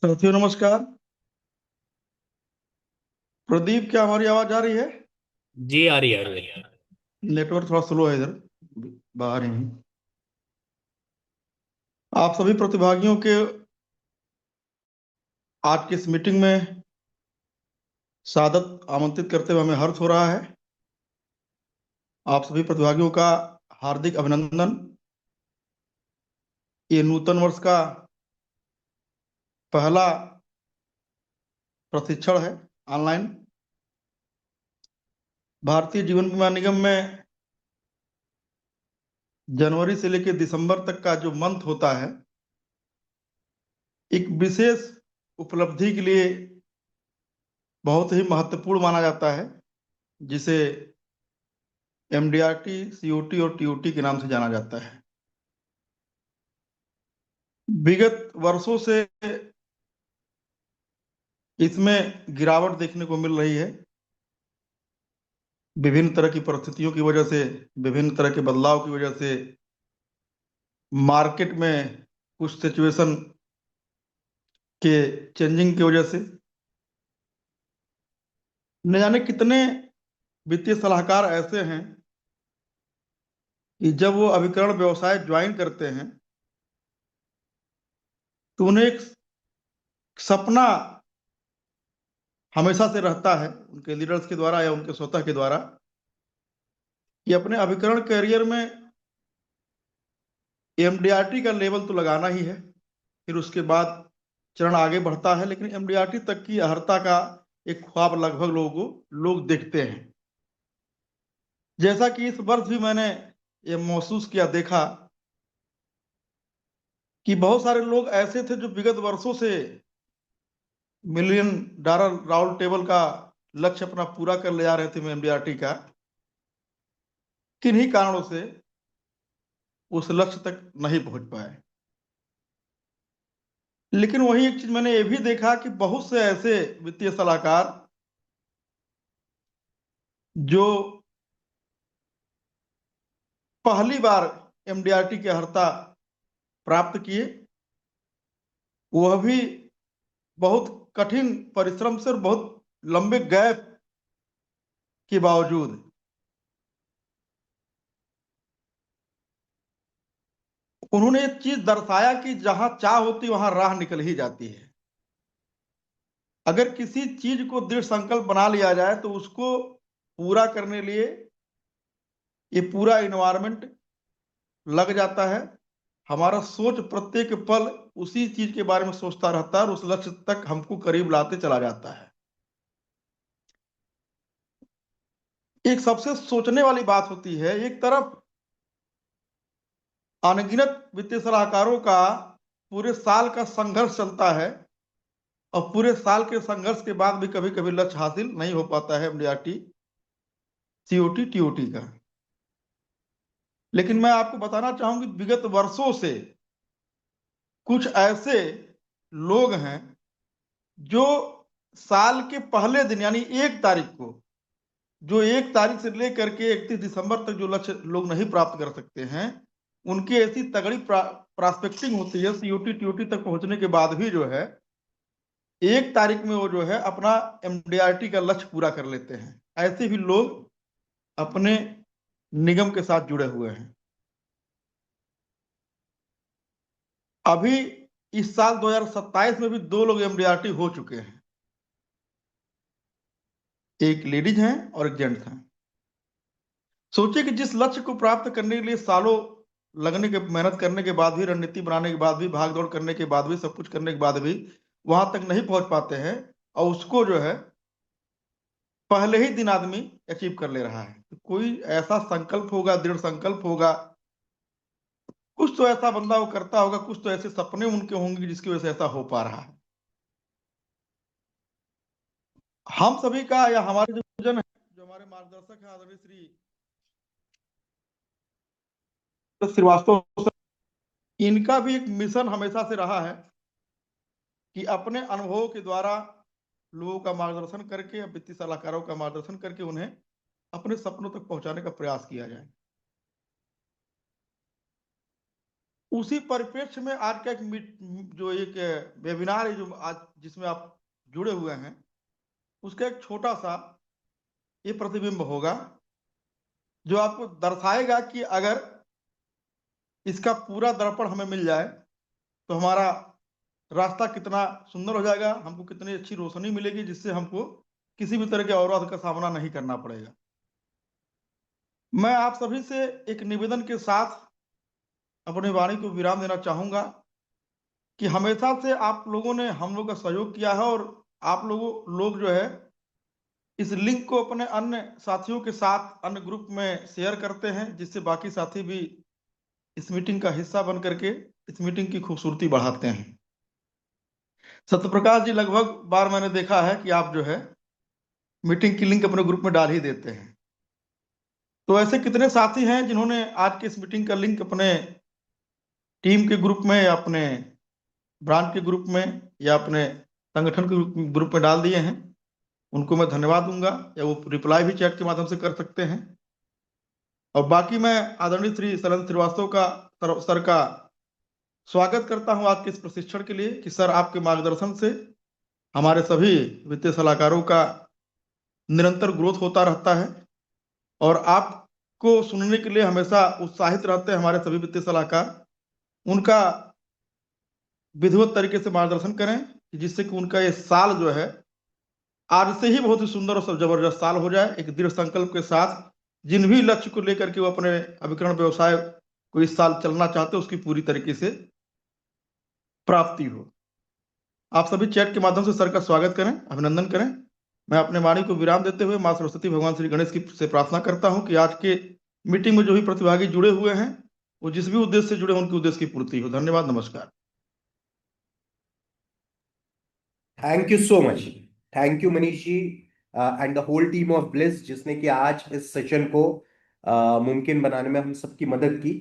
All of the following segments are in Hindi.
साथियों नमस्कार। प्रदीप, क्या हमारी आवाज आ रही है? जी आ रही है, आ रही है। नेटवर्क थोड़ा स्लो है इधर, बाहर ही हूँ। आप सभी प्रतिभागियों के आज की इस मीटिंग में सादर आमंत्रित करते हुए हमें हर्ष हो रहा है। आप सभी प्रतिभागियों का हार्दिक अभिनंदन। ये नूतन वर्ष का पहला प्रशिक्षण है ऑनलाइन। भारतीय जीवन बीमा निगम में जनवरी से लेकर दिसंबर तक का जो मंथ होता है, एक विशेष उपलब्धि के लिए बहुत ही महत्वपूर्ण माना जाता है, जिसे एमडीआरटी, सीओटी और टीओटी के नाम से जाना जाता है। विगत वर्षों से इसमें गिरावट देखने को मिल रही है। विभिन्न तरह की परिस्थितियों की वजह से, विभिन्न तरह के बदलाव की वजह से, मार्केट में कुछ सिचुएशन के चेंजिंग की वजह से न जाने कितने वित्तीय सलाहकार ऐसे हैं कि जब वो अभिकरण व्यवसाय ज्वाइन करते हैं तो उन्हें एक सपना हमेशा से रहता है, उनके लीडर्स के द्वारा या उनके स्वतः के द्वारा, कि अपने अभिकरण करियर में एमडीआरटी का लेवल तो लगाना ही है। फिर उसके बाद चरण आगे बढ़ता है, लेकिन एमडीआरटी तक की अर्हता का एक ख्वाब लगभग लोग देखते हैं। जैसा कि इस वर्ष भी मैंने ये महसूस किया, देखा कि बहुत सारे लोग ऐसे थे जो विगत वर्षों से मिलियन डॉलर राउंड टेबल का लक्ष्य अपना पूरा कर ले जा रहे थे एमडीआरटी का। किन्हीं कारणों से उस लक्ष्य तक नहीं पहुंच पाए। लेकिन वही एक चीज मैंने ये भी देखा कि बहुत से ऐसे वित्तीय सलाहकार जो पहली बार एमडीआरटी की अर्हता प्राप्त किए, वह भी बहुत कठिन परिश्रम से और बहुत लंबे गैप के बावजूद उन्होंने एक चीज दर्शाया कि जहां चाह होती वहां राह निकल ही जाती है। अगर किसी चीज को दृढ़ संकल्प बना लिया जाए तो उसको पूरा करने लिए ये पूरा इन्वायरमेंट लग जाता है। हमारा सोच प्रत्येक पल उसी चीज के बारे में सोचता रहता है और उस लक्ष्य तक हमको करीब लाते चला जाता है। एक सबसे सोचने वाली बात होती है, एक तरफ अनगिनत वित्तीय सलाहकारों का पूरे साल का संघर्ष चलता है और पूरे साल के संघर्ष के बाद भी कभी कभी लक्ष्य हासिल नहीं हो पाता है एमडीआरटी, सीओटी, टीओटी का। लेकिन मैं आपको बताना चाहूंगी, विगत वर्षों से कुछ ऐसे लोग हैं जो साल के पहले दिन यानी 1 तारीख को, जो 1 तारीख से लेकर के 31 दिसंबर तक जो लक्ष्य लोग नहीं प्राप्त कर सकते हैं, उनकी ऐसी तगड़ी प्रास्पेक्टिंग होती है सीओटी टीओटी तक पहुंचने के बाद भी, जो है 1 तारीख में वो जो है अपना एमडीआरटी का लक्ष्य पूरा कर लेते हैं। ऐसे भी लोग अपने निगम के साथ जुड़े हुए हैं। अभी इस साल 2027 में भी 2 लोग एमडीआरटी हो चुके हैं। एक लेडीज हैं और एक जेंट्स हैं। सोचिए कि जिस लक्ष्य को प्राप्त करने के लिए सालों लगने के, मेहनत करने के बाद भी, रणनीति बनाने के बाद भी, भाग दौड़ करने के बाद भी, सब कुछ करने के बाद भी वहां तक नहीं पहुंच पाते हैं, और उसको जो है पहले ही दिन आदमी अचीव कर ले रहा है। तो कोई ऐसा संकल्प होगा, दृढ़ संकल्प होगा, कुछ तो ऐसा बंदा वो करता होगा, कुछ तो ऐसे सपने उनके होंगे जिसकी वजह से ऐसा हो पा रहा है। हम सभी का या हमारे जो विजन है, जो हमारे मार्गदर्शक है आदरणीय श्री श्रीवास्तव सर, इनका भी एक मिशन हमेशा से रहा है कि अपने अनुभवों के द्वारा लोगों का मार्गदर्शन करके, वित्तीय सलाहकारों का मार्गदर्शन करके उन्हें अपने सपनों तक पहुंचाने का प्रयास किया जाए। उसी परिप्रेक्ष्य में आज का जो एक वेबिनार है जो आज जिसमें आप जुड़े हुए हैं, उसका एक छोटा सा ये प्रतिबिंब होगा जो आपको दर्शाएगा कि अगर इसका पूरा दर्पण हमें मिल जाए तो हमारा रास्ता कितना सुंदर हो जाएगा, हमको कितनी अच्छी रोशनी मिलेगी, जिससे हमको किसी भी तरह के अवरोध का सामना नहीं करना पड़ेगा। मैं आप सभी से एक निवेदन के साथ अपनी वाणी को विराम देना चाहूंगा कि हमेशा से आप लोगों ने हम लोग का सहयोग किया है, और आप लोग जो है इस लिंक को अपने अन्य साथियों के साथ अन्य ग्रुप में शेयर करते हैं, जिससे बाकी साथी भी इस मीटिंग का हिस्सा बन करके इस मीटिंग की खूबसूरती बढ़ाते हैं। सत्यप्रकाश जी, लगभग बार मैंने देखा है कि आप जो है मीटिंग की लिंक अपने ग्रुप में डाल ही देते हैं। तो ऐसे कितने साथी हैं जिन्होंने आज के इस मीटिंग का लिंक अपने टीम के ग्रुप में या अपने ब्रांच के ग्रुप में या अपने संगठन के ग्रुप में डाल दिए हैं? उनको मैं धन्यवाद दूंगा, या वो रिप्लाई भी चैट के माध्यम से कर सकते हैं। और बाकी मैं आदरणीय श्री सरन श्रीवास्तव का सर का स्वागत करता हूं आज के इस प्रशिक्षण के लिए, कि सर आपके मार्गदर्शन से हमारे सभी वित्तीय सलाहकारों का निरंतर ग्रोथ होता रहता है, और आपको सुनने के लिए हमेशा उत्साहित रहते हैं हमारे सभी वित्तीय सलाहकार। उनका विधिवत तरीके से मार्गदर्शन करें, जिससे कि उनका ये साल जो है आज से ही बहुत ही सुंदर और सब जबरदस्त साल हो जाए, एक दृढ़ संकल्प के साथ जिन भी लक्ष्य को लेकर के वो अपने अभिकरण व्यवसाय को इस साल चलना चाहते हैं, उसकी पूरी तरीके से प्राप्ति हो। आप सभी चैट के माध्यम से सर का स्वागत करें, अभिनंदन करें। मैं अपने वाणी को विराम देते हुए मां सरस्वती भगवान श्री गणेश की से प्रार्थना करता हूं कि आज के मीटिंग में जो भी प्रतिभागी जुड़े हुए हैं, वो जिस भी उद्देश्य से जुड़े, उनके उद्देश्य की पूर्ति हो। धन्यवाद, नमस्कार। Thank you so much. Thank you Manish ji and the whole team of Bliss, जिसने कि आज इस सेशन को मुमकिन बनाने में हम सबकी मदद की।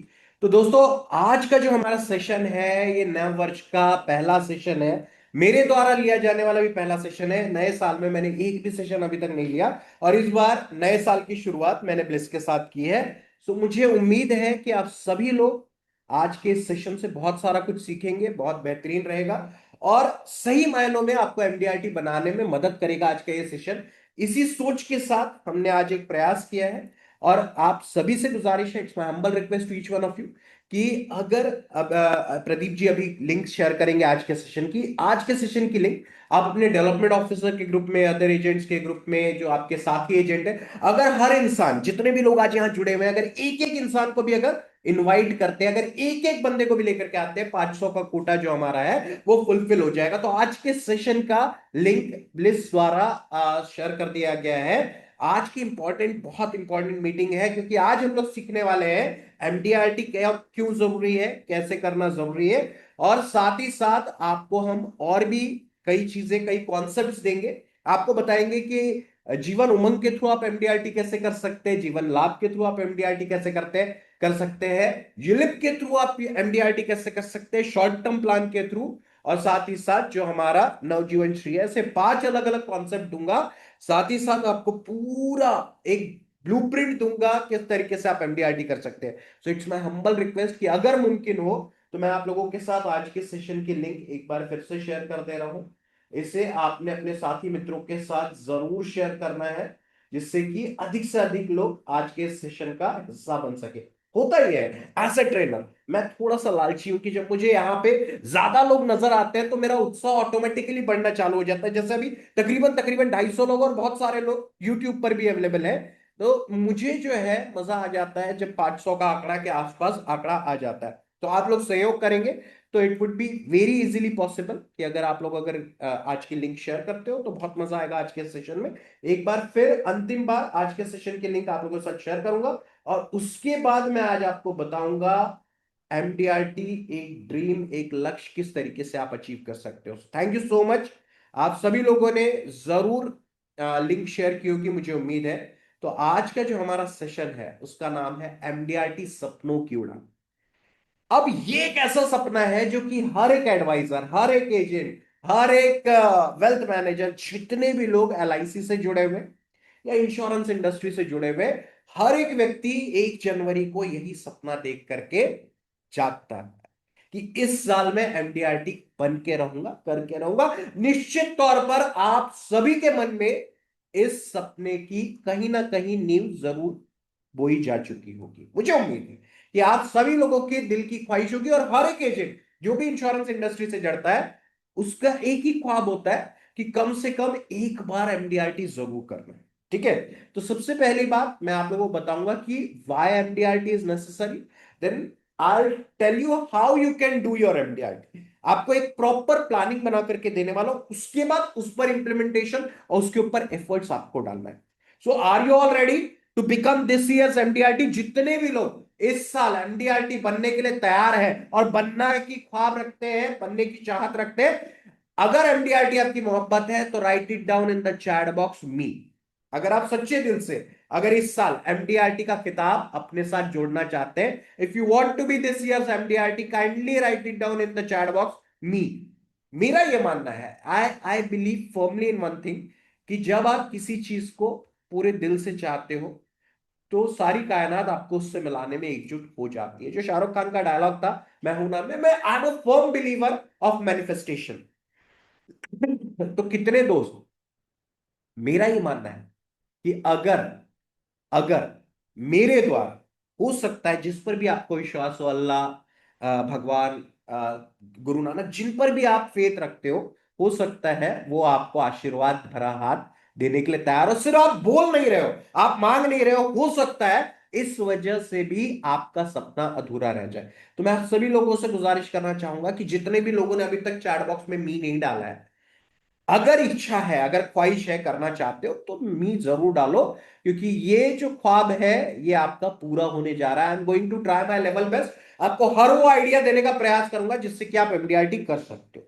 तो दोस्तों, आज का जो हमारा सेशन है, ये नए वर्ष का पहला सेशन है। मेरे द्वारा लिया जाने वाला भी पहला सेशन है। नए साल में मैंने एक भी सेशन अभी तक नहीं लिया, और इस बार नए साल की शुरुआत मैंने ब्लिस के साथ की है। तो मुझे उम्मीद है कि आप सभी लोग आज के इस सेशन से बहुत सारा कुछ सीखेंगे, बहुत बेहतरीन रहेगा, और सही मायनों में आपको एमडीआरटी बनाने में मदद करेगा आज का ये सेशन। इसी सोच के साथ हमने आज एक प्रयास किया है, और आप सभी से गुजारिश है, it's my humble request to each one of you, कि अगर अब प्रदीप जी अभी लिंक शेयर करेंगे आज के सेशन की लिंक आप अपने डेवलपमेंट ऑफिसर के ग्रुप में, अदर एजेंट्स के ग्रुप में, जो आपके साथी एजेंट है, अगर हर इंसान, जितने भी लोग आज यहाँ जुड़े हुए हैं, अगर एक एक इंसान को भी अगर इनवाइट करते हैं, अगर एक एक बंदे को भी लेकर के आते हैं, 500 का कोटा जो हमारा है वो फुलफिल हो जाएगा। तो आज के सेशन का लिंक ब्लिस द्वारा शेयर कर दिया गया है। आज की बहुत इंपॉर्टेंट मीटिंग है, क्योंकि आज हम लोग सीखने वाले हैं एमडीआरटी क्या, क्यों जरूरी है, कैसे करना जरूरी है, और साथ ही साथ आपको हम और भी कई चीजें, कई कॉन्सेप्ट्स देंगे। आपको बताएंगे कि जीवन उमंग के थ्रू आप एमडीआरटी कैसे कर सकते हैं, जीवन लाभ के थ्रू आप एमडीआरटी कैसे कर सकते हैं, यूलिप के थ्रू आप एमडीआरटी कैसे कर सकते हैं, शॉर्ट टर्म प्लान के थ्रू, और साथ ही साथ जो हमारा नवजीवन श्री है, ऐसे 5 अलग अलग कॉन्सेप्ट दूंगा। साथ ही साथ आपको पूरा एक ब्लूप्रिंट दूंगा किस तरीके से आप एमडीआरटी कर सकते हैं। So it's my humble request कि अगर मुमकिन हो तो मैं आप लोगों के साथ आज के सेशन की लिंक एक बार फिर से शेयर कर दे रहा हूं। इसे आपने अपने साथी मित्रों के साथ जरूर शेयर करना है, जिससे कि अधिक से अधिक लोग आज के सेशन का हिस्सा बन सके। होता ही है एज ए ट्रेनर, मैं थोड़ा सा लालची हूं कि जब मुझे यहाँ पे ज्यादा लोग नजर आते हैं तो मेरा उत्साह ऑटोमेटिकली बढ़ना चालू हो जाता है। जैसे अभी तकरीबन तकरीबन 250 लोग, और बहुत सारे लोग यूट्यूब पर भी अवेलेबल है। तो मुझे जो है मजा आ जाता है जब 500 का आंकड़ा के आसपास आंकड़ा आ जाता है। तो आप लोग सहयोग करेंगे तो it would be very easily possible कि अगर आप लोग अगर आज की लिंक शेयर करते हो तो बहुत मजा आएगा आज के सेशन में। एक बार फिर अंतिम बार आज के सेशन की लिंक आप लोगों के साथ शेयर करूंगा, और उसके बाद मैं आज आपको बताऊंगा एमडीआरटी एक ड्रीम, एक लक्ष्य किस तरीके से आप अचीव कर सकते हो। Thank you so much. आप सभी लोगों ने जरूर लिंक शेयर की होगी, मुझे उम्मीद है। तो आज का जो हमारा सेशन है उसका नाम है एमडीआरटी सपनों की उड़ान। अब ये एक ऐसा सपना है जो कि हर एक एडवाइजर, हर एक एजेंट, हर एक वेल्थ मैनेजर, जितने भी लोग एलआईसी से जुड़े हुए या इंश्योरेंस इंडस्ट्री से जुड़े हुए, हर एक व्यक्ति 1 जनवरी को यही सपना देख करके जागता है। कि इस साल में एमडीआरटी बन के रहूंगा, करके रहूंगा। निश्चित तौर पर आप सभी के मन में इस सपने की कहीं ना कहीं नींव जरूर बोई जा चुकी होगी। मुझे उम्मीद है कि आप सभी लोगों के दिल की ख्वाहिश होगी, और हर एक एजेंट जो भी इंश्योरेंस इंडस्ट्री से जड़ता है उसका एक ही ख्वाब होता है कि कम से कम एक बार एमडीआरटी जरूर करना है। ठीक है, तो सबसे पहली बात मैं आप लोगों को बताऊंगा कि why MDRT is necessary, then I tell you how you can do your MDRT. आपको एक प्रॉपर प्लानिंग बना करके देने वाला हूं, उसके बाद उस पर इंप्लीमेंटेशन और उसके ऊपर एफर्ट्स आपको डालना है। So are you all ready to become this year's MDRT? जितने भी लोग इस साल एमडीआरटी बनने के लिए तैयार है और बनना की ख्वाब रखते हैं, बनने की चाहत रखते हैं, अगर एमडीआरटी आपकी मोहब्बत है तो write it down in the chat box me. अगर आप सच्चे दिल से अगर इस साल एमडीआरटी का खिताब अपने साथ जोड़ना चाहते हैं, if you want to be this year's MDRT, kindly write it down in the chat box me. मेरा यह मानना है, I I believe firmly in one thing, कि जब आप किसी चीज को पूरे दिल से चाहते हो तो सारी कायनात आपको उससे मिलाने में एकजुट हो जाती है। जो शाहरुख खान का डायलॉग था, मैं हूं ना मैं आई am a firm believer of manifestation. तो कितने दोस्त, मेरा ही मानना है कि अगर अगर मेरे द्वारा हो सकता है, जिस पर भी आपको विश्वास हो, अल्लाह, भगवान, गुरु नानक, जिन पर भी आप फेथ रखते हो सकता है वो आपको आशीर्वाद भरा हाथ देने के लिए तैयार हो। सिर्फ आप बोल नहीं रहे हो, आप मांग नहीं रहे हो सकता है इस वजह से भी आपका सपना अधूरा रह जाए। तो मैं आप सभी लोगों से गुजारिश करना चाहूंगा कि जितने भी लोगों ने अभी तक चैट बॉक्स में मी नहीं डाला है, अगर इच्छा है, अगर ख्वाहिश है, करना चाहते हो तो मी जरूर डालो, क्योंकि ये जो ख्वाब है ये आपका पूरा होने जा रहा है। I am going to try my level best, आपको हर वो आइडिया देने का प्रयास करूंगा जिससे कि आप एमडीआरटी कर सकते हो।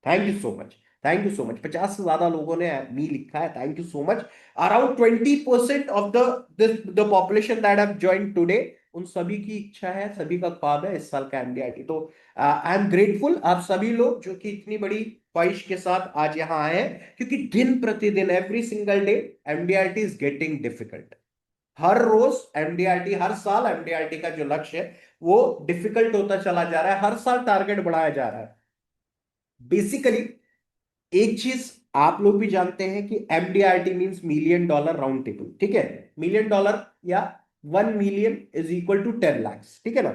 Thank you so much, thank you so much. 50 से ज्यादा लोगों ने मी लिखा है, thank you so much. Around 20% of the population that have joint today, उन सभी की इच्छा है, सभी का ख्वाब है इस साल का एमडीआरटी। तो आई एम ग्रेटफुल आप सभी लोग जो कि इतनी बड़ी ख्वाहिश के साथ आज यहां आए हैं, क्योंकि दिन प्रतिदिन every single day MDRT is getting difficult. हर रोज एमडीआरटी, हर साल एमडीआरटी का जो लक्ष्य है वो डिफिकल्ट होता चला जा रहा है, हर साल टारगेट बढ़ाया जा रहा है। बेसिकली एक चीज आप लोग भी जानते हैं कि MDRT means million dollar round table. ठीक है, मिलियन डॉलर या 1 million is equal to 10 lakh. ठीक है ना?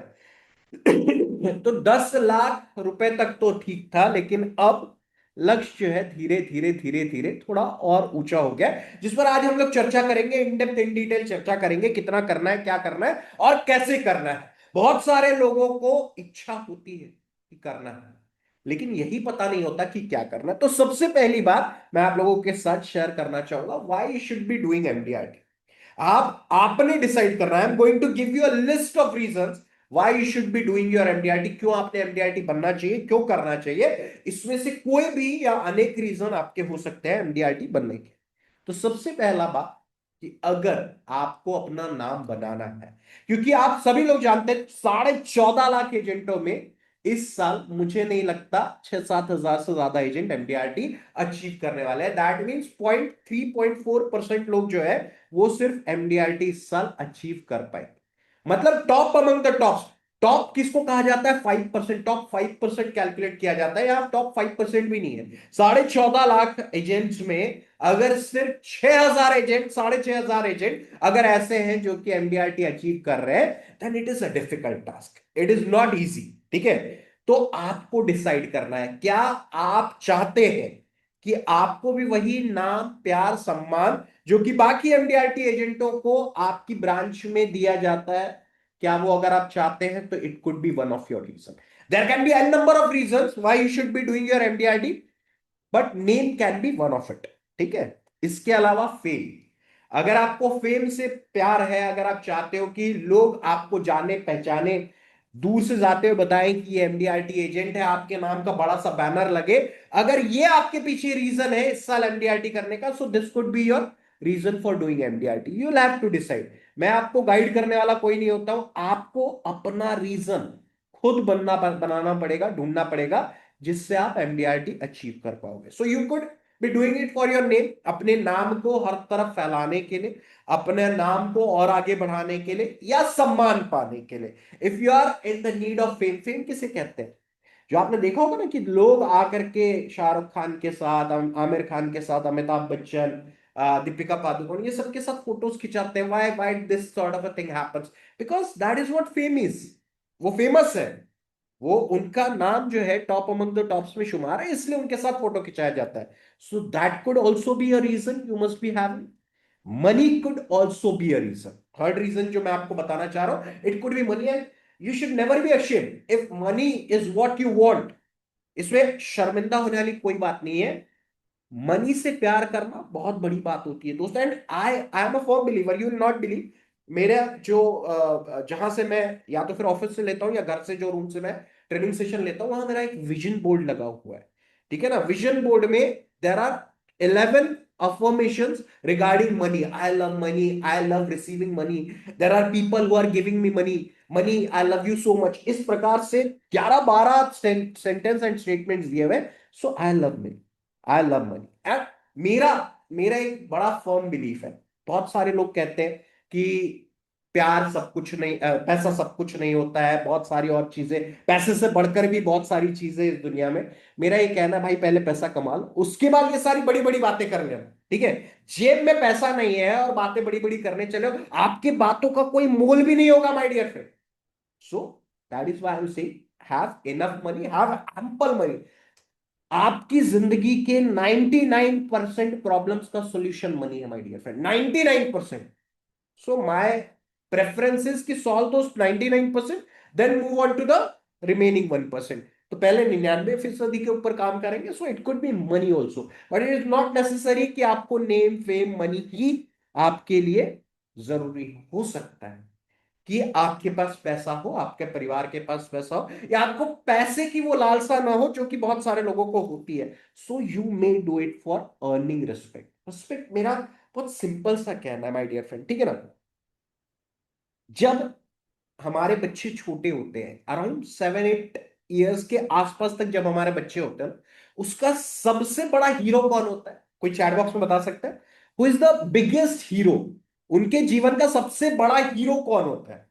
तो 10 लाख रुपए तक तो ठीक था, लेकिन अब लक्ष्य जो है धीरे धीरे धीरे धीरे थोड़ा और ऊंचा हो गया है, जिस पर आज हम लोग चर्चा करेंगे, इन डेप्थ इन डिटेल चर्चा करेंगे, कितना करना है, क्या करना है और कैसे करना है। बहुत सारे लोगों को इच्छा होती है कि करना है, लेकिन यही पता नहीं होता कि क्या करना है। तो सबसे पहली बात मैं आप लोगों के साथ शेयर करना चाहूंगा, why you should be doing MDRT. आपने डिसाइड करना है। I am going to give you a list of reasons why you should be doing your MDRT. क्यों आपने एमडीआरटी बनना चाहिए, क्यों करना चाहिए, इसमें से कोई भी या अनेक रीजन आपके हो सकते हैं एमडीआरटी बनने के। तो सबसे पहला बात कि अगर आपको अपना नाम बनाना है, क्योंकि आप सभी लोग जानते हैं 14.5 लाख एजेंटों में इस साल मुझे नहीं लगता 6-7 हजार से ज्यादा एजेंट एमडीआरटी अचीव करने वाले हैं। दैट मीन्स 0.3-0.4% लोग जो है वो सिर्फ एमडीआरटी इस साल अचीव कर पाए। मतलब top among the top. Top किसको कहा जाता है? 5%। टॉप 5% कैलकुलेट किया जाता है, यहां टॉप 5% भी नहीं है। 14.5 लाख एजेंट्स में अगर सिर्फ 6,000 एजेंट, 6,500 एजेंट अगर ऐसे हैं जो कि एमडीआरटी अचीव कर रहे हैं, then it is a difficult task, it is not easy. ठीक है, तो आपको डिसाइड करना है, क्या आप चाहते हैं कि आपको भी वही नाम, प्यार, सम्मान जो कि बाकी एमडीआरटी एजेंटों को आपकी ब्रांच में दिया जाता है, क्या वो अगर आप चाहते हैं तो it could be one of your reason. There can be an number of reasons why you should be doing your MDRT, but name can be one of it. ठीक है, इसके अलावा फेम, अगर आपको फेम से प्यार है, अगर आप चाहते हो कि लोग आपको जाने पहचाने, दूर से जाते हुए बताएं कि ये एमडीआरटी एजेंट है, आपके नाम का बड़ा सा बैनर लगे, अगर ये आपके पीछे रीजन है इस साल एमडीआरटी करने का, so this could be your reason for doing MDRT. You will have to decide. मैं आपको गाइड करने वाला कोई नहीं होता हूं, आपको अपना रीजन खुद बनाना पड़ेगा, ढूंढना पड़ेगा, जिससे आप एमडीआरटी अचीव कर पाओगे। So you could be doing it for your name, अपने नाम को हर तरफ फैलाने के लिए, अपने नाम को और आगे बढ़ाने के लिए, या सम्मान पाने के लिए। If you are in the need of fame, fame किसे कहते हैं? जो आपने देखा होगा ना कि लोग आकर के शाहरुख खान के साथ, आमिर खान के साथ, अमिताभ बच्चन, दीपिका पादुकोण, ये सबके साथ फोटोज खिंचाते हैं। Why this sort of a thing happens? Because that is what fame is. वो फेमस है, वो उनका नाम जो है टॉप अमंग द टॉप्स में शुमार है, इसलिए उनके साथ फोटो खिंचाया जाता है। So that could also be a reason you must be having. Money could also be a reason. Third reason जो मैं आपको बताना चाह रहा हूं, it could be money, and you should never be ashamed if money is what you want. इसमें शर्मिंदा होने वाली कोई बात नहीं है। मनी से प्यार करना बहुत बड़ी बात होती है दोस्तों। And I am a firm believer, you will not believe. मेरा जो जहां से मैं या तो फिर ऑफिस से लेता हूँ या घर से जो रूम से मैं ट्रेनिंग सेशन लेता हूँ, वहां मेरा एक विजन बोर्ड लगा हुआ है। ठीक है ना? विजन बोर्ड में there are 11 affirmations regarding money. I love money, I love receiving money, there are people who are giving me money, money I love you so much, इस प्रकार से 11-12 सेंटेंस एंड स्टेटमेंट्स दिए हुए। So I love money, I love money. And मेरा मेरा एक बड़ा फर्म बिलीफ है। बहुत सारे लोग कहते हैं कि प्यार सब कुछ नहीं, पैसा सब कुछ नहीं होता है, बहुत सारी और चीजें, पैसे से बढ़कर भी बहुत सारी चीजें इस दुनिया में। मेरा ये कहना है भाई, पहले पैसा कमा लो, उसके बाद ये सारी बड़ी बड़ी बातें कर लेना। ठीक है? जेब में पैसा नहीं है और बातें बड़ी बड़ी करने चले हो, आपकी बातों का कोई मोल भी नहीं होगा my dear friend. So that is why I am saying, have enough money, have ample money. आपकी जिंदगी के 99% प्रॉब्लम्स का सॉल्यूशन मनी है my dear friend, 99%। So my preference is कि solve those 99%, then move on to the remaining 1%। तो पहले 99% के ऊपर काम करेंगे। So it could be money also, but it is not necessary कि आपको नेम फेम मनी ही आपके लिए जरूरी हो सकता है कि आपके पास पैसा हो, आपके परिवार के पास पैसा हो, या आपको पैसे की वो लालसा ना हो जो कि बहुत सारे लोगों को होती है। So you may do it for earning respect. Respect मेरा बहुत सिंपल सा कहना है माय डियर फ्रेंड। ठीक है ना? जब हमारे बच्चे छोटे होते हैं, अराउंड 7-8 ईयर्स के आसपास तक जब हमारे बच्चे होते हैं, उसका सबसे बड़ा हीरो कौन होता है? कोई चैट बॉक्स में बता सकता है? Who is the biggest hero? उनके जीवन का सबसे बड़ा हीरो कौन होता है?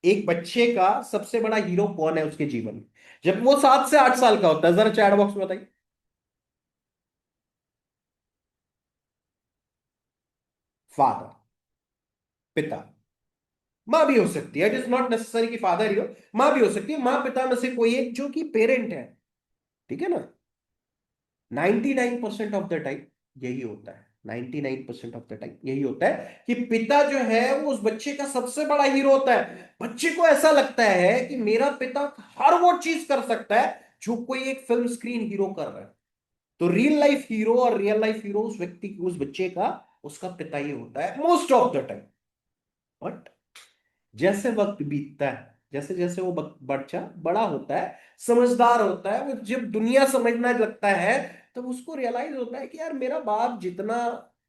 एक बच्चे का सबसे बड़ा हीरो कौन है उसके जीवन में, जब वो 7 से 8 साल का होता है? जरा चैट बॉक्स में बताइए। फादर, पिता। मां भी हो सकती है, इट इज नॉट नेसेसरी कि फादर ही हो, मां भी हो सकती है। मां पिता में से कोई एक जो कि पेरेंट है। ठीक है ना? 99% ऑफ द टाइम यही होता है। 99% ऑफ द टाइम यही होता है कि पिता जो है वो उस बच्चे का सबसे बड़ा हीरो होता है। बच्चे को ऐसा लगता है कि मेरा पिता हर वो चीज कर सकता है जो कोई एक फिल्म स्क्रीन हीरो कर रहा है। तो रियल लाइफ हीरो और रियल लाइफ हीरो उस व्यक्ति, उस बच्चे का, उसका पिता ही होता है most of the time. But जैसे वक्त बीतता है, जैसे जैसे वो बच्चा बड़ा होता है, समझदार होता है, वो जब दुनिया समझना लगता है, तब उसको रियलाइज होता है कि यार मेरा बाप जितना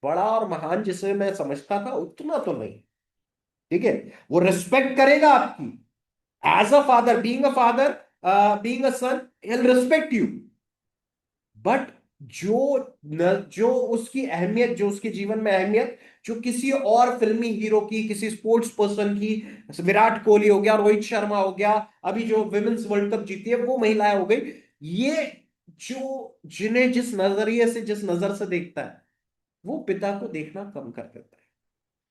बड़ा और महान जिसे मैं समझता था उतना तो नहीं। ठीक है? वो रिस्पेक्ट करेगा आपकी as a father, being a father, being a son, he will respect you. But जो उसकी अहमियत, जो उसके जीवन में अहमियत, जो किसी और फिल्मी हीरो की, किसी स्पोर्ट्स पर्सन की, विराट कोहली हो गया, रोहित शर्मा हो गया, अभी जो विमेन्स वर्ल्ड कप जीती है वो महिलाएं हो गई, ये जो जिन्हें जिस नजरिए से, जिस नजर से देखता है, वो पिता को देखना कम कर देता है।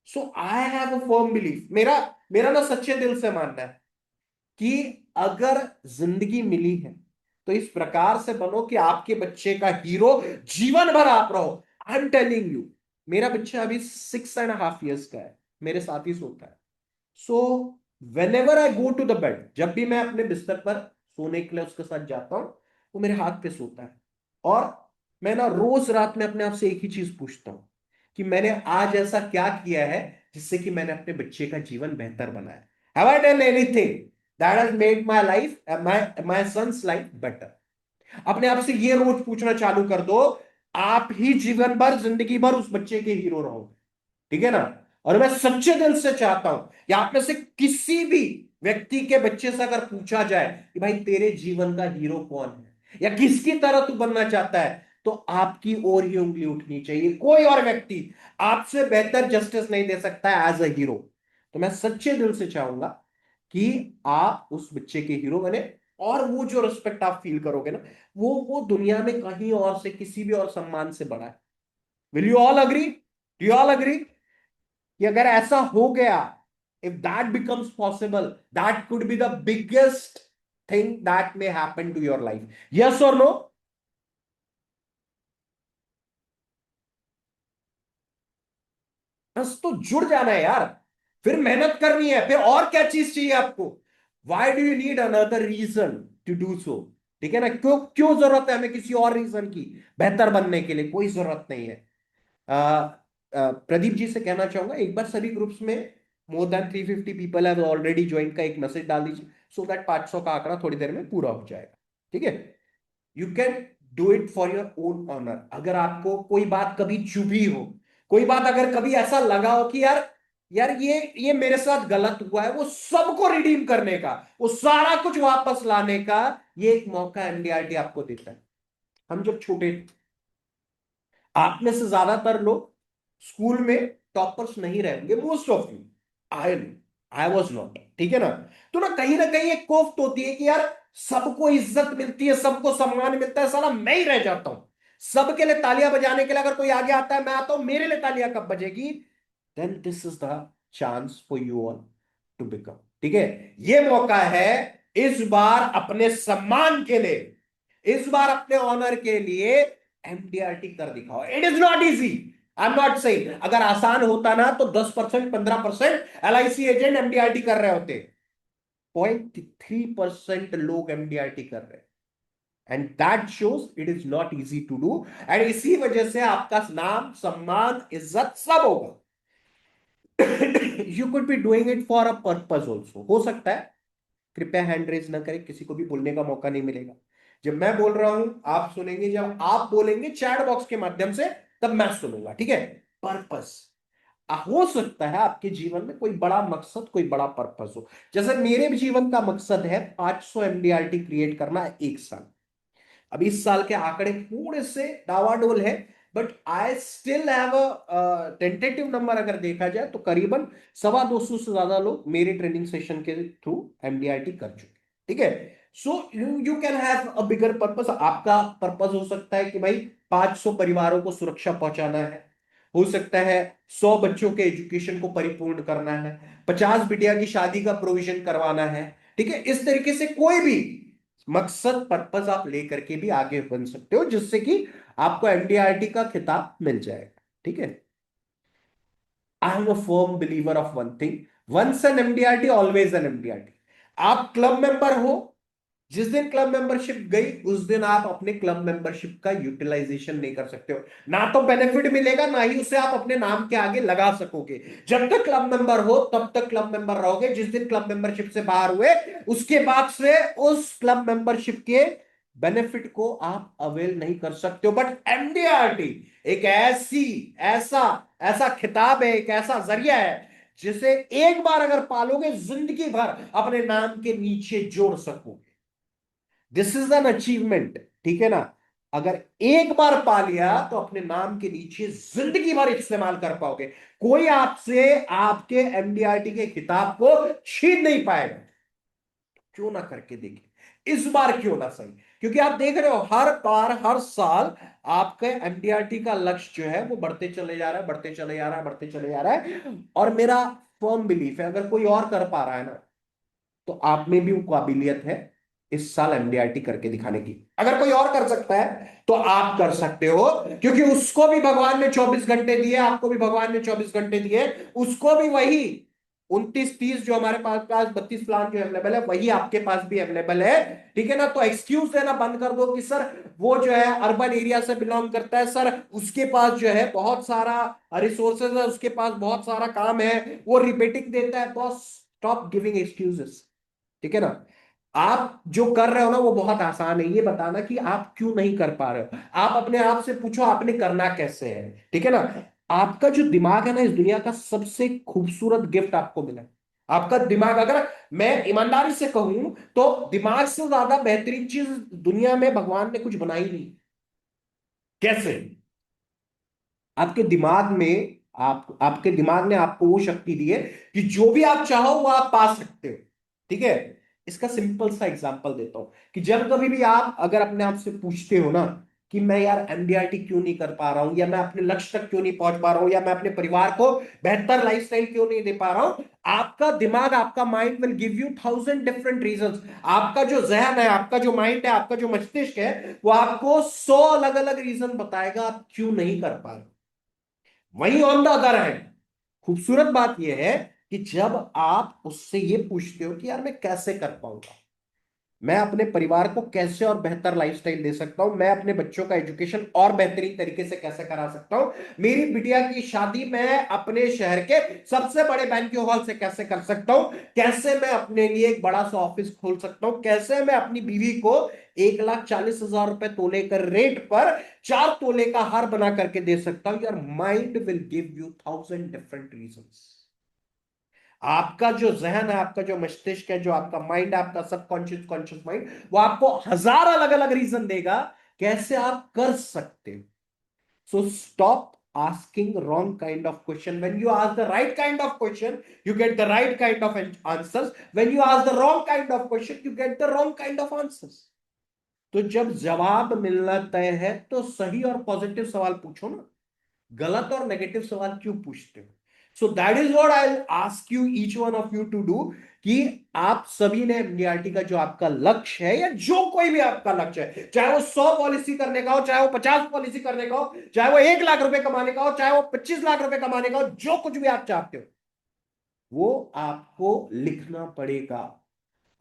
So I have a firm belief, मेरा मेरा ना सच्चे दिल से मानना है कि अगर जिंदगी मिली है तो इस प्रकार से बनो कि आपके बच्चे का हीरो जीवन भर आप रहो। आई एम टेलिंग यू, मेरा बच्चा अभी 6.5 ईयर्स का है, मेरे साथ ही सोता है। So whenever I go to the bed, जब भी मैं अपने बिस्तर पर सोने के लिए उसके साथ जाता हूं, वो मेरे हाथ पे सोता है। और मैं ना रोज रात में अपने आप से एक ही चीज पूछता हूं कि मैंने आज ऐसा क्या किया है जिससे कि मैंने अपने बच्चे का जीवन बेहतर बनाया। Have I done anything that has made my life, my son's life better? अपने आप से ये रोज पूछना चालू कर दो, आप ही जीवन भर, जिंदगी भर उस बच्चे के हीरो रहोगे। ठीक है ना? और मैं सच्चे दिल से चाहता हूं कि आप में से किसी भी व्यक्ति के बच्चे से अगर पूछा जाए कि भाई तेरे जीवन का हीरो कौन है, या किसकी तरह तू बनना चाहता है, तो आपकी ओर ही उंगली उठनी चाहिए। कोई और व्यक्ति आपसे बेहतर जस्टिस नहीं दे सकता है एज अ हीरो। तो मैं सच्चे दिल से चाहूंगा कि आप उस बच्चे के हीरो बने, और वो जो रिस्पेक्ट आप फील करोगे ना, वो दुनिया में कहीं और से, किसी भी और सम्मान से बड़ा है। Will you all agree? Do you all agree कि अगर ऐसा हो गया, if that becomes possible, that could be the biggest thing that may happen to your life? Yes और नो? बस तो जुड़ जाना है यार, फिर मेहनत करनी है, फिर और क्या चीज चाहिए आपको? Why do you need another reason to do so? ठीक है ना? क्यों क्यों जरूरत है हमें किसी और रीजन की बेहतर बनने के लिए? कोई जरूरत नहीं है। प्रदीप जी से कहना चाहूंगा, एक बार सभी ग्रुप्स में more than 350 people have already join का एक मैसेज डाल दीजिए, सो दैट 500 का आंकड़ा थोड़ी देर में पूरा हो जाएगा। ठीक है? You can do it for your own honour. अगर आपको कोई बात कभी चुभी हो, कोई बात अगर कभी ऐसा लगा हो कि यार, यार ये मेरे साथ गलत हुआ है, वो सबको रिडीम करने का, वो सारा कुछ वापस लाने का, ये एक मौका एमडीआरटी आपको देता है। हम जब छोटे थे, आप में से ज्यादातर लोग स्कूल में टॉपर्स नहीं रहेंगे, most of you. I I was not. ठीक है ना कहीं एक कोफ्त होती है कि यार सबको इज्जत मिलती है, सबको सम्मान मिलता है, साला मैं ही रह जाता हूं। सबके लिए तालियां बजाने के लिए अगर कोई आगे आता है, मैं आता हूं, मेरे लिए तालियां कब बजेगी? Then this is the chance for you all to become. ठीक है? ये मौका है इस बार अपने सम्मान के लिए, इस बार अपने ऑनर के लिए एमडीआरटी कर दिखाओ। It is not easy, I am not saying. अगर आसान होता ना तो 10% 15% एलआईसी एजेंट एमडीआरटी कर रहे होते। 0.3% लोग एमडीआरटी कर रहे हैं, and that shows it is not easy to do. And इसी वजह से आपका नाम, सम्मान, इज्जत सब होगा। You could be doing it for a purpose also. हो सकता है, कृपया हैंड रेज ना करें, किसी को भी बोलने का मौका नहीं मिलेगा। जब मैं बोल रहा हूं आप सुनेंगे, जब आप बोलेंगे चैट बॉक्स के माध्यम से तब मैं सुनूंगा। ठीक है? पर्पस। हो सकता है आपके जीवन में कोई बड़ा मकसद, कोई बड़ा पर्पस हो। जैसे मेरे जीवन का मकसद है 500 एमडीआरटी क्रिएट करना एक साल। अभी इस साल के आंकड़े थोड़े से डावाडोल है, but I still have a tentative number. अगर देखा जाए तो करीबन 250 से ज्यादा लोग मेरे ट्रेनिंग सेशन के थ्रू एमडीआरटी कर चुके। ठीक है? So you can have a bigger purpose. आपका पर्पस हो सकता है कि भाई 500 परिवारों को सुरक्षा पहुंचाना है, हो सकता है 100 बच्चों के एजुकेशन को परिपूर्ण करना है, 50 बिटिया की शादी का प्रोविजन करवाना है। ठीक है? इस तरीके से कोई भी मकसद, पर्पस आप लेकर के भी आगे बन सकते हो, जिससे कि आपको एमडीआरटी का खिताब मिल जाएगा। ठीक है? I am a firm believer of one thing, once an MDRT always an MDRT. आप क्लब मेंबर हो, जिस दिन क्लब मेंबरशिप गई उस दिन आप अपने क्लब मेंबरशिप का यूटिलाइजेशन नहीं कर सकते हो। ना तो बेनिफिट मिलेगा, ना ही उसे आप अपने नाम के आगे लगा सकोगे। जब तक क्लब मेंबर हो तब तक क्लब मेंबर रहोगे। जिस दिन क्लब मेंबरशिप से बाहर हुए, उसके बाद से उस क्लब मेंबरशिप के बेनिफिट को आप अवेल नहीं कर सकते हो। बट एमडीआरटी एक ऐसी, ऐसा ऐसा खिताब है, एक ऐसा जरिया है, जिसे एक बार अगर पालोगे जिंदगी भर अपने नाम के नीचे जोड़ सकोगे। This is an achievement. ठीक है ना? अगर एक बार पा लिया तो अपने नाम के नीचे जिंदगी भर इस्तेमाल कर पाओगे। कोई आपसे आपके एमडीआरटी के खिताब को छीन नहीं पाएगा। क्यों ना करके देखें, इस बार क्यों ना सही? क्योंकि आप देख रहे हो हर बार, हर साल आपके एमडीआरटी का लक्ष्य जो है वो बढ़ते चले जा रहा है, बढ़ते चले जा रहा है, बढ़ते चले जा रहा है। और मेरा फर्म बिलीफ है, अगर कोई और कर पा रहा है ना, तो आप में भी वो काबिलियत है इस साल एमडीआरटी करके दिखाने की। अगर कोई और कर सकता है तो आप कर सकते हो, क्योंकि उसको भी भगवान ने 24 घंटे दिए, आपको भी भगवान ने 24 घंटे दिए। उसको भी वही 29 30 जो हमारे पास पास 32 प्लान जो अवेलेबल है, वही आपके पास भी अवेलेबल है। ठीक है ना? तो एक्सक्यूज देना बंद कर दो कि सर वो जो है अर्बन एरिया से बिलोंग करता है, सर उसके पास जो है बहुत सारा रिसोर्सेज है, उसके पास बहुत सारा काम है, वो रिपीटिंग देता है। Boss, stop giving excuses. ठीक है ना? आप जो कर रहे हो ना वो बहुत आसान है, ये बताना कि आप क्यों नहीं कर पा रहे हो। आप अपने आप से पूछो आपने करना कैसे है। ठीक है ना? आपका जो दिमाग है ना, इस दुनिया का सबसे खूबसूरत गिफ्ट आपको मिला है। आपका दिमाग, अगर मैं ईमानदारी से कहूं तो दिमाग से ज्यादा बेहतरीन चीज दुनिया में भगवान ने कुछ बनाई नहीं। कैसे? आपके दिमाग में, आपके दिमाग ने आपको वो शक्ति दी है कि जो भी आप चाहो वो आप पा सकते हो। ठीक है, इसका सिंपल सा एग्जांपल देता हूं कि जब कभी भी आप अगर अपने आप से पूछते हो ना कि मैं यार एमडीआरटी क्यों नहीं कर पा रहा हूं, या मैं अपने लक्ष्य तक क्यों नहीं पहुंच पा रहा हूं, या मैं अपने परिवार को बेहतर लाइफस्टाइल क्यों नहीं दे पा रहा हूं, आपका दिमाग, आपका mind will give you 1000 different reasons. आपका जो जहन है, आपका जो माइंड है, आपका जो मस्तिष्क है, वो आपको 100 अलग अलग रीजन बताएगा आप क्यों नहीं कर पा रहे। वहीं ऑन द अदर हैंड, खूबसूरत बात यह है कि जब आप उससे ये पूछते हो कि यार मैं कैसे कर पाऊंगा, मैं अपने परिवार को कैसे और बेहतर लाइफस्टाइल दे सकता हूं, मैं अपने बच्चों का एजुकेशन और बेहतरीन तरीके से कैसे करा सकता हूं, मेरी बिटिया की शादी मैं अपने शहर के सबसे बड़े बैंक्वेट हॉल से कैसे कर सकता हूं, कैसे मैं अपने लिए एक बड़ा सा ऑफिस खोल सकता हूं, कैसे मैं अपनी बीवी को 1,40,000 रुपए तोले कर रेट पर 4 तोले का हार बना करके दे सकता हूं। Your mind will give you 1000 different reasons. आपका जो जहन है, आपका जो मस्तिष्क है, जो आपका माइंड है, आपका सबकॉन्शियस कॉन्शियस माइंड, वो आपको 1000 अलग अलग रीजन देगा कैसे आप कर सकते हो। So stop asking wrong kind of question. When you ask the right kind of question, you get the right kind of answers. When you ask the wrong kind of question, you get the wrong kind of answers. तो जब जवाब मिलना तय है तो सही और पॉजिटिव सवाल पूछो ना, गलत और नेगेटिव सवाल क्यों पूछते हो? So that is what I ask you, each one of you to do, कि आप सभी ने एमडीआरटी का जो आपका लक्ष्य है, या जो कोई भी आपका लक्ष्य है, चाहे वो 100 पॉलिसी करने का हो, चाहे वो 50 पॉलिसी करने का हो, चाहे वो 1 लाख रुपए कमाने का हो, चाहे वो 25 लाख रुपए कमाने का हो, जो कुछ भी आप चाहते हो वो आपको लिखना पड़ेगा।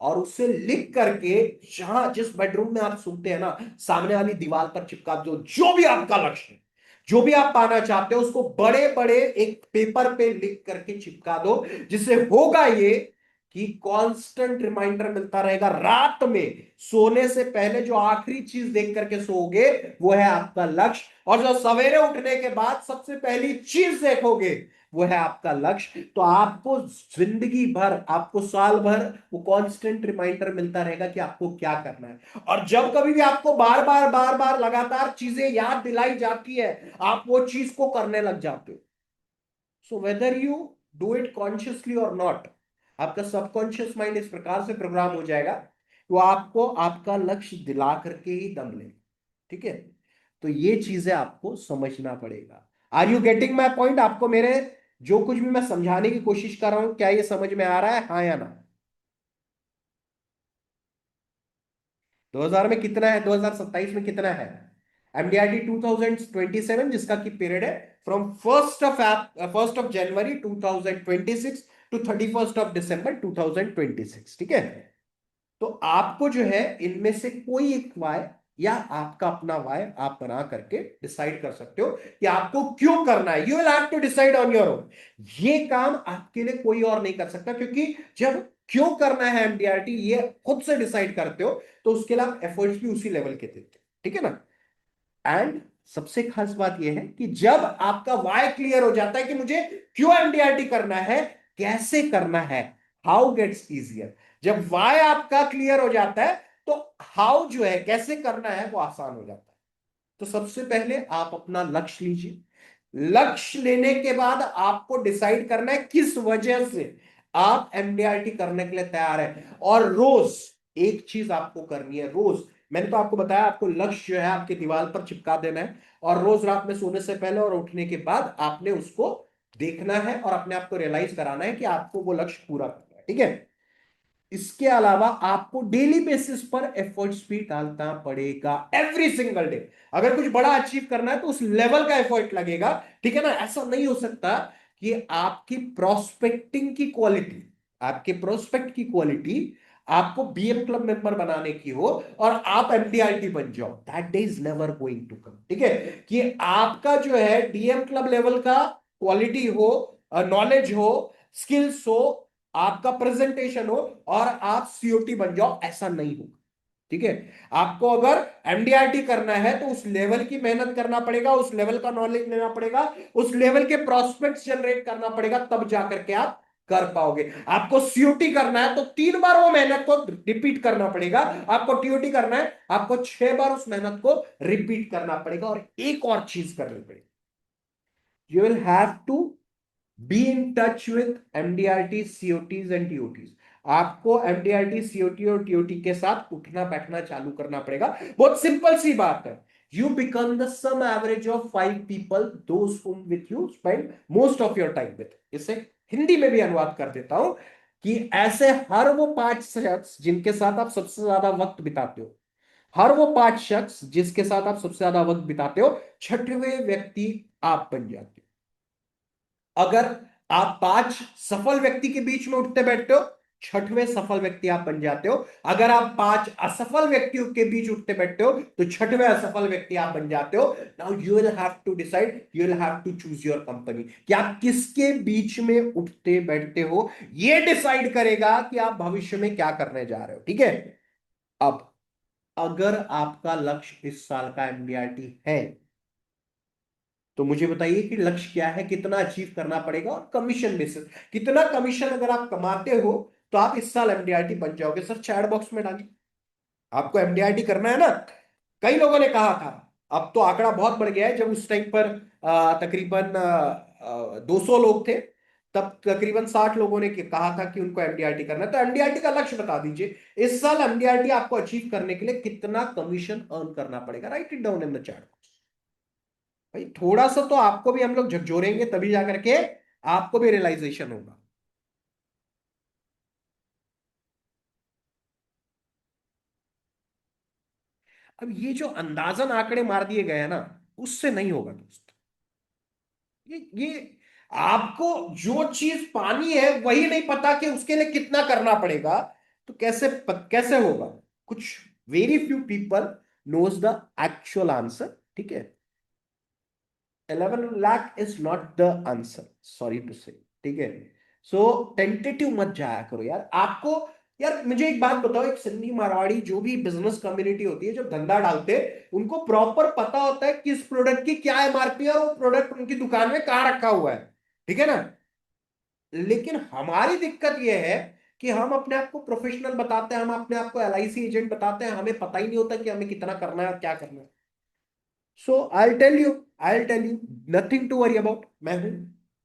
और उसे लिख करके जहां जिस बेडरूम में आप सोते हैं ना, सामने वाली दीवार पर चिपका दो। जो भी आपका लक्ष्य है, जो भी आप पाना चाहते हो, उसको बड़े बड़े एक पेपर पे लिख करके चिपका दो, जिससे होगा ये कि कांस्टेंट रिमाइंडर मिलता रहेगा। रात में सोने से पहले जो आखिरी चीज देख करके सोओगे वो है आपका लक्ष्य, और जो सवेरे उठने के बाद सबसे पहली चीज देखोगे वो है आपका लक्ष्य। तो आपको जिंदगी भर, आपको साल भर वो कांस्टेंट रिमाइंडर मिलता रहेगा कि आपको क्या करना है। और जब कभी भी आपको बार बार लगातार चीजें याद दिलाई जाती है, आप वो चीज को करने लग जाते हो। So whether you do it consciously और नॉट, आपका सबकॉन्शियस माइंड इस प्रकार से प्रोग्राम हो जाएगा वो आपको आपका लक्ष्य दिला करके ही दम ले। ठीक है, तो ये चीजें आपको समझना पड़ेगा। Are you getting my point? आपको मेरे जो कुछ भी मैं समझाने की कोशिश कर रहा हूं, क्या ये समझ में आ रहा है, हाँ या ना? 2000 में कितना है, 2027 में कितना है? एमडीआरटी 2027, जिसका की पीरियड है from first of January 2026 to 31 of December 2026। ठीक है, तो आपको जो है इनमें से कोई एक वाय या आपका अपना वाय आप बना करके डिसाइड कर सकते हो कि आपको क्यों करना है। You will have to decide on your own. ये काम आपके लिए कोई और नहीं कर सकता, क्योंकि जब क्यों करना है एमडीआरटी ये खुद से डिसाइड करते हो तो उसके लिए आप एफर्ट्स भी उसी लेवल के देते हो। ठीक है ना? एंड सबसे खास बात यह है कि जब आपका वाई क्लियर हो जाता है कि मुझे क्यों एमडीआरटी करना है, कैसे करना है, हाउ गेट्स इजियर। जब वाई आपका क्लियर हो जाता है तो हाउ जो है, कैसे करना है, वो आसान हो जाता है। तो सबसे पहले आप अपना लक्ष्य लीजिए। लक्ष्य लेने के बाद आपको डिसाइड करना है किस वजह से आप एमडीआरटी करने के लिए तैयार है। और रोज एक चीज आपको करनी है, रोज, मैंने तो आपको बताया, आपको लक्ष्य जो है आपके दीवार पर चिपका देना है, और रोज रात में सोने से पहले और उठने के बाद आपने उसको देखना है और अपने आप को रियलाइज कराना है कि आपको वो लक्ष्य पूरा करना है। ठीक है, इसके अलावा आपको डेली बेसिस पर एफर्ट्स भी डालना पड़ेगा, एवरी सिंगल डे। अगर कुछ बड़ा अचीव करना है तो उस लेवल का एफर्ट लगेगा। ठीक है ना? ऐसा नहीं हो सकता कि आपकी प्रोस्पेक्टिंग की क्वालिटी, आपके प्रोस्पेक्ट की क्वालिटी आपको बीएम क्लब मेंबर बनाने की हो और आप एमडीआरटी बन जाओ। That day is never going to come. ठीक है, कि आपका जो है डीएम क्लब लेवल का क्वालिटी हो, नॉलेज हो, स्किल्स हो, आपका प्रेजेंटेशन हो और आप सीओटी बन जाओ, ऐसा नहीं होगा। ठीक है, आपको अगर एमडीआरटी करना है तो उस लेवल की मेहनत करना पड़ेगा, उस लेवल का नॉलेज लेना पड़ेगा, उस लेवल के प्रोस्पेक्ट्स जनरेट करना पड़ेगा, तब जाकर के आप कर पाओगे। आपको सीओटी करना है तो 3 बार वो मेहनत को रिपीट करना पड़ेगा। आपको टीओटी करना है, आपको 6 बार उस मेहनत को रिपीट करना पड़ेगा। और एक और चीज करनी पड़ेगी, you will have to be in touch with MDRT, COTs and TOTs. आपको एमडीआरटी, सीओटी और टीओटी के साथ उठना बैठना चालू करना पड़ेगा। बहुत सिंपल सी बात है, you become the sum average of 5 people those whom with you spend most of your time with। इसे हिंदी में भी अनुवाद कर देता हूं कि ऐसे हर वो 5 शख्स जिनके साथ आप सबसे ज्यादा वक्त बिताते हो, हर वो 5 शख्स जिसके साथ आप सबसे ज्यादा वक्त बिताते हो, छठवें व्यक्ति आप बन जाते हो। अगर आप 5 सफल व्यक्ति के बीच में उठते बैठते हो, छठवें सफल व्यक्ति आप बन जाते हो। अगर आप 5 असफल व्यक्तियों के बीच उठते बैठते हो तो छठवें असफल व्यक्ति आप बन जाते हो। Now you will have to decide, you will have to choose your company कि आप किसके बीच में उठते बैठते हो। यह डिसाइड करेगा कि आप भविष्य में क्या करने जा रहे हो। ठीक है, अब अगर आपका लक्ष्य इस साल का एमडीआरटी है तो मुझे बताइए कि लक्ष्य क्या है, कितना अचीव करना पड़ेगा और कमीशन बेसिस, कितना कमीशन अगर आप कमाते हो तो आप इस साल एमडीआरटी बन जाओगे। सर चैट बॉक्स में डालिए, आपको एमडीआरटी करना है ना। कई लोगों ने कहा था, अब तो आंकड़ा बहुत बढ़ गया है, जब उस टाइम पर तकरीबन 200 लोग थे, तब तकरीबन 60 लोगों ने कहा था कि उनको एमडीआरटी करना है। तो एमडीआरटी का लक्ष्य बता दीजिए, इस साल एमडीआरटी आपको अचीव करने के लिए कितना कमीशन अर्न करना पड़ेगा। Right it down in the chat. भाई थोड़ा सा तो आपको भी हम लोग झकझोरेंगे, तभी जाकर के आपको भी रियलाइजेशन होगा। अब ये जो अंदाजन आंकड़े मार दिए गए हैं ना, उससे नहीं होगा दोस्त। ये आपको जो चीज पानी है वही नहीं पता कि उसके लिए कितना करना पड़ेगा, तो कैसे होगा। कुछ very few people knows the actual answer. ठीक है, 11 lakh is not the answer, sorry to say. ठीक है, सो टेंटेटिव मत जाया करो यार। आपको यार मुझे एक बात बताओ, एक सिंधी मारवाड़ी जो भी बिजनेस कम्युनिटी होती है, जब धंधा डालते हैं, उनको प्रॉपर पता होता है कि इस प्रोडक्ट की क्या एमआरपी है और वो प्रोडक्ट उनकी दुकान में कहाँ रखा हुआ है। ठीक है ना। लेकिन हमारी दिक्कत यह है कि हम अपने आप को प्रोफेशनल बताते हैं, हम अपने आप को एलआईसी एजेंट बताते हैं, हमें पता ही नहीं होता कि हमें कितना करना है और क्या करना है। So I tell you nothing to worry about. मैं हूं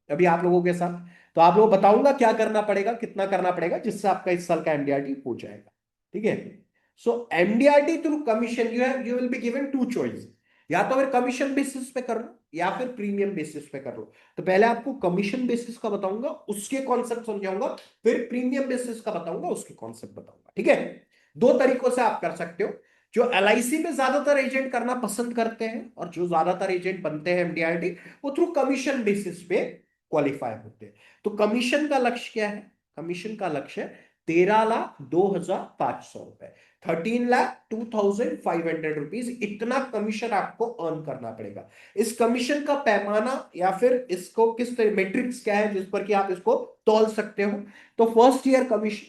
अभी आप लोगों के साथ, तो आप लोग बताऊंगा क्या करना पड़ेगा, कितना करना पड़ेगा, जिससे आपका इस साल का एमडीआरटी हो जाएगा। ठीक है, so MDRT through commission you will be given 2 choice, या तो फिर कमीशन बेसिस पे कर लो या फिर प्रीमियम बेसिस पे कर लो। तो पहले आपको कमीशन बेसिस का बताऊंगा, उसके कॉन्सेप्ट समझाऊंगा, फिर प्रीमियम बेसिस का बताऊंगा, उसके कॉन्सेप्ट बताऊंगा। ठीक है, 2 तरीकों से आप कर सकते हो। जो एलआईसी में ज्यादातर एजेंट करना पसंद करते हैं और जो ज्यादातर एजेंट बनते हैं एमडीआरटी, वो थ्रू कमीशन बेसिस पे क्वालिफाई होते हैं। तो कमीशन का लक्ष्य क्या है, कमीशन का लक्ष्य 13,02,500 रुपए, 13,02,500 रुपीज। इतना कमीशन आपको अर्न करना पड़ेगा। इस कमीशन का पैमाना या फिर इसको किस मेट्रिक्स क्या है जिस पर कि आप इसको तौल सकते हो। तो first year commission,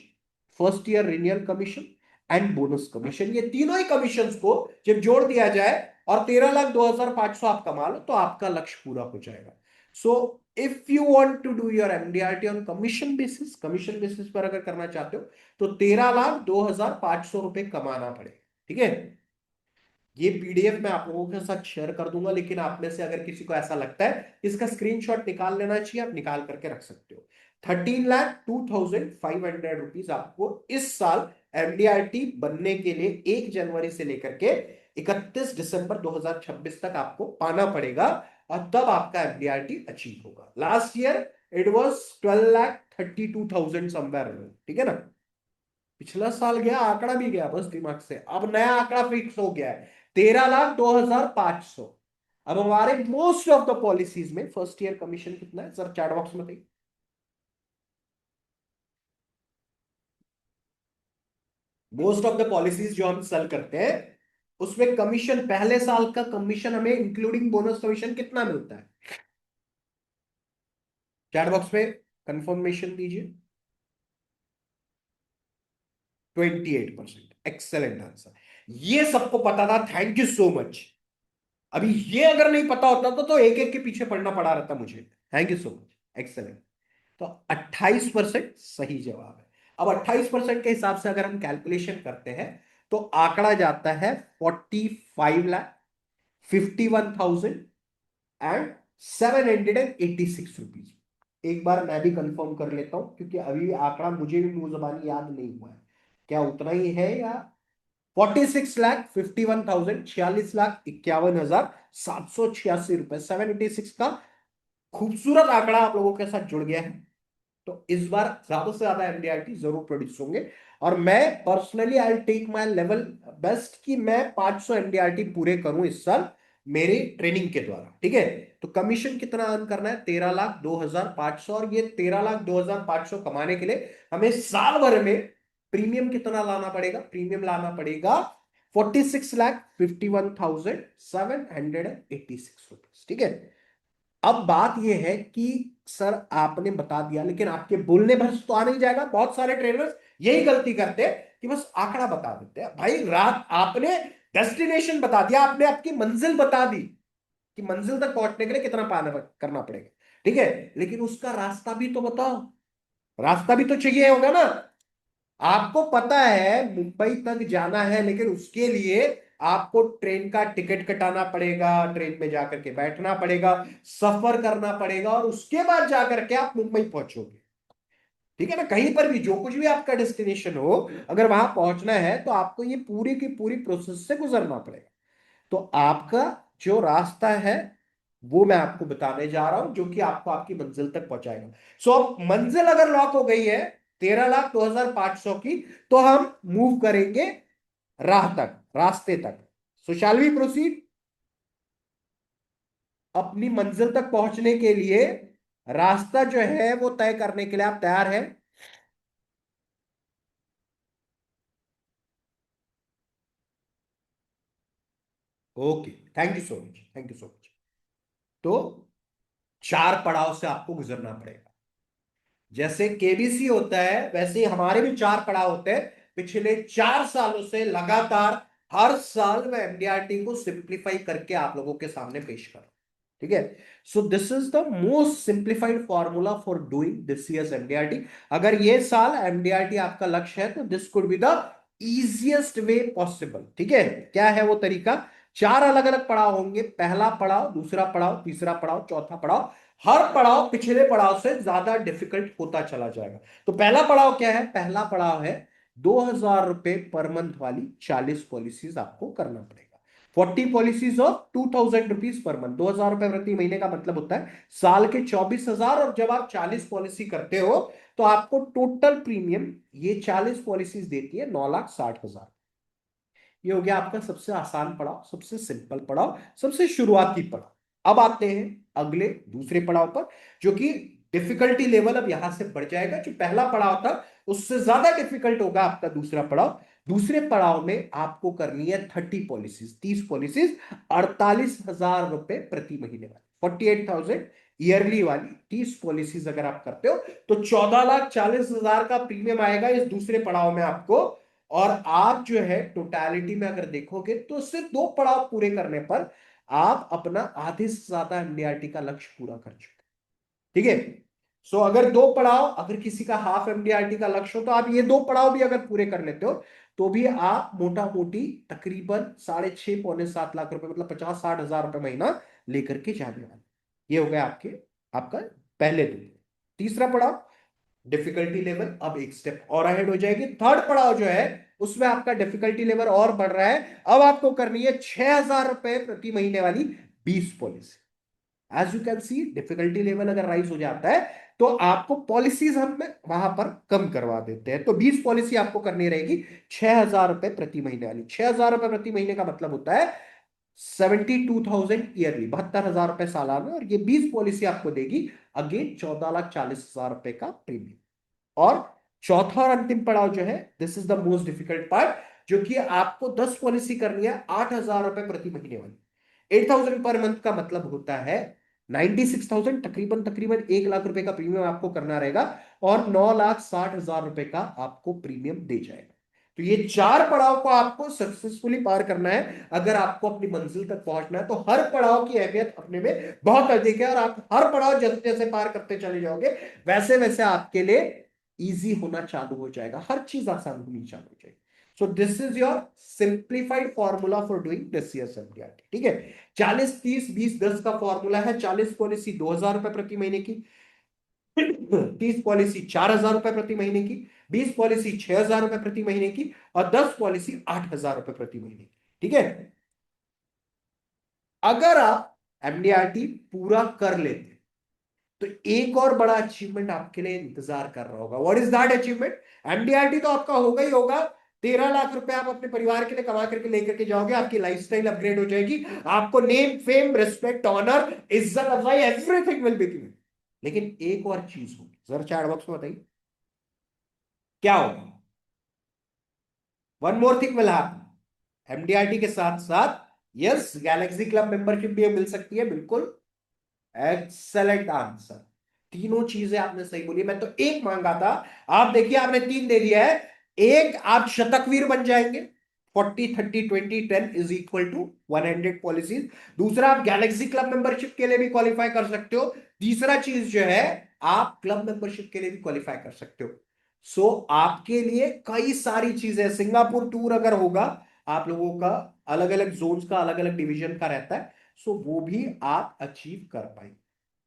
first year renewal commission and bonus commission, ये तीनों ही कमीशन को जब जोड़ दिया जाए और 13,02,500 आप कमा लो तो आपका लक्ष्य पूरा हो जाएगा। So if you want to do your MDRT on commission basis, commission basis पर अगर करना चाहते हो तो 13,02,500 रुपए कमाना पड़ेगा। ठीक है, ये पीडीएफ मैं आप लोगों के साथ शेयर कर दूंगा, लेकिन आप में से अगर किसी को ऐसा लगता है इसका स्क्रीनशॉट निकाल लेना चाहिए, आप निकाल करके रख सकते हो। 13,02,500 रुपीज आपको इस साल एमडीआरटी बनने के लिए 1 जनवरी से लेकर के 31 दिसंबर 2026 तक आपको पाना पड़ेगा, और तब आपका एमडीआरटी अचीव होगा। Last year it was 12,32,000 somewhere. ठीक है ना, पिछला साल गया, आंकड़ा भी गया बस दिमाग से, अब नया आंकड़ा फिक्स हो गया है 13,02,500। अब हमारे मोस्ट ऑफ द पॉलिसीज में फर्स्ट ईयर कमीशन कितना है सर, चैट बॉक्स में बताइए। मोस्ट ऑफ द पॉलिसीज जो हम सेल करते हैं उसमें कमीशन, पहले साल का कमीशन हमें इंक्लूडिंग बोनस कमीशन कितना मिलता है, चैट बॉक्स में कंफर्मेशन दीजिए। 28%। एक्सेलेंट आंसर, ये सबको पता था, थैंक यू सो मच। अभी ये अगर नहीं पता होता तो एक एक के पीछे पढ़ना पड़ा रहता मुझे। Thank you so much, excellent. तो 28% सही जवाब है। अब 28% के हिसाब से अगर हम कैलकुलेशन करते हैं तो आंकड़ा जाता है 45,51,786 रुपीज। एक बार मैं भी कंफर्म कर लेता हूं, क्योंकि अभी आंकड़ा मुझे भी मुंह जबानी याद नहीं हुआ है, क्या उतना ही है या 46,51,000, 46,51,786 रुपए, 786 का खूबसूरत आंकड़ा आप लोगों के साथ जुड़ गया है। तो इस बार ज्यादा से ज्यादा एमडीआरटी जरूर प्रोड्यूस होंगे, और मैं personally I take my level best कि मैं 500 एमडीआरटी पूरे करूं इस साल मेरी ट्रेनिंग के द्वारा। ठीक है, तो कमीशन कितना अर्न करना है? 13,02,500। और ये 13,02,500 कमाने के लिए हमें साल भर में प्रीमियम कितना लाना पड़ेगा? प्रीमियम लाना पड़ेगा 46,51,786 रुपीज। ठीक है, अब बात यह है कि सर आपने बता दिया, लेकिन आपके बोलने भर से तो आ नहीं जाएगा। बहुत सारे ट्रेनर्स यही गलती करते हैं कि बस आंकड़ा बता देते हैं। भाई रात आपने डेस्टिनेशन बता दिया, आपने आपकी मंजिल बता दी कि मंजिल तक पहुंचने के लिए कितना पाना करना पड़ेगा। ठीक है, लेकिन उसका रास्ता भी तो बताओ, रास्ता भी तो चाहिए होगा ना। आपको पता है मुंबई तक जाना है, लेकिन उसके लिए आपको ट्रेन का टिकट कटाना पड़ेगा, ट्रेन में जाकर के बैठना पड़ेगा, सफर करना पड़ेगा, और उसके बाद जाकर के आप मुंबई पहुंचोगे। ठीक है ना, कहीं पर भी जो कुछ भी आपका डेस्टिनेशन हो, अगर वहां पहुंचना है तो आपको ये पूरी की पूरी प्रोसेस से गुजरना पड़ेगा। तो आपका जो रास्ता है वो मैं आपको बताने जा रहा हूं, जो कि आपको आपकी मंजिल तक पहुंचाएगा। सो अब मंजिल अगर लॉक हो गई है 13,02,500 की, तो हम मूव करेंगे राह तक, रास्ते तक। सो शैल वी प्रोसीड? अपनी मंजिल तक पहुंचने के लिए रास्ता जो है वो तय करने के लिए आप तैयार हैं? Okay, thank you so much, thank you so much. तो 4 पड़ाव से आपको गुजरना पड़ेगा। जैसे केबीसी होता है वैसे ही हमारे भी 4 पड़ाव होते हैं। पिछले 4 सालों से लगातार हर साल मैं एमडीआरटी को सिंप्लीफाई करके आप लोगों के सामने पेश कर रहा हूं। ठीक है, so this is the most simplified formula for doing this year's MDRT. अगर ये साल एमडीआरटी आपका लक्ष्य है तो this could be the easiest way possible. ठीक है, क्या है वो तरीका? 4 अलग अलग पड़ाव होंगे। पहला पड़ाव, दूसरा पड़ाव, तीसरा पड़ाव, चौथा पड़ाव। हर पड़ाव पिछले पड़ाव से ज्यादा डिफिकल्ट होता चला जाएगा। तो पहला पड़ाव क्या है? पहला पड़ाव है 2,000 रुपए पर मंथ वाली 40 पॉलिसीज आपको करना पड़ेगा। 40 policies of 2,000 rupees per month, 2,000 रुपए प्रति महीने का मतलब होता है साल के 24,000। और जब आप 40 पॉलिसी करते हो तो आपको टोटल प्रीमियम ये 40 पॉलिसीज देती है 9,60,000। ये हो गया आपका सबसे आसान पड़ाव, सबसे सिंपल पड़ाव, सबसे शुरुआती पड़ाव। अब आते हैं अगले दूसरे पड़ाव पर, जो कि डिफिकल्टी लेवल अब यहां से बढ़ जाएगा। जो पहला पड़ाव था उससे ज्यादा डिफिकल्ट होगा आपका दूसरा पड़ाव। दूसरे पड़ाव में आपको करनी है 30 पॉलिसीज, 30 पॉलिसीज, 48,000 रुपए प्रति महीने वाली, 48,000 ईयरली वाली 30 पॉलिसीज अगर आप करते हो तो 14,40,000 का प्रीमियम आएगा इस दूसरे पड़ाव में आपको। और आप जो है टोटालिटी में अगर देखोगे तो सिर्फ 2 पड़ाव पूरे करने पर आप अपना आधे से ज्यादा एमडीआरटी का लक्ष्य पूरा कर चुके। ठीक है, सो अगर 2 पड़ाव, अगर किसी का हाफ एमडीआरटी का लक्ष्य हो तो आप ये 2 पड़ाव भी अगर पूरे कर लेते हो तो भी आप मोटा मोटी तकरीबन 6.5 पौने 7 लाख रुपए, मतलब 50-60 हजार रुपए महीना लेकर के जाने वाले। ये हो गया आपका पहले दो। तीसरा पड़ाव डिफिकल्टी लेवल अब एक स्टेप और अहेड हो जाएगी। थर्ड पड़ाव जो है उसमें आपका डिफिकल्टी लेवल और बढ़ रहा है। अब आपको करनी है 6,000 रुपए प्रति महीने वाली 20 policy. As you can see difficulty level अगर राइज हो जाता है तो आपको पॉलिसीज हम वहां पर कम करवा देते हैं। तो 20 पॉलिसी आपको करनी रहेगी 6,000 रुपए प्रति महीने वाली। 6,000 रुपए प्रति महीने का मतलब होता है 72,000 ईयरली, 72,000 रुपए सालाना। और ये 20 पॉलिसी आपको देगी अगेन 14,40,000 रुपए का प्रीमियम। और चौथा और अंतिम पड़ाव जो है this is the most difficult part, जो कि आपको 10 पॉलिसी करनी है 8,000 रुपए प्रति महीने वाली। 8,000 पर मंथ का मतलब होता है 96,000, तकरीबन तकरीबन 1 लाख रुपए का प्रीमियम आपको करना रहेगा, और 9,60,000 रुपए का आपको प्रीमियम दे जाएगा। तो ये 4 पड़ाव को आपको सक्सेसफुली पार करना है अगर आपको अपनी मंजिल तक पहुंचना है। तो हर पड़ाव की अहमियत अपने में बहुत अधिक है, और आप हर पड़ाव जैसे जैसे पार करते चले जाओगे वैसे वैसे आपके लिए इजी होना चालू हो जाएगा, हर चीज आसान होनी चालू हो जाएगी। So this is your simplified formula for doing this year's MDRT. ठीक है, 40-30-20-10 का फॉर्मूला है। 40 पॉलिसी 2,000 रुपए प्रति महीने की, 30 पॉलिसी 4,000 रुपए प्रति महीने की, 20 पॉलिसी 6,000 रुपए प्रति महीने की, और 10 पॉलिसी 8,000 रुपए प्रति महीने की। ठीक है, अगर आप एमडीआरटी पूरा कर लेते तो एक और बड़ा अचीवमेंट आपके लिए इंतजार कर रहा होगा। What is that achievement? MDRT तो आपका होगा ही होगा, 13 लाख रुपए आप अपने परिवार के लिए कमा करके लेकर के जाओगे, आपकी लाइफस्टाइल अपग्रेड हो जाएगी, आपको नेम फेम रिस्पेक्ट ऑनर इज्जत अफजाई एवरीथिंग विल बी गिवन। लेकिन एक और चीज होगी, जरा चैट बॉक्स में बताइए क्या होगा। One more thing will happen MDRT के साथ साथ। यस, गैलेक्सी क्लब मेंबरशिप भी मिल सकती है, बिल्कुल एक्सेलेंट आंसर। तीनों चीजें आपने सही बोली, मैं तो एक मांगा था, आप देखिए आपने 3 दे दिया है। एक, आप शतकवीर बन जाएंगे, 40-30-20-10 इज इक्वल टू 100 पॉलिसीज। दूसरा, आप गैलेक्सी क्लब मेंबरशिप के लिए भी क्वालिफाई कर सकते हो। तीसरा चीज जो है, आप क्लब मेंबरशिप के लिए भी क्वालिफाई कर सकते हो। सो आपके लिए कई सारी चीजें, सिंगापुर टूर अगर होगा आप लोगों का, अलग अलग जोन्स का अलग अलग डिवीजन का रहता है, सो वो भी आप अचीव कर पाएंगे।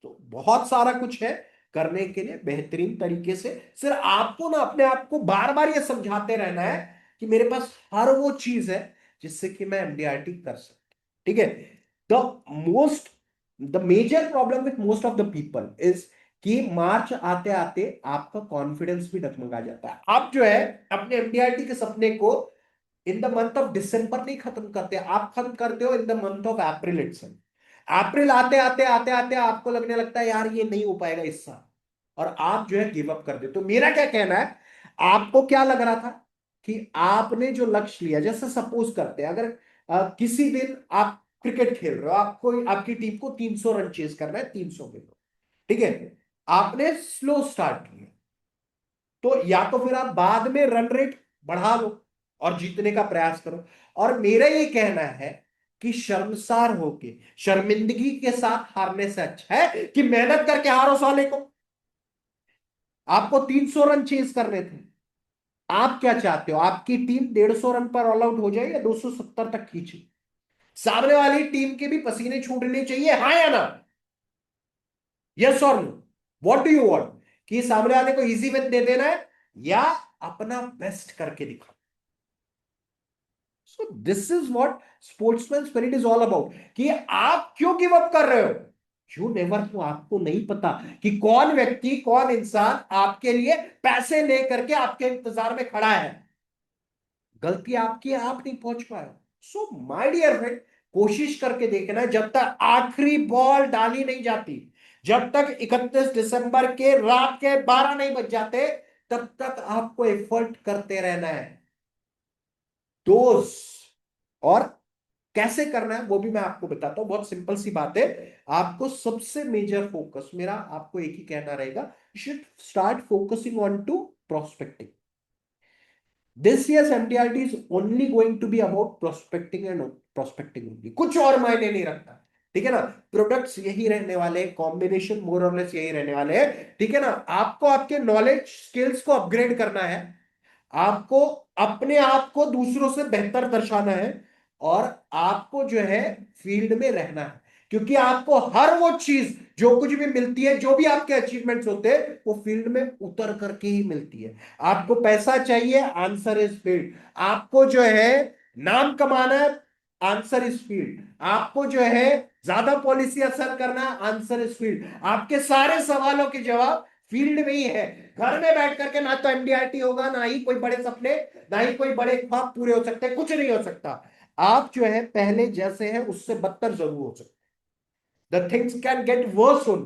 तो बहुत सारा कुछ है करने के लिए बेहतरीन तरीके से। सिर्फ आपको ना अपने आप को बार बार ये समझाते रहना है कि मेरे पास हर वो चीज है जिससे कि मैं एमडीआरटी कर सकता। ठीक है, the most the major problem with most of the people is कि मार्च आते आते आपका कॉन्फिडेंस भी डगमगा जाता है। आप जो है अपने एमडीआरटी के सपने को in the month of December नहीं खत्म करते, आप खत्म करते हो in the month of April itself. अप्रैल आते आते आते आते आपको लगने लगता है यार ये नहीं हो पाएगा इस साल, और आप जो है गिव अप कर दे। तो मेरा क्या कहना है, आपको क्या लग रहा था कि आपने जो लक्ष्य लिया, जैसे सपोज करते हैं अगर किसी दिन आप क्रिकेट खेल रहे हो, आपको आपकी टीम को 300 रन चेज करना है, 300 में। ठीक है, आपने स्लो स्टार्ट किया, तो या तो फिर आप बाद में रन रेट बढ़ा लो और जीतने का प्रयास करो। और मेरा ये कहना है कि शर्मसार होके, शर्मिंदगी के साथ हारने से अच्छा है कि मेहनत करके हारो साले को। आपको 300 रन चेज करने थे, आप क्या चाहते हो, आपकी टीम 150 रन पर ऑल आउट हो जाए या 270 तक खींचे? सामने वाली टीम के भी पसीने छूटने चाहिए, हाँ या ना? यस और no? What do you want, कि सामने वाले को इजी विन दे देना है या अपना बेस्ट करके दिखा? So this is what sportsman spirit is all about, कि आप क्यों गिव अप कर रहे हो? यू नेवर नो, आपको नहीं पता कि कौन व्यक्ति, कौन इंसान आपके लिए पैसे लेकर के आपके इंतजार में खड़ा है। गलती आपकी है, आप नहीं पहुंच पाए। सो माय डियर फ्रेंड, कोशिश करके देखना है, जब तक आखिरी बॉल डाली नहीं जाती, जब तक 31 दिसंबर के रात के 12 नहीं बज जाते, तब तक आपको एफर्ट करते रहना है दोस्त। और कैसे करना है वो भी मैं आपको बताता हूं, बहुत सिंपल सी बात है। आपको सबसे मेजर फोकस मेरा आपको एक ही कहना रहेगा, you should start focusing on to prospecting. This year's MDRT is only going to be about prospecting and prospecting only, कुछ और मायने नहीं रखता। ठीक है ना, प्रोडक्ट्स यही रहने वाले, कॉम्बिनेशन मोर और लेस यही रहने वाले हैं। ठीक है ना, आपको आपके नॉलेज स्किल्स को अपग्रेड करना है, आपको अपने आप को दूसरों से बेहतर दर्शाना है, और आपको जो है फील्ड में रहना है। क्योंकि आपको हर वो चीज जो कुछ भी मिलती है, जो भी आपके अचीवमेंट्स होते हैं, वो फील्ड में उतर करके ही मिलती है। आपको पैसा चाहिए, आंसर इज फील्ड। आपको जो है नाम कमाना है, आंसर इज फील्ड। आपको जो है ज्यादा पॉलिसी असर करना है, आंसर इज फील्ड। आपके सारे सवालों के जवाब फील्ड में ही है। घर में बैठ करके ना तो एमडीआरटी होगा, ना ही कोई बड़े सपने, ना ही कोई बड़े ख्वाब पूरे हो सकते, कुछ नहीं हो सकता। आप जो है पहले जैसे है उससे बदतर जरूर हो सकते, the things can get worse on.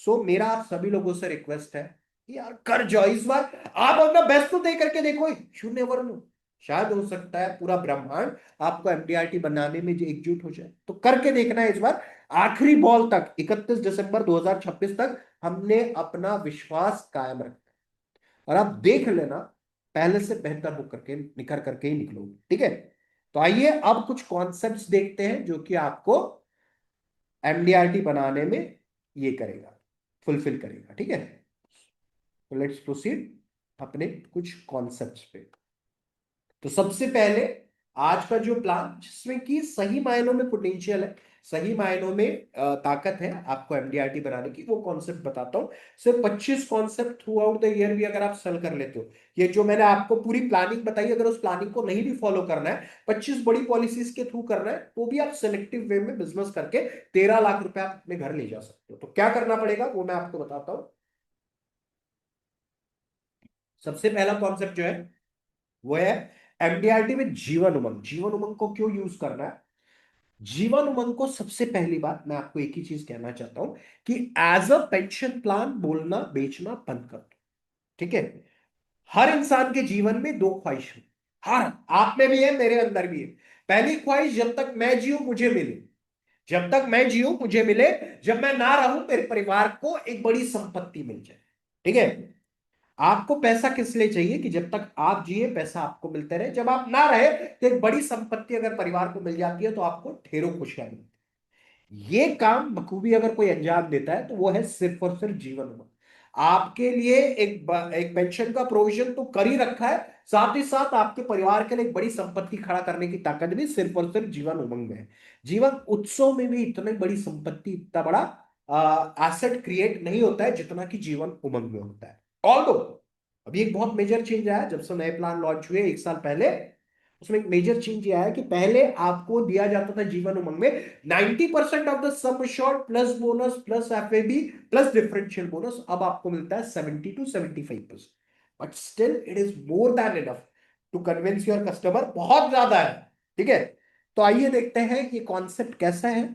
सो मेरा आप सभी लोगों से रिक्वेस्ट है कि यार कर जाओ इस बार, आप अपना बेस्ट तो दे करके देखो, यू नेवर नो, शायद हो सकता है पूरा ब्रह्मांड आपको एमडीआरटी बनाने में जो एकजुट हो जाए। तो करके देखना है इस बार, आखिरी बॉल तक, 31 दिसंबर 2026 तक हमने अपना विश्वास कायम रखा। और आप देख लेना, पहले से बेहतर बुक करके निखर करके ही निकलोगे। ठीक है, तो आइए अब कुछ कॉन्सेप्ट्स देखते हैं जो कि आपको एमडीआरटी बनाने में ये करेगा, फुलफिल करेगा। ठीक है, तो लेट्स प्रोसीड अपने कुछ कॉन्सेप्ट्स पे। तो सबसे पहले आज का जो प्लान, जिसमें कि सही मायनों में पोटेंशियल है, सही मायनों में ताकत है आपको एमडीआरटी बनाने की, वो कॉन्सेप्ट बताता हूं। सिर्फ 25 concept through out the year भी अगर आप सेल कर लेते हो, ये जो मैंने आपको पूरी प्लानिंग बताई, अगर उस प्लानिंग को नहीं भी फॉलो करना है, 25 बड़ी पॉलिसीज के थ्रू करना है, तो भी आप सिलेक्टिव वे में बिजनेस करके 13 लाख रुपए आप अपने घर ले जा सकते हो। तो क्या करना पड़ेगा वो मैं आपको बताता हूं। सबसे पहला कॉन्सेप्ट जो है वो है एमडीआरटी में जीवन उमंग। जीवन उमंग को क्यों यूज करना है? जीवन उमंग को सबसे पहली बात मैं आपको एक ही चीज कहना चाहता हूं कि एज अ पेंशन प्लान बोलना बेचना बंद कर दो। ठीक है, हर इंसान के जीवन में दो ख्वाहिश है, हर, आप में भी है, मेरे अंदर भी है। पहली ख्वाहिश, जब तक मैं जीऊं मुझे मिले, जब तक मैं जीऊं मुझे मिले, जब मैं ना रहूं मेरे परिवार को एक बड़ी संपत्ति मिल जाए। ठीक है, आपको पैसा किस लिए चाहिए? कि जब तक आप जिए पैसा आपको मिलते रहे, जब आप ना रहे तो एक बड़ी संपत्ति अगर परिवार को मिल जाती है तो आपको ढेरों खुशियां मिलती है। ये काम बखूबी अगर कोई अंजाम देता है तो वो है सिर्फ और सिर्फ जीवन उमंग। आपके लिए एक पेंशन का प्रोविजन तो कर ही रखा है, साथ ही साथ आपके परिवार के लिए एक बड़ी संपत्ति खड़ा करने की ताकत भी सिर्फ और सिर्फ जीवन उमंग में है। जीवन उत्सव में भी इतनी बड़ी संपत्ति, इतना बड़ा एसेट क्रिएट नहीं होता है जितना कि जीवन उमंग में होता है। ऑल्दो अभी एक बहुत मेजर चेंज आया, जब से नए प्लान लॉन्च हुए एक साल पहले, उसमें एक मेजर चेंज ये आया कि पहले आपको दिया जाता था जीवन उमंग में 90% of the sum assured plus bonus plus FAB plus differential bonus, अब आपको मिलता है 70 to 75%। But still it is more than enough to convince your customer, बहुत ज्यादा है। ठीक है, तो आइए देखते हैं ये कॉन्सेप्ट कैसा है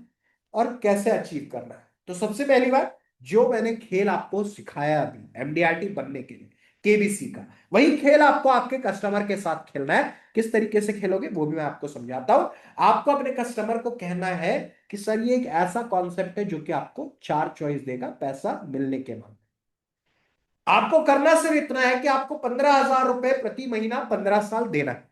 और कैसे अचीव करना है। तो सबसे पहली बात, जो मैंने खेल आपको सिखाया अभी एमडीआरटी बनने के लिए, केबीसी का, वही खेल आपको आपके कस्टमर के साथ खेलना है। किस तरीके से खेलोगे वो भी मैं आपको समझाता हूं। आपको अपने कस्टमर को कहना है कि सर ये एक ऐसा कॉन्सेप्ट है जो कि आपको चार चॉइस देगा पैसा मिलने के बाद। आपको करना सिर्फ इतना है कि आपको 15,000 रुपए प्रति महीना 15 साल देना है।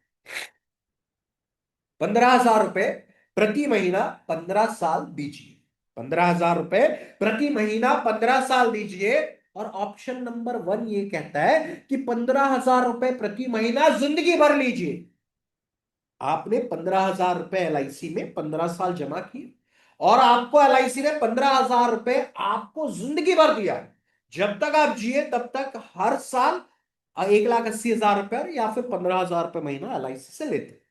15,000 रुपए प्रति महीना 15 साल दीजिए। 15,000 रुपए प्रति महीना 15 साल दीजिए। और ऑप्शन नंबर 1 ये कहता है कि 15,000 रुपए प्रति महीना जिंदगी भर लीजिए। आपने 15,000 रुपए एलआईसी में 15 साल जमा किए और आपको एलआईसी ने 15,000 रुपए आपको जिंदगी भर दिया। जब तक आप जिए तब तक हर साल 1,80,000 रुपए या फिर 15,000 रुपए महीना एलआईसी से लेते।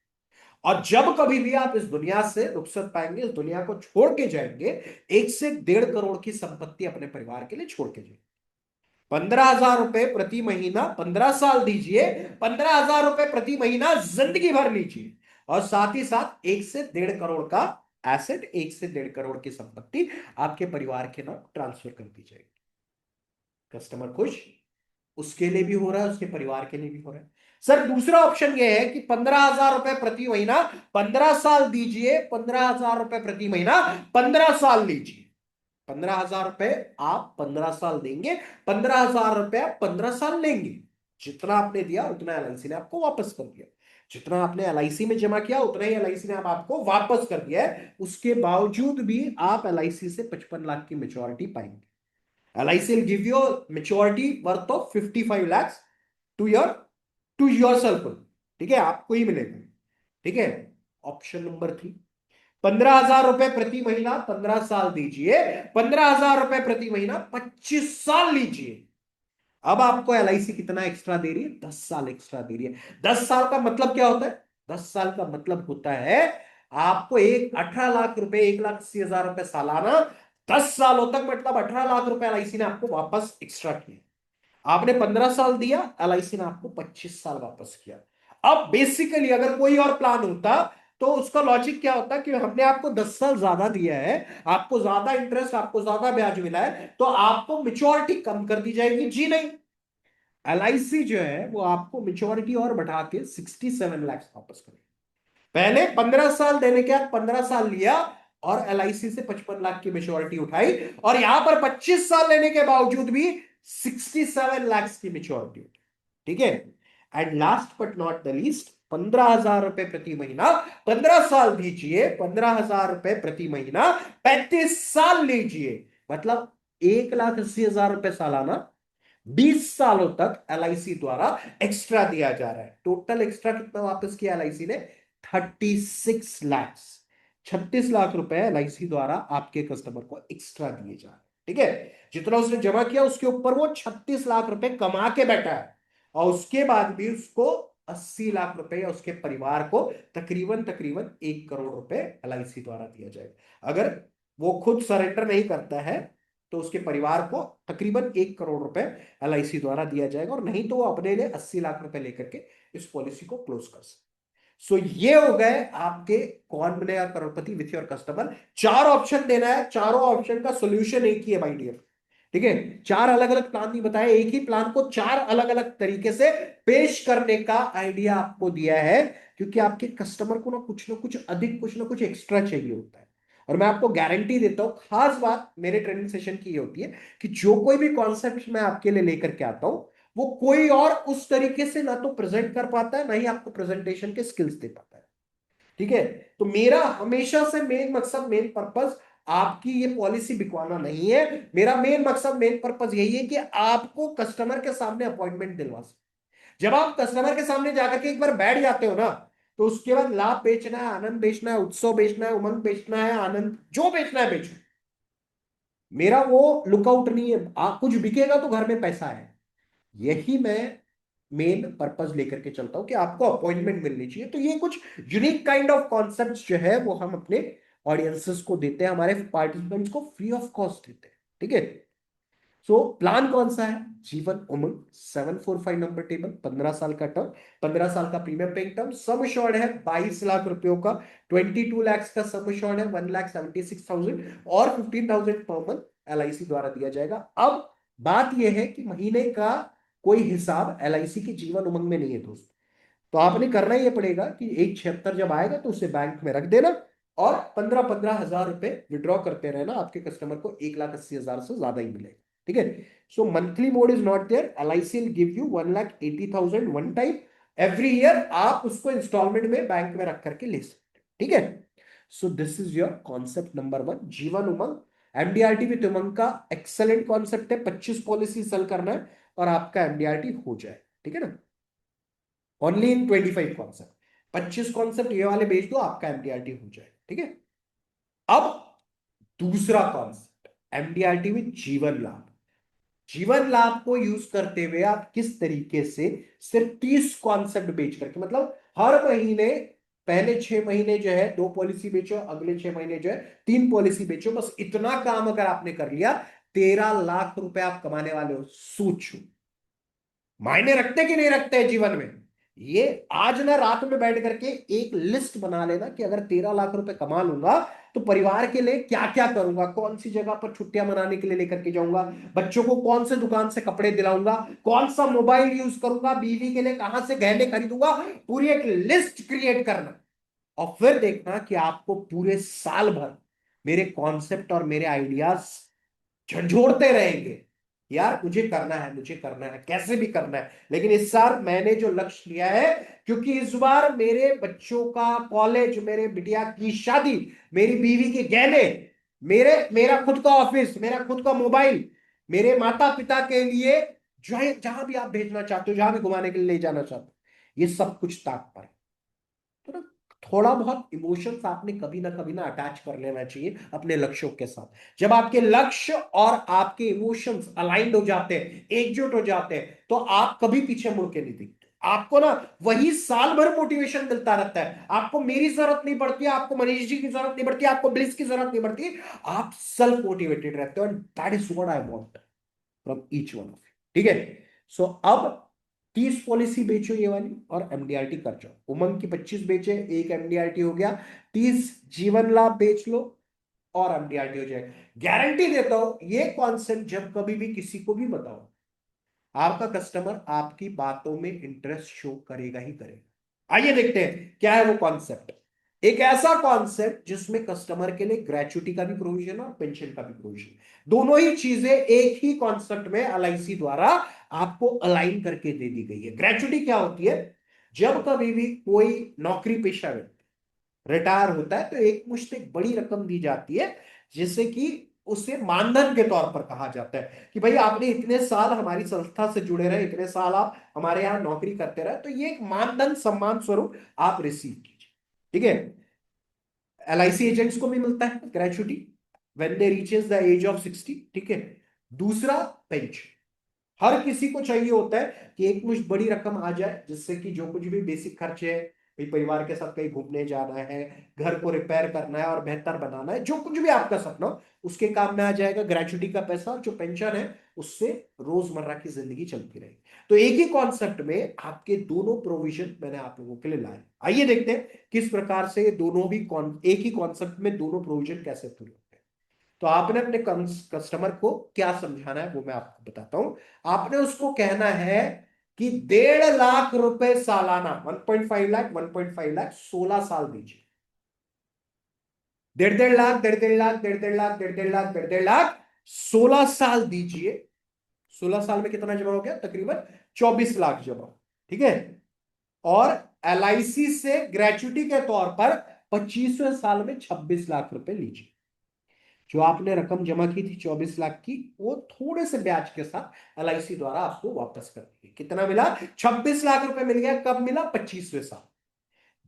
और जब कभी भी आप इस दुनिया से रुखसत पाएंगे, इस दुनिया को छोड़ के जाएंगे, 1 से 1.5 करोड़ की संपत्ति अपने परिवार के लिए छोड़ के जाएंगे। 15,000 रुपए प्रति महीना 15 साल दीजिए, 15,000 रुपए प्रति महीना जिंदगी भर लीजिए, और साथ ही साथ 1 से 1.5 करोड़ का एसेट, 1 से 1.5 करोड़ की संपत्ति आपके परिवार के नाम ट्रांसफर कर दी जाएगी। कस्टमर खुश, उसके लिए भी हो रहा है, उसके परिवार के लिए भी हो रहा है। सर दूसरा ऑप्शन यह है कि 15,000 रुपए प्रति महीना 15 साल दीजिए, 15,000 रुपए प्रति महीना 15 साल लीजिए। 15,000 रुपए आप 15 साल देंगे, 15,000 रुपए आप 15 साल लेंगे। जितना आपने दिया उतना एलआईसी ने आपको वापस कर दिया। जितना आपने एलआईसी में जमा किया उतना ही एलआईसी ने आपको वापस कर दिया है। उसके बावजूद भी आप एलआईसी से 55 लाख की मेच्योरिटी पाएंगे। LIC will give you a maturity worth of 55 lakhs to yourself। ठीक है, आपको ही मिलेगा। ठीक है, ऑप्शन नंबर 3, 15,000 रुपए प्रति महीना 15 साल दीजिए, 15,000 रुपए प्रति महीना 25 साल लीजिए। अब आपको एलआईसी कितना एक्स्ट्रा दे रही है? 10 साल एक्स्ट्रा दे रही है। 10 साल का मतलब क्या होता है? 10 साल का मतलब होता है आपको एक 18 लाख रुपए, 1,80,000 रुपए सालाना 10 सालों तक, मतलब 18 लाख रुपए एलआईसी ने आपको वापस एक्स्ट्रा किया। आपने 15 साल दिया, एलआईसी ने आपको 25 साल वापस किया। अब बेसिकली अगर कोई और प्लान होता तो उसका लॉजिक क्या होता कि हमने आपको 10 साल ज्यादा दिया है, आपको ज्यादा इंटरेस्ट, आपको ज्यादा ब्याज मिला है, तो आपको मेच्योरिटी कम कर दी जाएगी। जी नहीं, एलआईसी जो है वो आपको मेच्योरिटी और बढ़ा के 67 लाख वापस करेगी। पहले 15 साल देने के बाद 15 साल लिया और एलआईसी से 55 लाख की मेच्योरिटी उठाई, और यहां पर 25 साल लेने के बावजूद भी 67 लाख की मेच्योरिटी उठाई। ठीक है, and last but not the least 15,000 रुपए प्रति महीना, 15 साल दीजिए, 15,000 रुपए प्रति महीना, 35 साल लीजिए, मतलब 1,80,000 रुपए सालाना, 20 सालों तक एलआईसी द्वारा एक्स्ट्रा दिया जा रहा है। टोटल एक्स्ट्रा कितना वापस किया एलआईसी ने? 36 लाख, 36 लाख रुपए एलआईसी द्वारा आपके कस्टमर को एक्स्ट्रा दिए जा रहे हैं। ठीक है, जितना उसने जमा किया उसके ऊपर वो 36 लाख रुपए कमा के बैठा है, और उसके बाद भी उसको 80 लाख रुपए या उसके परिवार को तकरीबन तकरीबन 1 करोड़ रुपए एलआईसी द्वारा दिया जाएगा। अगर वो खुद सरेंडर नहीं करता है तो उसके परिवार को तकरीबन 1 करोड़ रुपए एलआईसी द्वारा दिया जाएगा, और नहीं तो वो अपने लिए 80 लाख रुपए लेकर के इस पॉलिसी को क्लोज कर सकते। सो ये हो गए आपके कौन बनेगा करोड़पति विथ योर कस्टमर। 4 ऑप्शन देना है, चारों ऑप्शन का सोल्यूशन एक ही है माय डियर। ठीक है, 4 अलग अलग प्लान नहीं बताए, एक ही प्लान को 4 अलग अलग तरीके से पेश करने का आइडिया आपको दिया है, क्योंकि आपके कस्टमर को ना कुछ अधिक, कुछ ना कुछ एक्स्ट्रा चाहिए होता है। और मैं आपको गारंटी देता हूं, खास बात मेरे ट्रेनिंग सेशन की ये होती है कि जो कोई भी कॉन्सेप्ट मैं आपके लिए लेकर के आता हूं, वो कोई और उस तरीके से ना तो प्रेजेंट कर पाता है, ना ही आपको प्रेजेंटेशन के स्किल्स दे पाता है। ठीक है, तो मेरा हमेशा से मेन मकसद, मेन पर्पस आपकी ये पॉलिसी बिकवाना नहीं है। मेरा मेन मकसद, मेन पर्पस यही है कि आपको कस्टमर के सामने अपॉइंटमेंट दिलवा सके। जब आप कस्टमर के सामने जाकर के एक बार बैठ जाते हो ना, तो उसके बाद लाभ बेचना है, आनंद बेचना है, उत्सव बेचना है, उमंग बेचना है, आनंद जो बेचना है बेचो। मेरा वो लुकआउट नहीं है, आप कुछ बिकेगा तो घर में पैसा है। यही मैं मेन पर्पस लेकर के चलता हूं कि आपको अपॉइंटमेंट मिलनी चाहिए। तो ये कुछ यूनिक काइंड ऑफ कॉन्सेप्ट्स जो है वो हम अपने ऑडियंसेस को देते हैं, हमारे पार्टिसिपेंट्स को फ्री ऑफ कॉस्ट देते हैं। ठीक है, सो प्लान कौन सा है? जीवन उमंग 745 नंबर टेबल, 15 साल का टर्म, 15 साल का premium paying term, sum assured है 22 लाख रुपयों का, 22 lakhs का सम अश्योर्ड है, 1,76,000 और 15,000 पर मंथ एलआईसी द्वारा दिया जाएगा। अब बात यह है कि महीने का कोई हिसाब एलआईसी की जीवन उमंग में नहीं है दोस्त। तो आपने करना ही पड़ेगा कि 1,76 जब आएगा तो उसे बैंक में रख देना, और 15-15 हजार रुपए विड्रॉ करते रहना, आपके कस्टमर को 1,80,000 से ज्यादा ही मिलेगा। ठीक है, so monthly mode is not there, LIC will give you 1,80,000 one time every year, आप उसको इंस्टॉलमेंट में बैंक में रख करके ले सकते हैं। ठीक है, so this is your concept number 1, Jeevan Umang. MDRT with उमंग का एक्सेलेंट कॉन्सेप्ट है, 25 पॉलिसी सेल करना है और आपका एमडीआरटी हो जाए। ठीक है ना, ओनली इन 25 कॉन्सेप्ट, 25 कॉन्सेप्ट ये वाले बेच दो, आपका एमडीआरटी हो जाए। ठीक है, अब दूसरा कॉन्सेप्ट एमडीआरटी विद जीवन लाभ। जीवन लाभ को यूज करते हुए आप किस तरीके से सिर्फ 30 कॉन्सेप्ट बेच करके, मतलब हर महीने पहले 6 महीने जो है 2 पॉलिसी बेचो, अगले 6 महीने जो है 3 पॉलिसी बेचो, बस इतना काम अगर आपने कर लिया, 13 लाख रुपए आप कमाने वाले हो। सोचो, मायने रखते कि नहीं रखते हैं जीवन में? ये आज ना रात में बैठ करके एक लिस्ट बना लेना कि अगर 13 लाख रुपए कमा लूंगा तो परिवार के लिए क्या क्या करूंगा, कौन सी जगह पर छुट्टियां मनाने के लिए लेकर के जाऊंगा, बच्चों को कौन से दुकान से कपड़े दिलाऊंगा, कौन सा मोबाइल यूज करूंगा, बीवी के लिए कहां से गहने खरीदूंगा, पूरी एक लिस्ट क्रिएट करना। और फिर देखना कि आपको पूरे साल भर मेरे कॉन्सेप्ट और मेरे आइडियाज झंझोड़ते रहेंगे। यार मुझे करना है, मुझे करना है, कैसे भी करना है, लेकिन इस साल मैंने जो लक्ष्य लिया है, क्योंकि इस बार मेरे बच्चों का कॉलेज, मेरे बिटिया की शादी, मेरी बीवी के गहने, मेरा खुद का ऑफिस, मेरा खुद का मोबाइल, मेरे माता पिता के लिए जहां भी आप भेजना चाहते हो, जहां भी घुमाने के लिए ले जाना चाहते हो, ये सब कुछ ताक पर है। तो ना थोड़ा बहुत इमोशंस आपने कभी ना अटैच कर लेना चाहिए अपने लक्ष्यों के साथ। जब आपके लक्ष्य और आपके इमोशंस अलाइंड हो जाते हैं, एकजुट हो जाते हैं, तो आप कभी पीछे मुड़ के नहीं दिखते। आपको ना वही साल भर मोटिवेशन मिलता रहता है। आपको मेरी जरूरत नहीं पड़ती, आपको मनीष जी की जरूरत नहीं पड़ती, आपको ब्लिस की जरूरत नहीं पड़ती, आप सेल्फ मोटिवेटेड रहते हो, and that is what I want from each one of you. ठीक है, सो अब 30 पॉलिसी बेचो ये वाली और एमडीआरटी कर जाओ। उमंग की 25 बेचे, एक एमडीआरटी हो गया, 30 जीवन लाभ बेच लो और एमडीआरटी हो जाएगा। गारंटी देता हूं, ये कॉन्सेप्ट जब कभी भी किसी को भी बताओ, आपका कस्टमर आपकी बातों में इंटरेस्ट शो करेगा ही करेगा। आइए देखते हैं क्या है वो कॉन्सेप्ट। एक ऐसा कॉन्सेप्ट जिसमें कस्टमर के लिए ग्रेचुटी का भी प्रोविजन और पेंशन का भी प्रोविजन, दोनों ही चीजें एक ही कॉन्सेप्ट में एलआईसी द्वारा आपको अलाइन करके दे दी गई है। ग्रेचुटी क्या होती है? जब कभी भी कोई नौकरी पेशा व्यक्ति रिटायर होता है तो एक मुश्त एक बड़ी रकम दी जाती है, जिससे कि उसे मानधन के तौर पर कहा जाता है कि भाई आपने इतने साल हमारी संस्था से जुड़े रहे, इतने साल आप हमारे यहाँ नौकरी करते रहे, तो ये एक मानधन सम्मान स्वरूप आप रिसीव कीजिए। ठीक है। एलआईसी एजेंट्स को भी मिलता है gratuity when they reaches the age of 60। ठीक है। दूसरा, पेंशन। हर किसी को चाहिए होता है कि एक मुश्त बड़ी रकम आ जाए, जिससे कि जो कुछ भी बेसिक खर्चे है, भाई परिवार के साथ कहीं घूमने जाना है, घर को रिपेयर करना है और बेहतर बनाना है, जो कुछ भी आपका सपना हो उसके काम में आ जाएगा ग्रेचुटी का पैसा। और जो पेंशन है उससे रोजमर्रा की जिंदगी चलती रहेगी। तो एक ही कॉन्सेप्ट में आपके दोनों प्रोविजन मैंने आप लोगों के लिए लाए। आइए देखते हैं किस प्रकार से ये दोनों भी एक ही कॉन्सेप्ट में दोनों प्रोविजन कैसे पूरे होते हैं। तो आपने अपने कस्टमर को क्या समझाना है वो मैं आपको बताता हूं। आपने उसको कहना है कि 1.5 लाख रुपए सालाना, 1.5 लाख, 1.5 लाख 16 साल दीजिए। 1.5 लाख, 1.5 लाख, 1.5 लाख, 1.5 लाख, 1.5 लाख 16 साल दीजिए। 16 साल में कितना जमा हो गया? तकरीबन 24 लाख जमा। ठीक है। और एलआईसी से ग्रेचुटी के तौर पर 25वें साल में 26 लाख रुपए लीजिए। जो आपने रकम जमा की थी 24 लाख की, वो थोड़े से ब्याज के साथ एलआईसी द्वारा आपको वापस कर दी। कितना मिला? 26 लाख रुपए मिल गया। कब मिला? 25वें साल।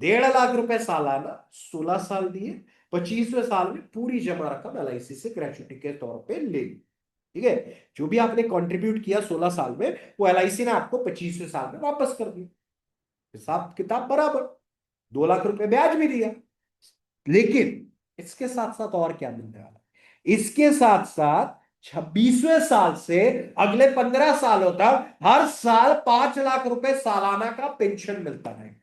1.5 लाख रुपए सालाना, 16 साल दिए, 25वें साल में पूरी जमा रकम एलआईसी से ग्रेचुटी के तौर पे ले ली। ठीक है। जो भी आपने कंट्रीब्यूट किया 16 साल में, वो एलआईसी ने आपको 25वें साल में वापस कर दिया। हिसाब किताब बराबर। 2 लाख रुपए ब्याज भी दिया। लेकिन इसके साथ साथ और क्या मिलने वाला? इसके साथ साथ 26वें साल से अगले 15 सालों तक हर साल 5 लाख रुपए सालाना का पेंशन मिलता है।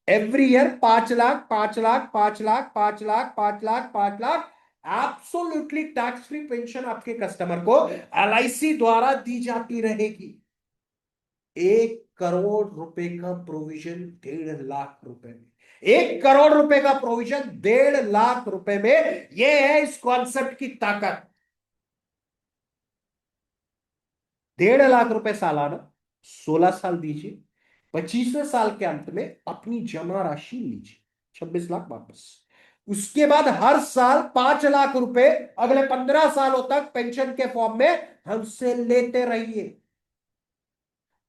Every year 5 lakh, 5 lakh, 5 lakh, 5 lakh, 5 lakh, 5 lakh absolutely tax free pension आपके कस्टमर को एलआईसी द्वारा दी जाती रहेगी। 1 करोड़ रुपए का प्रोविजन 1.5 लाख रुपए में। 1 करोड़ रुपए का प्रोविजन 1.5 लाख रुपए में। यह है इस कॉन्सेप्ट की ताकत। 1.5 लाख रुपए सालाना, 16 साल दीजिए, 25वें साल के अंत में अपनी जमा राशि लीजिए, 26 लाख वापस। उसके बाद हर साल 5 लाख रुपए अगले 15 सालों तक पेंशन के फॉर्म में हमसे लेते रहिए।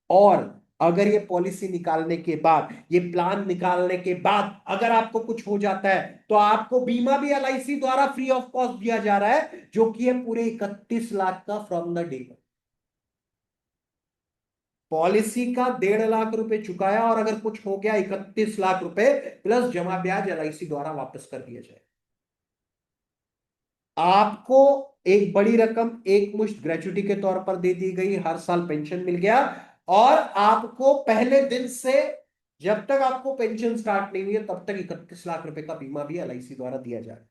और अगर ये पॉलिसी निकालने के बाद, ये प्लान निकालने के बाद अगर आपको कुछ हो जाता है, तो आपको बीमा भी एलआईसी द्वारा फ्री ऑफ कॉस्ट दिया जा रहा है, जो कि है पूरे 31 लाख का फ्रॉम द डे। पॉलिसी का 1.5 लाख रुपए चुकाया और अगर कुछ हो गया, 31 लाख रुपए प्लस जमा ब्याज एलआईसी द्वारा वापस कर दिया जाए। आपको एक बड़ी रकम एक मुश्त ग्रेचुटी के तौर पर दे दी गई, हर साल पेंशन मिल गया। और आपको पहले दिन से जब तक आपको पेंशन स्टार्ट नहीं हुई है तब तक 31 लाख रुपए का बीमा भी एलआईसी द्वारा दिया जा रहा है।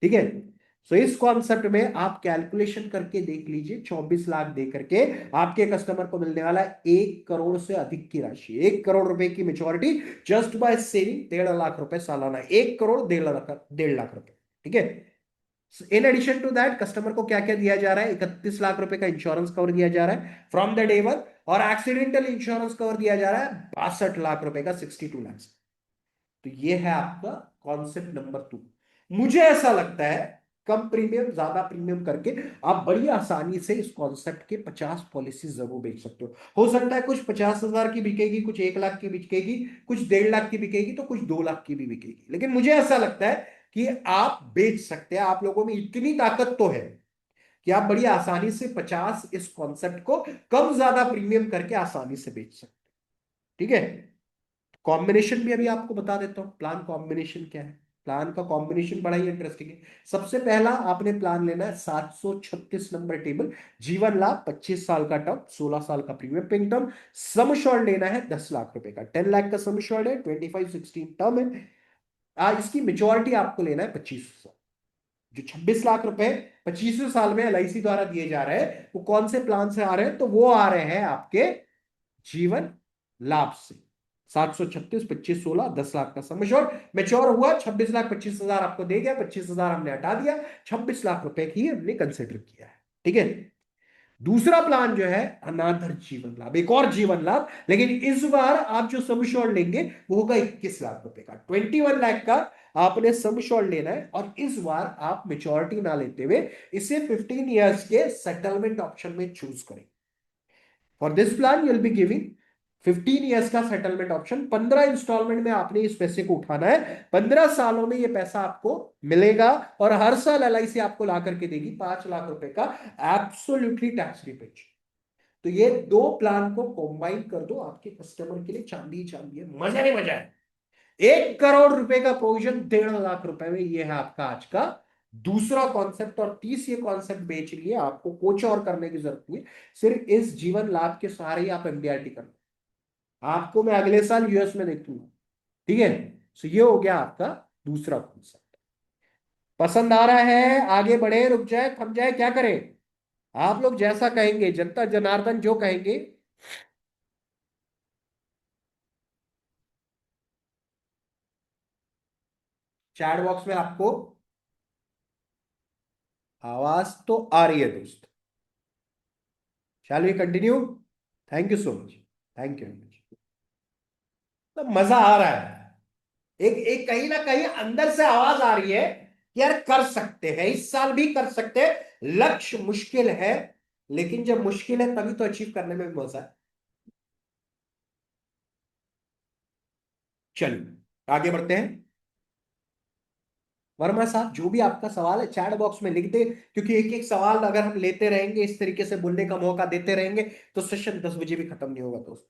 ठीक है। सो इस कॉन्सेप्ट में आप कैलकुलेशन करके देख लीजिए, 24 लाख दे करके आपके कस्टमर को मिलने वाला है 1 करोड़ से अधिक की राशि, 1 करोड़ रुपए की maturity just by saving 1.5 lakh रुपए सालाना। 1 करोड़ 1.5 लाख रुपए। ठीक है। In addition to that customer को क्या क्या दिया जा रहा है? 31 लाख रुपए का इंश्योरेंस कवर दिया जा रहा है फ्रॉम द डे वन। और एक्सीडेंटल इंश्योरेंस कवर दिया जा रहा है 62 लाख रुपए का, 62 लाख। तो ये है आपका कॉन्सेप्ट नंबर 2। मुझे ऐसा लगता है कम प्रीमियम ज्यादा प्रीमियम करके आप बड़ी आसानी से इस कॉन्सेप्ट के 50 पॉलिसी जरूर बेच सकते हो सकता है कुछ 50,000 की बिकेगी, कुछ 1 लाख की बिकेगी, कुछ 1.5 लाख की बिकेगी, तो कुछ 2 लाख की भी बिकेगी। लेकिन मुझे ऐसा लगता है कि आप बेच सकते हैं। आप लोगों में इतनी ताकत तो है कि आप बड़ी आसानी से 50 इस कॉन्सेप्ट को कम ज्यादा प्रीमियम करके आसानी से बेच सकते हैं। ठीक है। कॉम्बिनेशन भी अभी आपको बता देता हूं, प्लान कॉम्बिनेशन क्या है। प्लान का कॉम्बिनेशन बड़ा ही इंटरेस्टिंग है। सबसे पहला आपने प्लान लेना है 736 नंबर टेबल, जीवन लाभ 25 साल का टर्म, 16 साल का premium paying term. Sum assured लेना है 10 लाख रुपए का, 10 लाख का सम श्योर्ड है, 25-16 टर्म है। इसकी मेच्योरिटी आपको लेना है 25 साल। जो 26 लाख रुपए 25वें साल में एलआईसी द्वारा दिए जा रहे हैं, वो कौन से प्लान से आ रहे हैं? तो वो आ रहे हैं आपके जीवन लाभ से। 736, 25, 16, 10 लाख का सम एश्योर्ड। मेच्योर हुआ 26,25,000 आपको दे गया, 25,000 हमने हटा दिया, 26 लाख रुपए की हमने कंसिडर किया है। ठीक है। दूसरा प्लान जो है अनादर जीवन लाभ, एक और जीवन लाभ, लेकिन इस बार आप जो सम श्योर्ड लेंगे वो होगा 21 लाख रुपए का। 21 लाख का आपने सम श्योर्ड लेना है, और इस बार आप मेच्योरिटी ना लेते हुए इसे 15 ईयर्स के सेटलमेंट ऑप्शन में चूज करें। For this plan you will be giving 15 years का सेटलमेंट ऑप्शन। 15 इंस्टॉलमेंट में आपने इस पैसे को उठाना है, 15 सालों में यह पैसा आपको मिलेगा, और हर साल एलआईसी आपको ला करके देगी 5 लाख रुपए का एब्सोल्युटली टैक्स फ्री पेंशन। तो ये दो प्लान को कंबाइन कर दो, आपके कस्टमर के लिए चांदी ही चांदी है, मजा नहीं मजा है। 1 करोड़ रुपए का प्रोविजन 1.5 लाख रुपए में, ये है आपका आज का दूसरा कॉन्सेप्ट। और 30 ये कॉन्सेप्ट बेच लिए, आपको कुछ और करने की जरूरत नहीं है, सिर्फ इस जीवन लाभ के सहारे ही आप एमडीआरटी कर। आपको मैं अगले साल यूएस में देखूंगा, ठीक है। सो ये हो गया आपका दूसरा कॉन्सेप्ट। पसंद आ रहा है? आगे बढ़े, रुक जाए, थम जाए, क्या करें? आप लोग जैसा कहेंगे, जनता जनार्दन जो कहेंगे। चैट बॉक्स में आपको आवाज तो आ रही है दोस्त? Shall we continue? Thank you so much, thank you. तो मजा आ रहा है, एक एक कहीं ना कहीं अंदर से आवाज आ रही है कि यार कर सकते हैं, इस साल भी कर सकते हैं। लक्ष्य मुश्किल है, लेकिन जब मुश्किल है तभी तो अचीव करने में भी मजा है। चलिए आगे बढ़ते हैं। वर्मा साहब, जो भी आपका सवाल है चैट बॉक्स में लिख दे, क्योंकि एक एक सवाल अगर हम लेते रहेंगे, इस तरीके से बोलने का मौका देते रहेंगे, तो सेशन 10 बजे भी खत्म नहीं होगा दोस्त,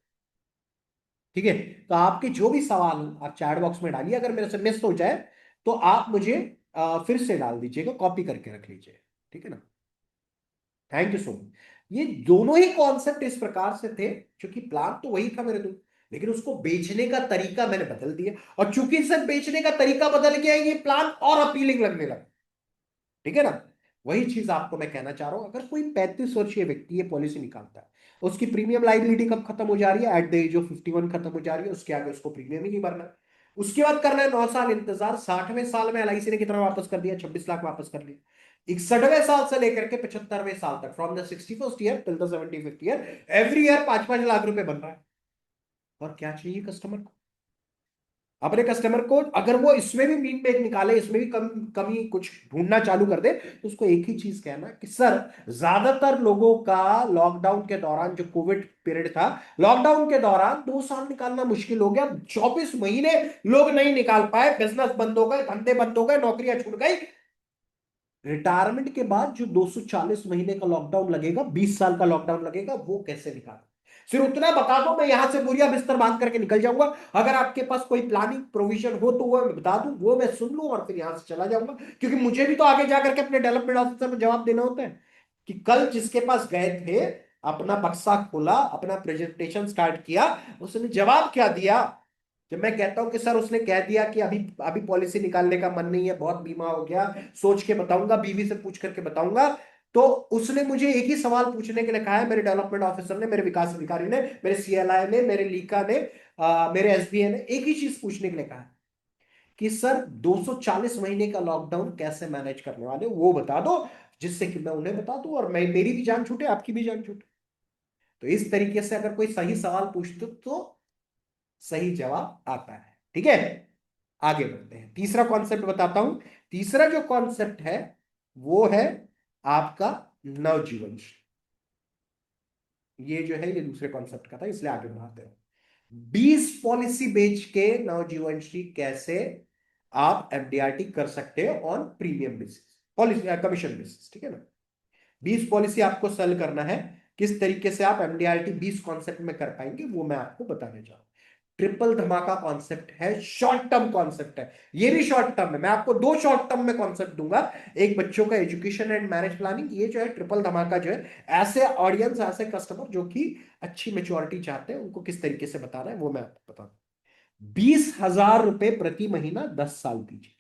ठीक है। तो आपके जो भी सवाल आप चैट बॉक्स में डालिए, अगर मेरे से मिस हो जाए तो आप मुझे फिर से डाल दीजिएगा, कॉपी करके रख लीजिए, ठीक है ना। Thank you so much. ये दोनों ही कॉन्सेप्ट इस प्रकार से थे, क्योंकि प्लान तो वही था मेरे दो, लेकिन उसको बेचने का तरीका मैंने बदल दिया, और चूंकि सर बेचने का तरीका बदल गया, ये प्लान और अपीलिंग लगने लगा, ठीक है ना। वही चीज आपको मैं कहना चाह रहा हूं, अगर कोई 35 वर्षीय व्यक्ति ये पॉलिसी निकालता है, उसकी प्रीमियम लाइबिलिटी कब खत्म हो जा रही है? एट द एज ऑफ 51 खत्म हो जा रही है, उसके आगे उसको प्रीमियम ही नहीं भरना है। उसके बाद करना है 9 साल इंतजार। 60वें साल में एलआईसी ने कितना वापस कर दिया? 26 लाख वापस कर लिया। 61वें साल से लेकर के 75वें साल तक, from the 61st year till the 75th year, every year 5-5 lakh रुपए बन रहा है। और क्या चाहिए कस्टमर को? अपने कस्टमर को अगर वो इसमें भी मीन मेक निकाले, इसमें भी कमी कुछ ढूंढना चालू कर दे, तो उसको एक ही चीज कहना कि सर, ज्यादातर लोगों का लॉकडाउन के दौरान, जो कोविड पीरियड था, लॉकडाउन के दौरान 2 साल निकालना मुश्किल हो गया, 24 महीने लोग नहीं निकाल पाए, बिजनेस बंद हो गए, धंधे बंद हो गए, नौकरियां छूट गई। रिटायरमेंट के बाद जो 240 महीने का लॉकडाउन लगेगा, 20 साल का लॉकडाउन लगेगा, वो कैसे निकाल? सिर्फ उतना बता दो, मैं यहां से बोरिया बिस्तर बांध करके निकल जाऊंगा। अगर आपके पास कोई प्लानिंग प्रोविजन हो तो वो मैं बता दूं, वो मैं सुन लूं और फिर यहां से चला जाऊंगा, क्योंकि मुझे भी तो आगे जाकर के अपने डेवलपमेंट ऑफिसर में जवाब देना होता है कि कल जिसके पास गए थे, अपना बक्सा खोला, अपना प्रेजेंटेशन स्टार्ट किया, उसने जवाब क्या दिया। जब मैं कहता हूं कि सर उसने कह दिया कि अभी अभी पॉलिसी निकालने का मन नहीं है, बहुत बीमा हो गया, सोच के बताऊंगा, बीवी से पूछ करके बताऊंगा, तो उसने मुझे एक ही सवाल पूछने के लिए कहा है, मेरे डेवलपमेंट ऑफिसर ने, मेरे विकास अधिकारी ने, मेरे सीएलआई ने, मेरे लीका ने, मेरे एसबीए ने, एक ही चीज पूछने के लिए कहा है कि सर 240 महीने का लॉकडाउन कैसे मैनेज करने वाले हो, वो बता दो, जिससे कि मैं उन्हें बता दूं और मैं, मेरी भी जान छूटे, आपकी भी जान छूटे। तो इस तरीके से अगर कोई सही सवाल पूछते तो सही जवाब आता है, ठीक है। आगे बढ़ते हैं, तीसरा कॉन्सेप्ट बताता हूं। तीसरा जो कॉन्सेप्ट है वो है आपका नवजीवन। ये जो है ये दूसरे कॉन्सेप्ट का था, इसलिए आगे बढ़ाते हैं। 20 पॉलिसी बेच के नवजीवन श्री कैसे आप एफडीआरटी कर सकते हो on premium basis, policy commission basis, ठीक है ना। 20 पॉलिसी आपको सेल करना है, किस तरीके से आप एमडीआरटी 20 कॉन्सेप्ट में कर पाएंगे वो मैं आपको बताने जा रहा हूं। ट्रिपल धमाका कॉन्सेप्ट है, शॉर्ट टर्म कॉन्सेप्ट है, ये भी शॉर्ट टर्म है। मैं आपको दो शॉर्ट टर्म में कॉन्सेप्ट दूंगा, एक बच्चों का एजुकेशन एंड मैरिज प्लानिंग, ये जो है ट्रिपल धमाका जो है, ऐसे ऑडियंस, ऐसे कस्टमर जो कि अच्छी मेच्योरिटी चाहते हैं, उनको किस तरीके से बताना है वो मैं आपको बता दूं। 20,000 रुपए प्रति महीना 10 साल दीजिए,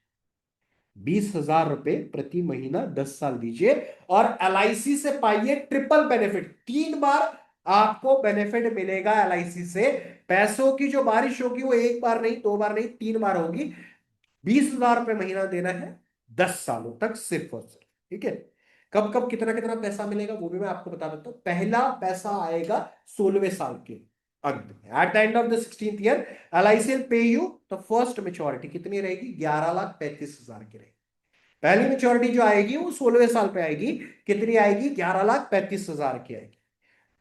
20,000 रुपए प्रति महीना 10 साल दीजिए, और एलआईसी से पाइए ट्रिपल बेनिफिट। 3 बार आपको बेनिफिट मिलेगा एलआईसी से। पैसों की जो बारिश होगी वो एक बार नहीं, 2 बार नहीं, 3 बार होगी। 20,000 रुपए महीना देना है 10 सालों तक, सिर्फ और सिर्फ, ठीक है। कब कब कितना कितना पैसा मिलेगा वो भी मैं आपको बता देता हूं। पहला पैसा आएगा 16वें साल के अंत में, eight the end of the 16th year LIC will pay you the first maturity. कितनी रहेगी? 11,35,000 की रहेगी। पहली मेच्योरिटी जो आएगी वो 16वें साल पे आएगी। कितनी आएगी? 11,35,000 की आएगी।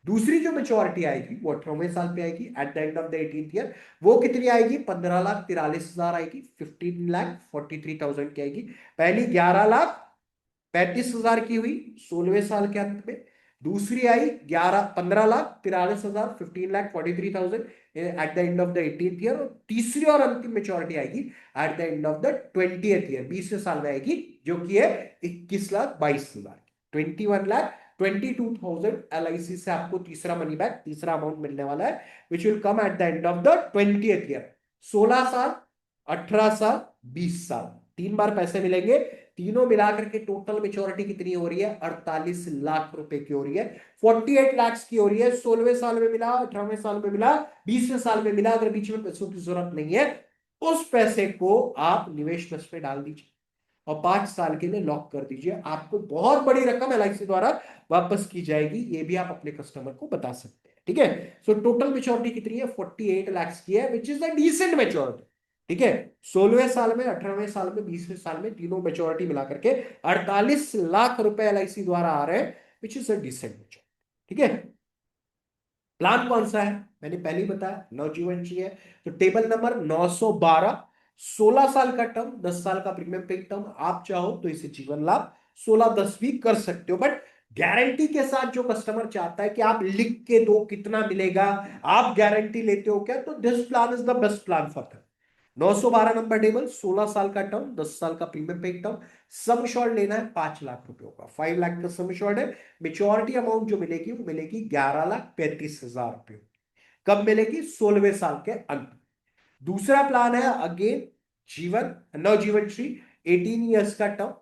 दूसरी जो मेच्योरिटी आएगी वो 18वें साल पे आएगी, at the end of the 18th year. वो कितनी आएगी? 15,43,000 आएगी, 15,43,000 की आएगी। पहली 11,35,000 की हुई 16वें साल के अंत में। दूसरी आई 15,43,000, 15,43,000 at the end of the 18th year. और तीसरी और अंतिम मेच्योरिटी आएगी at the end of the 20th year, 20वें साल में आएगी, जो कि है 21,22,000, 21,22,000 LIC से आपको तीसरा मनी बैक, तीसरा अमाउंट मिलने वाला है, which will come eight the end of the 20th year. 16 साल, 18 साल, 20 साल, 3 बार पैसे मिलेंगे। तीनों मिलाकर के टोटल मेच्योरिटी कितनी हो रही है? 48 लाख रुपए की हो रही है, 48 लाख की हो रही है। 16वें साल में मिला, 18वें साल में मिला, 20वें साल में मिला। अगर बीच में पैसों की जरूरत नहीं है, उस पैसे को आप निवेश ट्रस्ट में डाल दीजिए और 5 साल के लिए लॉक कर दीजिए। आपको बहुत बड़ी रकम LIC द्वारा वापस की जाएगी, ये भी आप अपने कस्टमर को बता सकते हैं। ठीक है, सो टोटल मेच्योरिटी कितनी है? 48 लाख की है, which is a decent maturity. ठीक है, 16वें साल में, 18वें साल में, 20वें साल में, तीनों मेच्योरिटी मिला करके 48 लाख रुपए LIC द्वारा आ रहे हैं, which is a decent maturity. ठीक है, प्लान कौन सा है? मैंने पहले ही बताया, नवजीवन जी है। तो टेबल नंबर 912, 16 साल का टर्म, 10 साल का प्रीमियम पेइंग टर्म। आप चाहो तो इसे जीवन लाभ 16-10 भी कर सकते हो, बट गारंटी के साथ जो कस्टमर चाहता है कि आप लिख के दो कितना मिलेगा, आप गारंटी लेते हो क्या, तो this plan is the best plan for that. 912 number table, 16 साल का टर्म, 10 साल का premium paying term. Sum assured लेना है 5 लाख रुपए का, 5 लाख का सम श्योर्ड है। मेच्योरिटी अमाउंट जो मिलेगी वो मिलेगी 11,35,000 रुपए। कब मिलेगी? 16वें साल के अंत। दूसरा प्लान है अगेन जीवन, नवजीवन श्री, 18 ईयर्स का टर्म,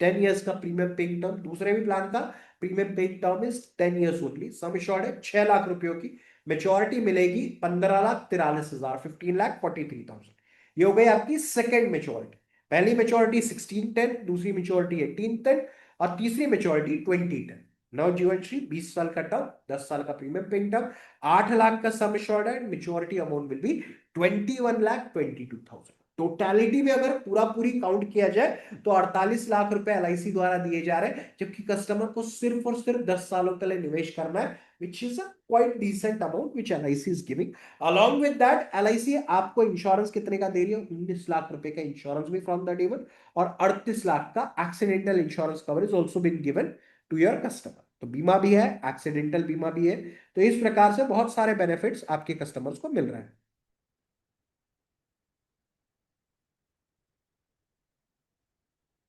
10 ईयर्स का प्रीमियम पेइंग टर्म। दूसरे भी प्लान का premium paying term is 10 years only. Sum assured है 6 लाख रुपयों की। मेच्योरिटी मिलेगी 15,43,000, 15,43,000। ये हो गई आपकी सेकेंड मेच्योरिटी। पहली मेच्योरिटी 16/10, दूसरी मेच्योरिटी 18/10 और तीसरी मेच्योरिटी 20/10। नवजीवन श्री 20 साल का टर्म, 10 साल का प्रीमियम पेइंग टर्म, 8 लाख का सम एश्योर्ड है। Maturity amount will be 21,22,000। Totality में अगर पूरा पूरी काउंट किया जाए तो 48 लाख रुपए LIC द्वारा दिए जा रहे हैं, जबकि कस्टमर को सिर्फ और सिर्फ 10 सालों के लिए निवेश करना है, which is a quite decent amount which LIC is giving. Along with that LIC आपको इंश्योरेंस कितने का दे रही है? 19 लाख रुपए का इंश्योरेंस भी फ्रॉम द टेबल, और 38 लाख का accidental insurance coverage also been given to your customer. तो बीमा भी है, एक्सीडेंटल बीमा भी है। तो इस प्रकार से बहुत सारे बेनिफिट्स आपके कस्टमर्स को मिल रहे हैं।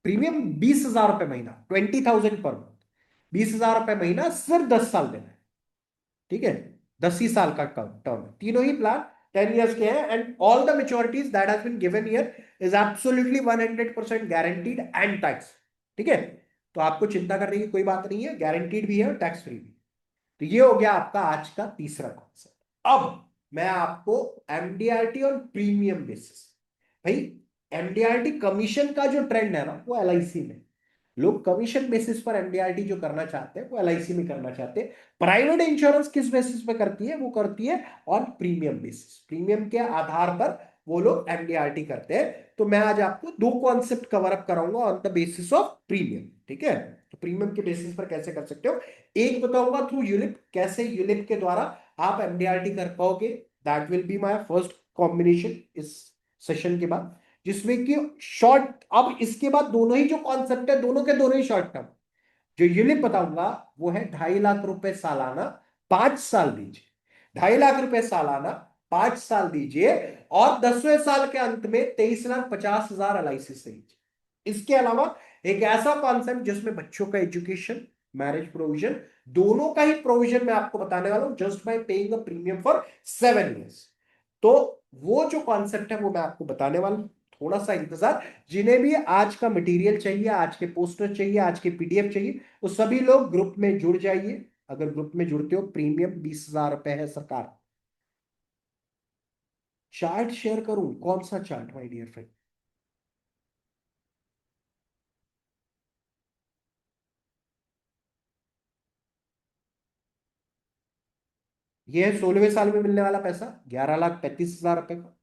प्रीमियम 20,000 रुपए महीना, 20,000 पर मंथ, 20,000 रुपए महीना, सिर्फ 10 साल देना है। ठीक है, 10 ही साल का टर्म है। तीनों ही प्लान 10 ईयर्स के हैं, and all the maturities that has been given here is absolutely 100% guaranteed and tax. ठीक है, तो आपको चिंता करने की कोई बात नहीं है, गारंटीड भी है और टैक्स फ्री भी। तो ये हो गया आपका आज का तीसरा कॉन्सेप्ट। अब मैं आपको MDRT और प्रीमियम बेसिस, भाई MDRT कमीशन का जो ट्रेंड है ना वो LIC में, लोग कमीशन बेसिस पर MDRT जो करना चाहते हैं वो LIC में करना चाहते हैं। प्राइवेट इंश्योरेंस किस बेसिस पे करती है? वो करती है ऑन प्रीमियम बेसिस, प्रीमियम के आधार पर वो लोग MDRT करते हैं। तो मैं आज आपको दो कॉन्सेप्ट कवर अप कराऊंगा on the basis of premium. ठीक है, तो प्रीमियम के बेसिस पर कैसे कर सकते हो, एक बताऊंगा थ्रू यूलिप, कैसे यूलिप के द्वारा आप MDRT कर पाओगे। That will be my first combination इस सेशन के बाद, जिसमें कि शॉर्ट, अब इसके बाद दोनों ही जो कॉन्सेप्ट है दोनों के दोनों ही शॉर्ट टर्म। जो यूलिप बताऊंगा वो है 2.5 लाख रुपए सालाना, 5 साल दीजिए। 2.5 लाख रुपए सालाना, 5 साल दीजिए, और 10वें साल के अंत में 23,50,000 LIC से लीजिए। इसके अलावा एक ऐसा कॉन्सेप्ट जिसमें बच्चों का एजुकेशन, मैरिज प्रोविजन, दोनों का ही प्रोविजन मैं आपको बताने वाला हूं, just by paying a premium for 7 years. तो वो जो कॉन्सेप्ट है वो मैं आपको बताने वाला हूं, थोड़ा सा इंतजार। जिन्हें भी आज का मटेरियल चाहिए, आज के पोस्टर चाहिए, आज के PDF चाहिए, वो सभी लोग ग्रुप में जुड़ जाइए। अगर ग्रुप में जुड़ते हो, प्रीमियम 20,000 रुपए है सरकार। चार्ट शेयर करूं? कौन सा चार्ट माय डियर फ्रेंड? ये है 16वें साल में मिलने वाला पैसा, 11,35,000 रुपए का।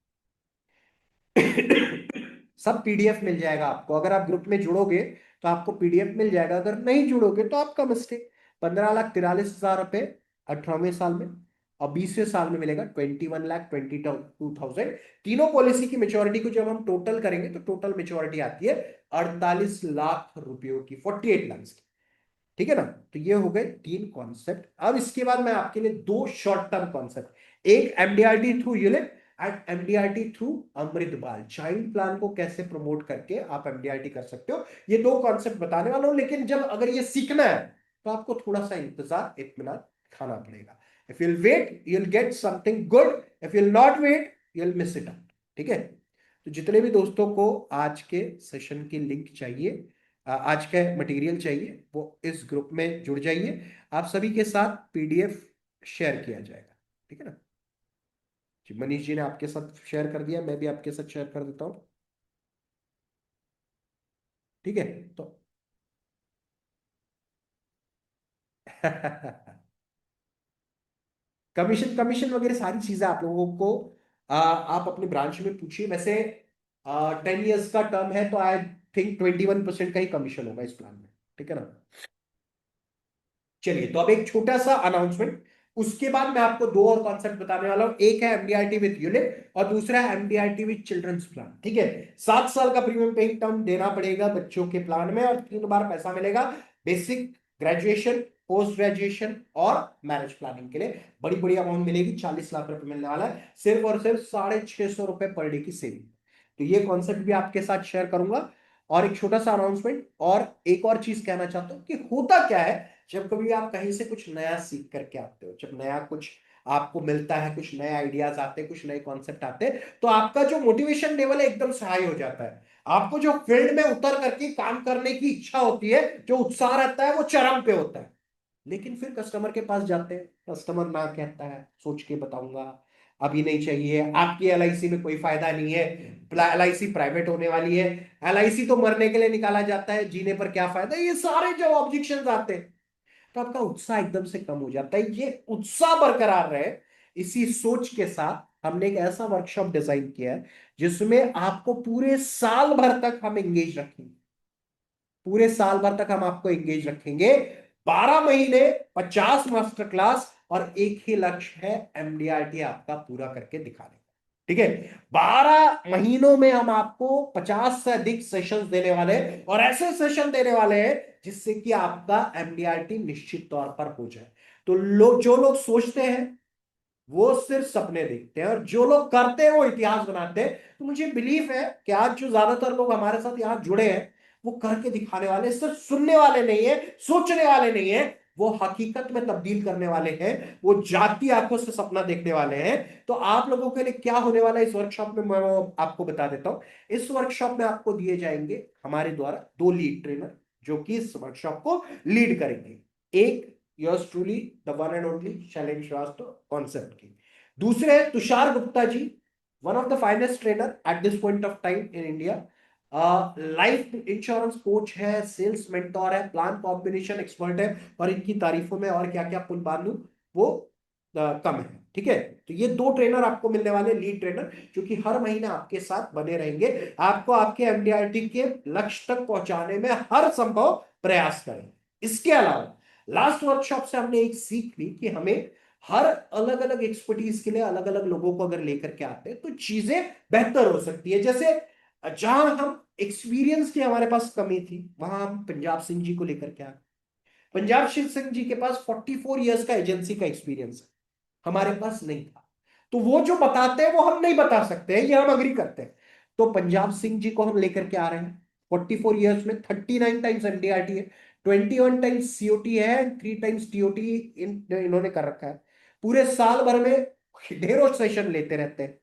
सब पीडीएफ मिल जाएगा आपको, अगर आप ग्रुप में जुड़ोगे तो आपको पीडीएफ मिल जाएगा, अगर नहीं जुड़ोगे तो आपका मिस्टेक। 15,43,000 रुपए 18वें साल में, और 20वें साल में मिलेगा 21,22,000। तीनों पॉलिसी की मेच्योरिटी को जब हम टोटल करेंगे तो टोटल मेच्योरिटी आती है 48 लाख रुपयों की, 48 लाख की। ठीक है ना। तो ये हो गए तीन कॉन्सेप्ट। अब इसके बाद मैं आपके लिए दो शॉर्ट टर्म कॉन्सेप्ट, एक MDRT through ULIP and MDRT through Amrit Bal, child plan को कैसे प्रमोट करके आप एमडीआरटी कर सकते हो, ये दो कॉन्सेप्ट बताने वाला हूं। लेकिन जब अगर ये सीखना है तो आपको थोड़ा सा इंतजार, इत्मीनान खाना पड़ेगा। If you'll wait you'll get something good, if you'll not wait you'll miss it out. ठीक है। तो जितने भी दोस्तों को आज के सेशन की लिंक चाहिए, आज का मटेरियल चाहिए, वो इस ग्रुप में जुड़ जाइए। आप सभी के साथ पीडीएफ शेयर किया जाएगा। ठीक है ना जी। मनीष जी ने आपके साथ शेयर कर दिया, मैं भी आपके साथ शेयर कर देता हूं। ठीक है। तो कमीशन कमीशन वगैरह सारी चीजें आप लोगों को आप अपने ब्रांच में पूछिए। वैसे 10 years का टर्म है तो आई थिंक 21% का ही कमीशन होगा इस प्लान में। ठीक है ना। चलिए, तो अब एक छोटा सा अनाउंसमेंट, उसके बाद मैं आपको दो और कॉन्सेप्ट बताने वाला हूं। एक है एमडीआरटी विद यूलिप और दूसरा है एमडीआरटी विद चिल्ड्रंस प्लान। ठीक है। 7 साल का प्रीमियम पेइंग टर्म देना पड़ेगा बच्चों के प्लान में, और 3 बार पैसा मिलेगा, बेसिक, ग्रेजुएशन, पोस्ट ग्रेजुएशन और मैरिज प्लानिंग के लिए। बड़ी बड़ी अमाउंट मिलेगी, 40 लाख रुपए मिलने वाला है, सिर्फ और सिर्फ 650 रुपए पर डे की सेविंग। तो ये कॉन्सेप्ट भी आपके साथ शेयर करूंगा। और एक छोटा सा अनाउंसमेंट, और एक और चीज कहना चाहता हूं कि होता क्या है जब कभी आप कहीं से कुछ नया सीख करके आते हो, जब नया कुछ आपको मिलता है, कुछ नए आइडियाज आते हैं, कुछ नए कॉन्सेप्ट आते हैं, तो आपका जो मोटिवेशन लेवल है एकदम से हाई हो जाता है। आपको जो फील्ड में उतर करके काम करने की इच्छा होती है, जो उत्साह रहता है, वो चरम पे होता है। लेकिन फिर कस्टमर के पास जाते हैं, कस्टमर ना कहता है, सोच के बताऊंगा, अभी नहीं चाहिए, आपकी एलआईसी में कोई फायदा नहीं है, एलआईसी प्राइवेट होने वाली है, एलआईसी तो मरने के लिए निकाला जाता है, जीने पर क्या फायदा, ये सारे जो ऑब्जेक्शन आते हैं, तो आपका उत्साह एकदम से कम हो जाता है। ये उत्साह बरकरार रहे, इसी सोच के साथ हमने एक ऐसा वर्कशॉप डिजाइन किया है जिसमें आपको पूरे साल भर तक हम एंगेज रखेंगे। पूरे साल भर तक हम आपको एंगेज रखेंगे। 12 महीने, 50 मास्टर क्लास, और एक ही लक्ष्य है, एमडीआरटी आपका पूरा करके दिखाने का। ठीक है। 12 महीनों में हम आपको 50 से अधिक सेशन देने वाले हैं, और ऐसे सेशन देने वाले हैं जिससे कि आपका एमडीआरटी निश्चित तौर पर हो जाए। तो जो लोग सोचते हैं वो सिर्फ सपने देखते हैं, और जो लोग करते हैं वो इतिहास बनाते हैं। तो मुझे बिलीव है कि आज जो ज्यादातर लोग हमारे साथ यहाँ जुड़े हैं, वो करके दिखाने वाले, सिर्फ सुनने वाले नहीं है, सोचने वाले नहीं है, वो हकीकत में तब्दील करने वाले हैं, वो जागती आंखों से सपना देखने वाले हैं। तो आप लोगों के लिए क्या होने वाला है इस वर्कशॉप में, मैं वो आपको बता देता हूं। इस वर्कशॉप में आपको दिए जाएंगे हमारे द्वारा दो लीड ट्रेनर, जो कि इस वर्कशॉप को लीड करेंगे। एक, yours truly, the one and only Shailendra Srivastava, concept की। दूसरे हैं Tushar Gupta ji, one of the finest trainer at this point of time in India. Life insurance coach है, सेल्स मेंटोर है, प्लान कॉम्बिनेशन एक्सपर्ट है, और इनकी तारीफों में और क्या क्या पुल बांधू वो कम है। ठीक है। तो ये दो ट्रेनर आपको मिलने वाले, लीड ट्रेनर, जो कि हर महीने आपके साथ बने रहेंगे, आपको आपके एमडीआरटी के लक्ष्य तक पहुंचाने में हर संभव प्रयास करें। इसके अलावा लास्ट वर्कशॉप से हमने एक सीख ली कि हमें हर अलग अलग एक्सपर्टीज के लिए अलग अलग लोगों को अगर लेकर के आते हैं तो चीजें बेहतर हो सकती है। जैसे जहां हम एक्सपीरियंस की हमारे पास कमी थी, वहां हम पंजाब सिंह जी को लेकर के आए। पंजाब सिंह जी के पास 44 years का एजेंसी का एक्सपीरियंस है, हमारे पास नहीं था। तो वो जो बताते हैं वो हम नहीं बता सकते हैं, ये हम अग्री करते हैं। तो पंजाब सिंह जी को हम लेकर के आ रहे हैं। 44 years में 39 टाइम्स एनडीआरटी है, 21 टाइम्स सीओटी है, 3 टाइम्स टीओटी इन्होंने कर रखा है। पूरे साल भर में ढेरों सेशन लेते रहते हैं।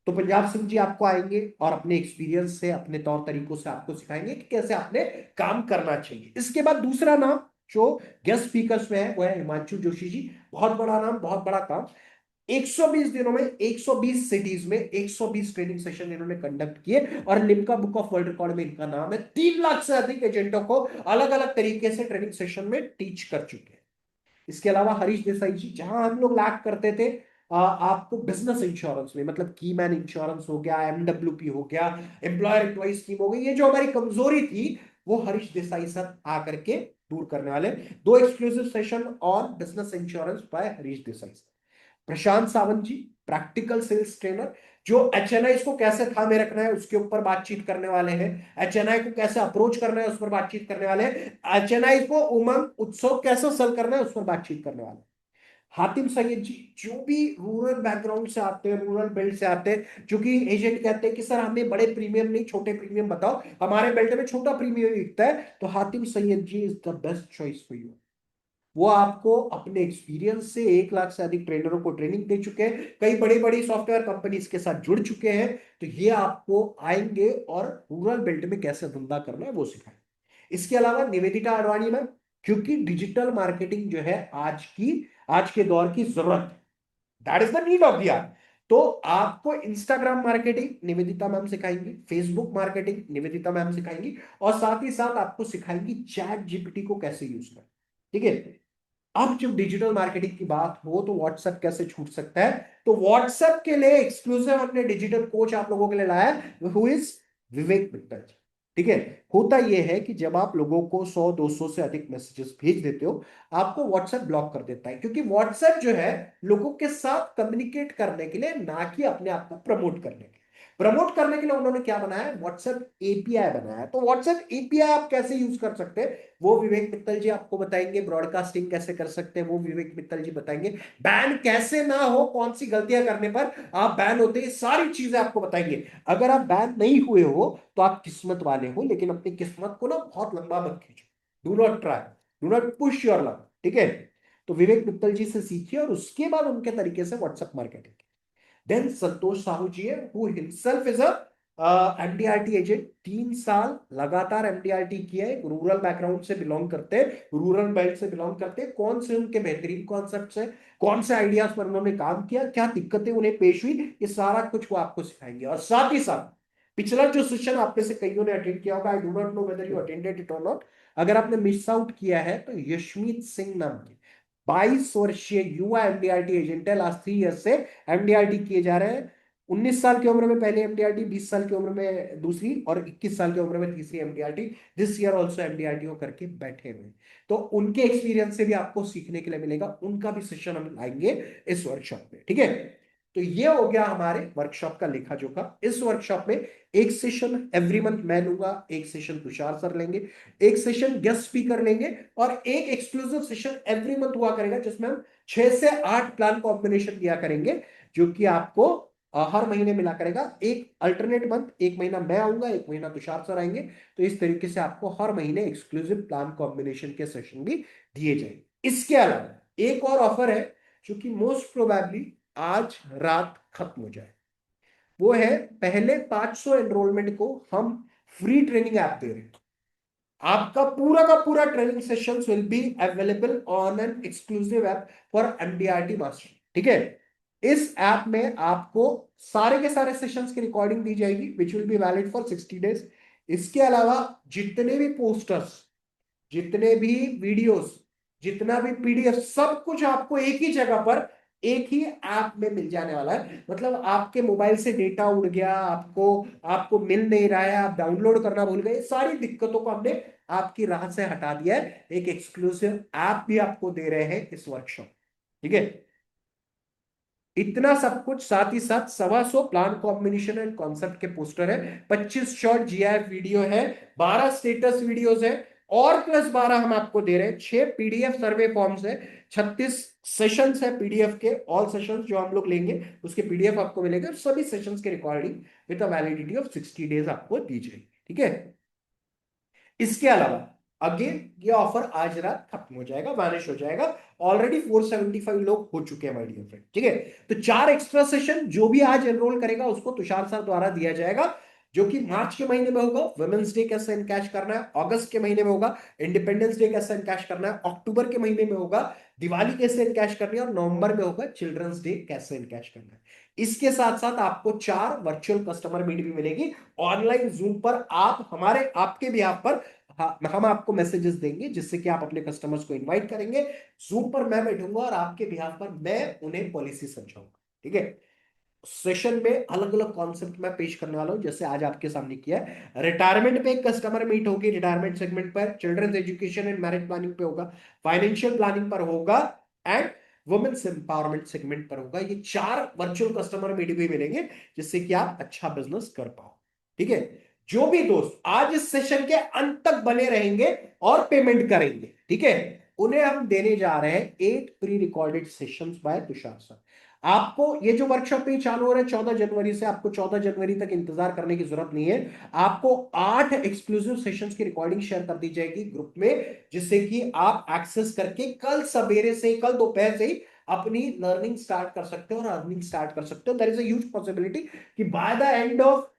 तो पंजाब सिंह जी आपको आएंगे और अपने एक्सपीरियंस से, अपने तौर तरीकों से आपको सिखाएंगे कि कैसे आपने काम करना चाहिए। इसके बाद दूसरा नाम जो गेस्ट स्पीकर्स में है वो है हिमांशु जोशी जी। बहुत बड़ा नाम, बहुत बड़ा काम। 120 दिनों में 120 सिटीज में 120 ट्रेनिंग सेशन इन्होंने कंडक्ट किए, और Limca book of world record में इनका नाम है। 3 लाख से अधिक एजेंटों को अलग अलग तरीके से ट्रेनिंग सेशन में टीच कर चुके हैं। इसके अलावा हरीश देसाई जी, जहां हम लोग लैक करते थे आपको बिजनेस इंश्योरेंस में, मतलब की मैन इंश्योरेंस हो गया, एमडब्ल्यूपी हो गया, एम्प्लॉयर एम्प्लॉय स्कीम हो गई, ये जो हमारी कमजोरी थी वो हरीश देसाई सर आकर के दूर करने वाले। 2 exclusive session on business insurance by Harish Desai sir. Prashant Sawant ji, practical sales trainer, जो एचएनआई को कैसे थामे रखना है उसके ऊपर बातचीत करने वाले हैं, एचएनआई को कैसे अप्रोच करना है उस पर बातचीत करने वाले हैं, एचएनआई को उमंग उत्सव कैसे सेल करना है उस पर बातचीत करने वाले हैं। हातिम सैयद जी, जो भी रूरल बैकग्राउंड से आते हैं, रूरल बेल्ट से आते हैं, जो कि एजेंट कहते हैं कि सर हमें बड़े प्रीमियम नहीं छोटे प्रीमियम बताओ, हमारे बेल्ट में छोटा प्रीमियम बिकता है, तो Hatim Sayyed ji is the best choice for you. वो आपको अपने एक्सपीरियंस से 1 लाख से अधिक ट्रेनरों को ट्रेनिंग दे चुके हैं, कई बड़ी बड़ी सॉफ्टवेयर कंपनीज के साथ जुड़ चुके हैं, तो ये आपको आएंगे और रूरल बेल्ट में कैसे धंधा करना है वो सिखाएंगे। इसके अलावा निवेदिता अडवाणी मैम, क्योंकि डिजिटल मार्केटिंग जो है आज के दौर की जरूरत, that is the need of the hour. तो आपको इंस्टाग्राम मार्केटिंग निवेदिता मैम सिखाएंगी, फेसबुक मार्केटिंग निवेदिता मैम सिखाएंगी, और साथ ही साथ आपको सिखाएंगी चैट जीपीटी को कैसे यूज करना। ठीक है। अब जब डिजिटल मार्केटिंग की बात हो तो व्हाट्सएप कैसे छूट सकता है, तो व्हाट्सएप के लिए एक्सक्लूसिव हमने डिजिटल कोच आप लोगों के लिए लाया है, हु इज विवेक मित्तल। ठीक है। होता यह है कि जब आप लोगों को 100-200 से अधिक मैसेजेस भेज देते हो, आपको व्हाट्सएप ब्लॉक कर देता है, क्योंकि व्हाट्सएप जो है लोगों के साथ कम्युनिकेट करने के लिए, ना कि अपने आप को प्रमोट करने के लिए। प्रमोट करने के लिए उन्होंने क्या बनाया, व्हाट्सएप एपीआई बनाया है। तो व्हाट्सएप एपीआई आप कैसे यूज कर सकते हैं वो विवेक मित्तल जी आपको बताएंगे, ब्रॉडकास्टिंग कैसे कर सकते हैं वो विवेक मित्तल जी बताएंगे, बैन कैसे ना हो, कौन सी गलतियां करने पर आप बैन होते हैं, सारी चीजें आपको बताएंगे। अगर आप बैन नहीं हुए हो तो आप किस्मत वाले हो, लेकिन अपनी किस्मत को ना बहुत लंबा मत खींचो, do not try, do not push your luck. ठीक है। तो विवेक मित्तल जी से सीखिए और उसके बाद उनके तरीके से व्हाट्सएप मार्केटिंग। देन संतोष साहू जी है, who himself is a MDRT agent, 3 साल लगातार एमडीआरटी किया है, रूरल बैकग्राउंड से बिलोंग करते हैं, रूरल बेल्ट से बिलोंग करते हैं, कौन से उनके बेहतरीन कॉन्सेप्ट्स है, कौन से आइडियाज पर उन्होंने काम किया, क्या दिक्कतें उन्हें पेश हुई, ये सारा कुछ वो आपको सिखाएंगे। और साथ ही साथ पिछला जो सेशन आप में से कईयों ने अटेंड किया होगा, I do not know whether you attended it और नॉट, अगर आपने मिस आउट किया है तो यशमीत सिंह नाम के 22 वर्षीय युवा एमडीआरटी एजेंट है, लास्ट 3 ईयर से एमडीआरटी किए जा रहे हैं। 19 साल की उम्र में पहले एमडीआरटी, 20 साल की उम्र में दूसरी, और 21 साल की उम्र में तीसरी MDRT, this year also MDRT को करके बैठे हुए हैं। तो उनके एक्सपीरियंस से भी आपको सीखने के लिए मिलेगा, उनका भी सेशन हम लाएंगे इस वर्कशॉप में। ठीक है। तो ये हो गया हमारे वर्कशॉप का लेखा जोखा। इस वर्कशॉप में एक सेशन एवरी मंथ मैं लूंगा, एक सेशन तुषार सर लेंगे, एक सेशन गेस्ट स्पीकर लेंगे, और एक एक्सक्लूसिव सेशन एवरी मंथ हुआ करेगा जिसमें हम 6 से 8 प्लान कॉम्बिनेशन दिया करेंगे, जो कि आपको हर महीने मिला करेगा। एक अल्टरनेट मंथ, एक महीना मैं आऊंगा, एक महीना तुषार सर आएंगे, तो इस तरीके से आपको हर महीने एक्सक्लूसिव प्लान कॉम्बिनेशन के सेशन भी दिए जाएंगे। इसके अलावा एक और ऑफर है जो कि मोस्ट प्रोबेबली आज रात खत्म हो जाए, वो है पहले 500 एनरोलमेंट को हम फ्री ट्रेनिंग ऐप दे रहे हैं। आपका पूरा का पूरा training sessions will be available on an exclusive app for MDRT master. ठीक है। इस ऐप में आपको सारे के सारे सेशंस की रिकॉर्डिंग दी जाएगी, which will be valid for 60 days. इसके अलावा जितने भी पोस्टर्स, जितने भी वीडियोस, जितना भी पीडीएफ, सब कुछ आपको एक ही जगह पर एक ही ऐप में मिल जाने वाला है। मतलब आपके मोबाइल से डेटा उड़ गया, आपको आपको मिल नहीं रहा है, आप डाउनलोड करना भूल गए, सारी दिक्कतों को हमने आपकी राह से हटा दिया है, एक एक्सक्लूसिव ऐप भी आपको दे रहे हैं इस वर्कशॉप। ठीक है। इतना सब कुछ, साथ ही साथ 125 प्लान कॉम्बिनेशन एंड कॉन्सेप्ट के पोस्टर है, 25 शॉर्ट जीआईएफ वीडियो है, 12 स्टेटस वीडियोस है, और प्लस 12 हम आपको दे रहे हैं 6 पीडीएफ सर्वे फॉर्म्स है, 36 सेशंस है पीडीएफ के, ऑल सेशंस जो हम लोग लेंगे उसके पीडीएफ आपको मिलेंगे, और सभी सेशंस की recording with a validity of 60 days आपको दी जाएगी। ठीक है। इसके अलावा अगेन ये ऑफर आज रात खत्म हो जाएगा, वैनिश हो जाएगा। ऑलरेडी 475 लोग हो चुके हैं माय डियर फ्रेंड। ठीक है। तो 4 एक्स्ट्रा सेशन जो भी आज एनरोल करेगा उसको तुषार सर द्वारा दिया जाएगा, जो कि मार्च के महीने में होगा, वुमेन्स डे कैसे इनकैश करना है, अगस्त के महीने में होगा इंडिपेंडेंस डे कैसे इनकैश करना है, अक्टूबर के महीने में होगा दिवाली कैसे इनकैश करनी है, और नवंबर में होगा चिल्ड्रंस डे कैसे इनकैश करना है। इसके साथ साथ आपको 4 वर्चुअल कस्टमर मीट भी मिलेगी ऑनलाइन जूम पर, आप हमारे आपके बिहाफ पर हम आपको मैसेजेस देंगे जिससे कि आप अपने कस्टमर्स को इनवाइट करेंगे। जूम पर मैं बैठूंगा और आपके बिहाफ पर मैं उन्हें पॉलिसी समझाऊंगा। ठीक है। सेशन में अलग अलग कॉन्सेप्ट मैं पेश करने वाला हूं, जैसे आज आपके सामने किया है। रिटायरमेंट पे एक कस्टमर मीट होगी, रिटायरमेंट सेगमेंट पर। Children's education and marriage planning पे होगा। फाइनेंशियल प्लानिंग पर होगा। एंड वुमेन्स एम्पावरमेंट सेगमेंट पर होगा। ये 4 वर्चुअल कस्टमर मीट भी मिलेंगे जिससे कि आप अच्छा बिजनेस कर पाओ। ठीक है। जो भी दोस्त आज इस सेशन के अंत तक बने रहेंगे और पेमेंट करेंगे, ठीक है, उन्हें हम देने जा रहे हैं 8 pre recorded sessions bye Tushar sir. आपको ये जो वर्कशॉप पे चालू हो रहा है 14 जनवरी से, आपको 14 जनवरी तक इंतजार करने की जरूरत नहीं है। आपको 8 एक्सक्लूसिव सेशंस की रिकॉर्डिंग शेयर कर दी जाएगी ग्रुप में, जिससे कि आप एक्सेस करके कल सवेरे से, कल दोपहर से ही अपनी लर्निंग स्टार्ट कर सकते हो और अर्निंग स्टार्ट कर सकते हो। There is a huge possibility कि बाय द एंड ऑफ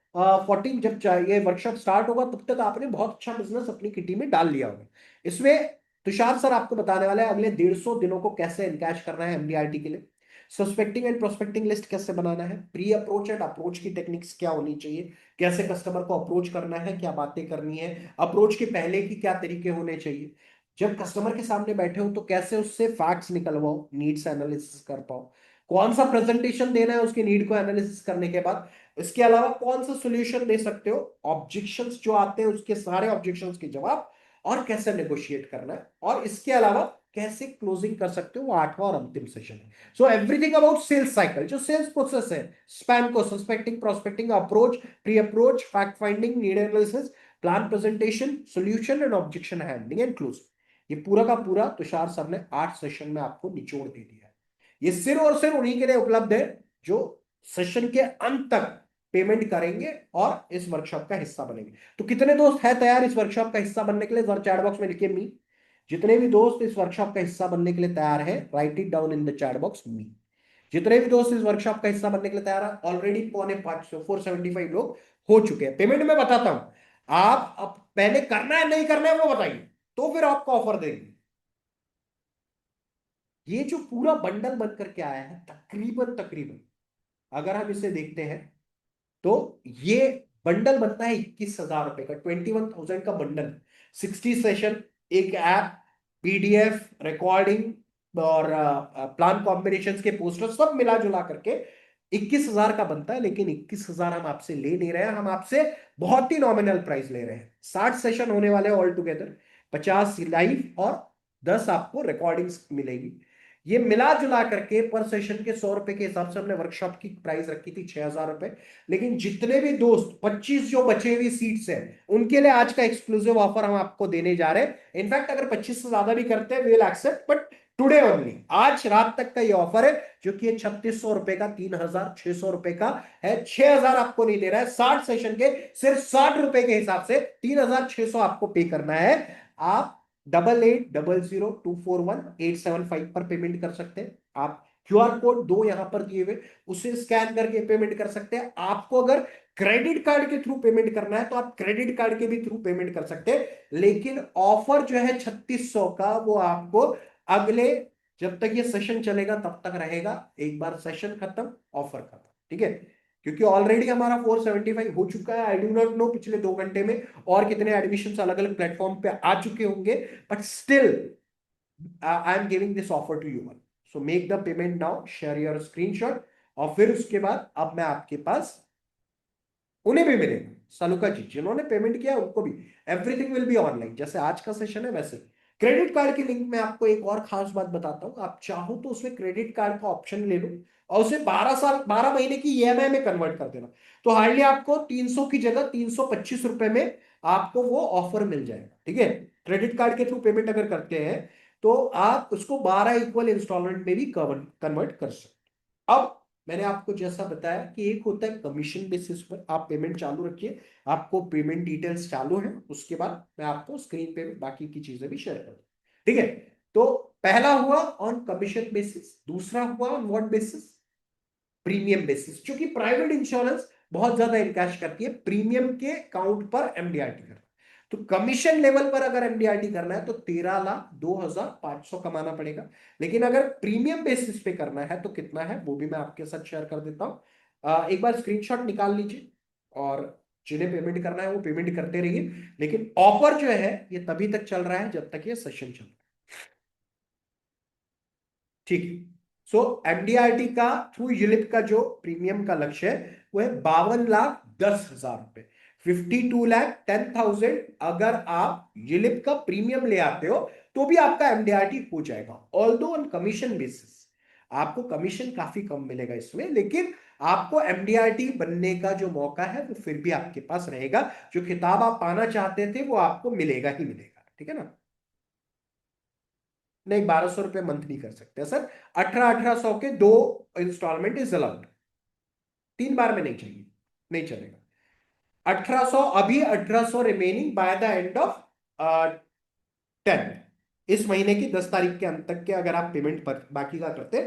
14, जब ये वर्कशॉप स्टार्ट होगा तब तक आपने बहुत अच्छा बिजनेस अपनी किटी में डाल लिया होगा। इसमें तुषार सर आपको बताने वाले हैं अगले 150 दिनों को कैसे इनकैश करना है एमडीआरटी के लिए, सस्पेक्टिंग एंड प्रोस्पेक्टिंग लिस्ट कैसे बनाना है, प्री अप्रोच एंड अप्रोच की टेक्निक्स क्या होनी चाहिए, कैसे कस्टमर को अप्रोच करना है, क्या बातें करनी है, अप्रोच के पहले की क्या तरीके होने चाहिए, जब कस्टमर के सामने बैठे हो तो कैसे उससे फैक्ट्स निकलवाओ, नीड्स एनालिसिस कर पाओ, कौन सा प्रेजेंटेशन देना है उसके नीड को एनालिसिस करने के बाद, इसके अलावा कौन सा सोल्यूशन दे सकते हो, ऑब्जेक्शंस जो आते हैं उसके सारे ऑब्जेक्शंस के जवाब, और कैसे नेगोशिएट करना है, और इसके अलावा कैसे क्लोजिंग कर सकते हो, वो 8वां और अंतिम सेशन है। So everything about sales cycle, जो सेल्स प्रोसेस है, स्पैन को, suspecting, prospecting, approach, pre approach, fact finding, need analysis, plan presentation, solution and objection handling and close, ये पूरा का पूरा तुषार सर ने 8 सेशन में आपको निचोड़ दे दिया है। ये सिर्फ और सिर्फ उन्हीं के लिए उपलब्ध है जो सेशन के अंत तक पेमेंट करेंगे और इस वर्कशॉप का हिस्सा बनेंगे। तो कितने दोस्त है तैयार इस वर्कशॉप का हिस्सा बनने के लिए? जरा चैट बॉक्स में लिखिए मी। जितने भी दोस्त इस वर्कशॉप का हिस्सा बनने के लिए तैयार है, write it down in the chat box me. जितने भी दोस्त इस वर्कशॉप का हिस्सा बनने के लिए तैयार है, ऑलरेडी 475 475 लोग हो चुके हैं। पेमेंट में बताता हूं, आप अब पहले करना है नहीं करना है वो बताइए, तो फिर आपको ऑफर देंगे। ये जो पूरा बंडल बन करके आया है, तकरीबन तकरीबन अगर हम इसे देखते हैं तो ये बंडल बनता है 21,000 रुपए का, 21,000 का बंडल। 60 सेशन, एक ऐप, पीडीएफ, रिकॉर्डिंग और प्लान कॉम्बिनेशन के पोस्टर सब मिला जुला करके 21,000 का बनता है। लेकिन 21,000 हम आपसे ले नहीं रहे हैं, हम आपसे बहुत ही नॉमिनल प्राइस ले रहे हैं। 60 सेशन होने वाले ऑल टुगेदर, 50 लाइव और 10 आपको रिकॉर्डिंग्स मिलेगी। ये मिला जुला करके पर सेशन के 100 रुपए के हिसाब से हमने वर्कशॉप की प्राइस रखी थी 6,000 रुपए। लेकिन जितने भी दोस्त 25 जो बचे हुई सीट्स हैं उनके लिए आज का एक्सक्लूसिव ऑफर हम आपको देने जा रहे हैं। इनफैक्ट अगर 25 से ज्यादा भी करते हैं will accept, but today only, आज रात तक का ये ऑफर है, जो कि 3600 रुपए का, 3,600 रुपए का है। 6,000 आपको नहीं दे रहा है, 60 सेशन के सिर्फ 60 रुपए के हिसाब से 3,600 आपको पे करना है। आप 8800241875 पर पेमेंट कर सकते हैं। आप क्यूआर कोड 2 यहां पर दिए हुए, उसे स्कैन करके पेमेंट कर सकते हैं। आपको अगर क्रेडिट कार्ड के थ्रू पेमेंट करना है तो आप क्रेडिट कार्ड के भी थ्रू पेमेंट कर सकते हैं। लेकिन ऑफर जो है 3600 का, वो आपको अगले, जब तक ये सेशन चलेगा तब तक रहेगा। एक बार सेशन खत्म, ऑफर खत्म। ठीक है, क्योंकि ऑलरेडी हमारा 475 हो चुका है। आई डू नॉट नो पिछले 2 घंटे में और कितने एडमिशन अलग अलग प्लेटफॉर्म पे आ चुके होंगे, but still I am giving this offer to you. So make the payment now, share your screenshot, और फिर उसके बाद अब मैं आपके पास उन्हें भी मिलेगा, सलूका जी जिन्होंने पेमेंट किया उनको भी एवरीथिंग विल बी ऑनलाइन, जैसे आज का सेशन है वैसे। क्रेडिट कार्ड की लिंक में आपको एक और खास बात बताता हूं, आप चाहो तो उसमें क्रेडिट कार्ड का ऑप्शन ले लो और उसे 12 महीने की ईएमआई में कन्वर्ट कर देना। तो हार्डली आपको 300 की जगह 325 रुपए में आपको वो ऑफर मिल जाएगा। ठीक है, क्रेडिट कार्ड के थ्रू पेमेंट अगर करते हैं तो आप उसको 12 इक्वल इंस्टॉलमेंट में भी कन्वर्ट कर सकते हैं। अब मैंने आपको जैसा बताया कि एक होता है कमीशन बेसिस पर आप पेमेंट चालू रखिए, आपको पेमेंट डिटेल्स चालू है, उसके बाद मैं आपको स्क्रीन पे बाकी की चीजें भी शेयर कर दूं। ठीक है, तो पहला हुआ ऑन कमीशन बेसिस, दूसरा हुआ on what basis? Premium basis, क्योंकि प्राइवेट इंश्योरेंस बहुत ज्यादा इनकैश करती है प्रीमियम के काउंट पर एमडीआरटी करना। तो कमीशन लेवल पर अगर एमडीआरटी करना है तो 13,02,500 कमाना पड़ेगा। लेकिन अगर प्रीमियम बेसिस पे करना है तो कितना है वो भी मैं आपके साथ शेयर कर देता हूं। एक बार स्क्रीनशॉट निकाल लीजिए और जिन्हें पेमेंट करना है वो पेमेंट करते रहिए, लेकिन ऑफर जो है ये तभी तक चल रहा है जब तक ये सेशन चल रहा है। ठीक है। सो एमडीआरटी का थ्रू यूलिप का जो प्रीमियम का लक्ष्य है वो है 52,10,000 रुपए, 52,10,000। अगर आप यूलिप का प्रीमियम ले आते हो तो भी आपका एमडीआरटी हो जाएगा, ऑल्दो ऑन कमीशन बेसिस। आपको कमीशन काफी कम मिलेगा इसमें, लेकिन आपको एमडीआरटी बनने का जो मौका है वो फिर भी आपके पास रहेगा। जो खिताब आप पाना चाहते थे वो आपको मिलेगा ही मिलेगा, ठीक है ना। नहीं, 1,200 रुपये मंथ नहीं कर सकते सर। 1800 के 2 इंस्टॉलमेंट इज अलाउड, 3 बार में नहीं चाहिए, नहीं चलेगा। 1800 अभी, 1800 remaining bye the end of 10, इस महीने की 10 तारीख के अंत तक के अगर आप पेमेंट पर बाकी का करते